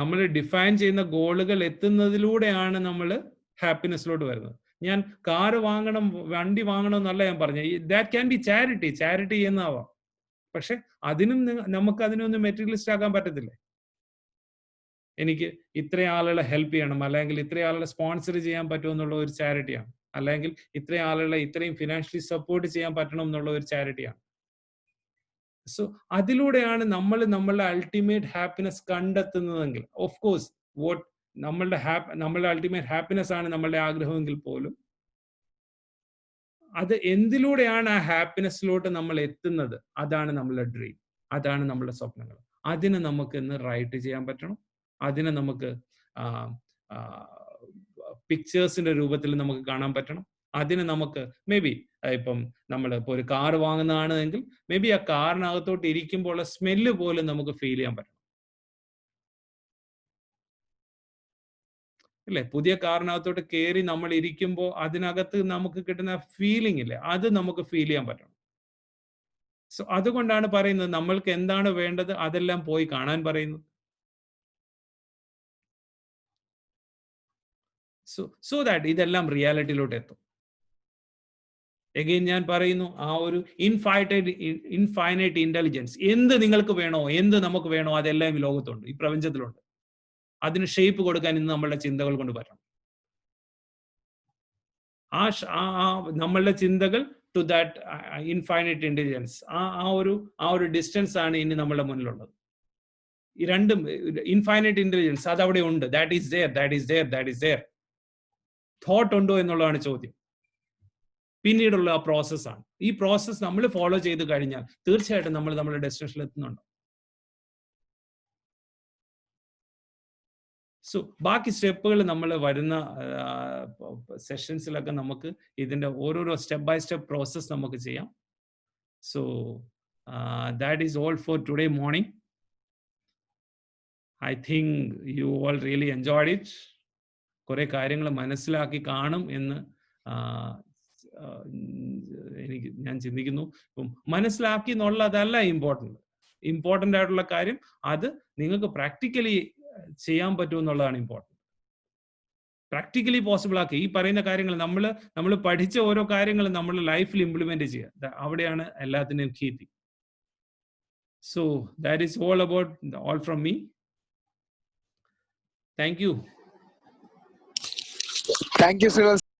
നമ്മൾ ഡിഫൈൻ ചെയ്യുന്ന ഗോളുകൾ എത്തുന്നതിലൂടെയാണ് നമ്മൾ ഹാപ്പിനെസ്സിലോട്ട് വരുന്നത്. ഞാൻ കാറ് വാങ്ങണം, വണ്ടി വാങ്ങണം എന്നല്ല ഞാൻ പറഞ്ഞത്. ദാറ്റ് ക്യാൻ ബി ചാരിറ്റി എന്നാവാം. പക്ഷെ നമുക്ക് അതിനൊന്നും മെറ്റീരിയലിസ്റ്റ് ആക്കാൻ പറ്റത്തില്ലേ? എനിക്ക് ഇത്രയും ആളുകളെ ഹെൽപ്പ് ചെയ്യണം, അല്ലെങ്കിൽ ഇത്രയും ആളുകളെ സ്പോൺസർ ചെയ്യാൻ പറ്റുമെന്നുള്ള ഒരു ചാരിറ്റിയാണ്, അല്ലെങ്കിൽ ഇത്രയും ആളുകളെ ഇത്രയും ഫിനാൻഷ്യലി സപ്പോർട്ട് ചെയ്യാൻ പറ്റണം എന്നുള്ള ഒരു ചാരിറ്റിയാണ്. സോ അതിലൂടെയാണ് നമ്മൾ നമ്മളുടെ അൾട്ടിമേറ്റ് ഹാപ്പിനെസ് കണ്ടെത്തുന്നതെങ്കിൽ, ഓഫ് കോഴ്സ് നമ്മളുടെ അൾട്ടിമേറ്റ് ഹാപ്പിനെസ് ആണ് നമ്മളുടെ ആഗ്രഹമെങ്കിൽ പോലും അത് എന്തിലൂടെയാണ് ആ ഹാപ്പിനെസ്സിലോട്ട് നമ്മൾ എത്തുന്നത്, അതാണ് നമ്മളുടെ ഡ്രീം, അതാണ് നമ്മളുടെ സ്വപ്നങ്ങൾ. അതിനെ നമുക്ക് ഇന്ന് റൈറ്റ് ചെയ്യാൻ പറ്റണം. അതിനെ നമുക്ക് പിക്ചേഴ്സിന്റെ രൂപത്തിൽ നമുക്ക് കാണാൻ പറ്റണം. അതിന് നമുക്ക് മേ ബി ഇപ്പം നമ്മൾ ഇപ്പോൾ ഒരു കാർ വാങ്ങുന്നതാണ് എങ്കിൽ മേ ബി ആ കാറിനകത്തോട്ട് ഇരിക്കുമ്പോൾ ഉള്ള സ്മെല്ല് പോലും നമുക്ക് ഫീൽ ചെയ്യാൻ പറ്റണം, അല്ലെ? പുതിയ കാറിനകത്തോട്ട് കയറി നമ്മൾ ഇരിക്കുമ്പോൾ അതിനകത്ത് നമുക്ക് കിട്ടുന്ന ഫീലിംഗ് ഇല്ലേ, അത് നമുക്ക് ഫീൽ ചെയ്യാൻ പറ്റണം. സോ അതുകൊണ്ടാണ് പറയുന്നത് നമ്മൾക്ക് എന്താണ് വേണ്ടത് അതെല്ലാം പോയി കാണാൻ പറയുന്നത്. സോ ദാറ്റ് ഇതെല്ലാം റിയാലിറ്റിയിലോട്ട് എത്തും. എഗെയിൻ ഞാൻ പറയുന്നു, ആ ഒരു ഇൻഫൈനൈറ്റ് ഇന്റലിജൻസ്, എന്ത് നിങ്ങൾക്ക് വേണോ, എന്ത് നമുക്ക് വേണോ, അതെല്ലാം ഈ ലോകത്തുണ്ട്, ഈ പ്രപഞ്ചത്തിലുണ്ട്. അതിന് ഷേപ്പ് കൊടുക്കാൻ ഇന്ന് നമ്മളുടെ ചിന്തകൾ കൊണ്ട് പറ്റണം. നമ്മളുടെ ചിന്തകൾ ടു ദാറ്റ് ഇൻഫൈനൈറ്റ് ഇന്റലിജൻസ്, ആ ഒരു ഡിസ്റ്റൻസ് ആണ് ഇനി നമ്മളുടെ മുന്നിലുള്ളത്. ഈ രണ്ടും ഇൻഫൈനൈറ്റ് ഇന്റലിജൻസ് അത് അവിടെ ഉണ്ട്. That is there. തോട്ട് ഉണ്ടോ എന്നുള്ളതാണ് ചോദ്യം. പിന്നീടുള്ള ആ പ്രോസസ്സാണ്. ഈ പ്രോസസ്സ് നമ്മൾ ഫോളോ ചെയ്ത് കഴിഞ്ഞാൽ തീർച്ചയായിട്ടും നമ്മൾ നമ്മുടെ ഡെസ്റ്റിനേഷനിൽ എത്തുന്നുണ്ട്. സോ ബാക്കി സ്റ്റെപ്പുകൾ നമ്മൾ വരുന്ന സെഷൻസിലൊക്കെ നമുക്ക് ഇതിന്റെ ഓരോരോ സ്റ്റെപ്പ് ബൈ സ്റ്റെപ്പ് പ്രോസസ് നമുക്ക് ചെയ്യാം. So that is all for today morning. I think you all really enjoyed it. കുറെ കാര്യങ്ങൾ മനസ്സിലാക്കി കാണും എന്ന് ഞാൻ ചിന്തിക്കുന്നു. ഇപ്പം മനസ്സിലാക്കി എന്നുള്ളതല്ല ഇമ്പോർട്ടൻ്റ് ആയിട്ടുള്ള കാര്യം, അത് നിങ്ങൾക്ക് പ്രാക്ടിക്കലി ചെയ്യാൻ പറ്റുമെന്നുള്ളതാണ് ഇമ്പോർട്ടൻ്റ്. പ്രാക്ടിക്കലി പോസിബിൾ ആക്കി ഈ പറയുന്ന കാര്യങ്ങൾ നമ്മൾ പഠിച്ച ഓരോ കാര്യങ്ങളും നമ്മുടെ ലൈഫിൽ ഇംപ്ലിമെന്റ് ചെയ്യുക, അവിടെയാണ് എല്ലാത്തിൻ്റെയും key thing. So that is all from me. Thank you. Thank you Shri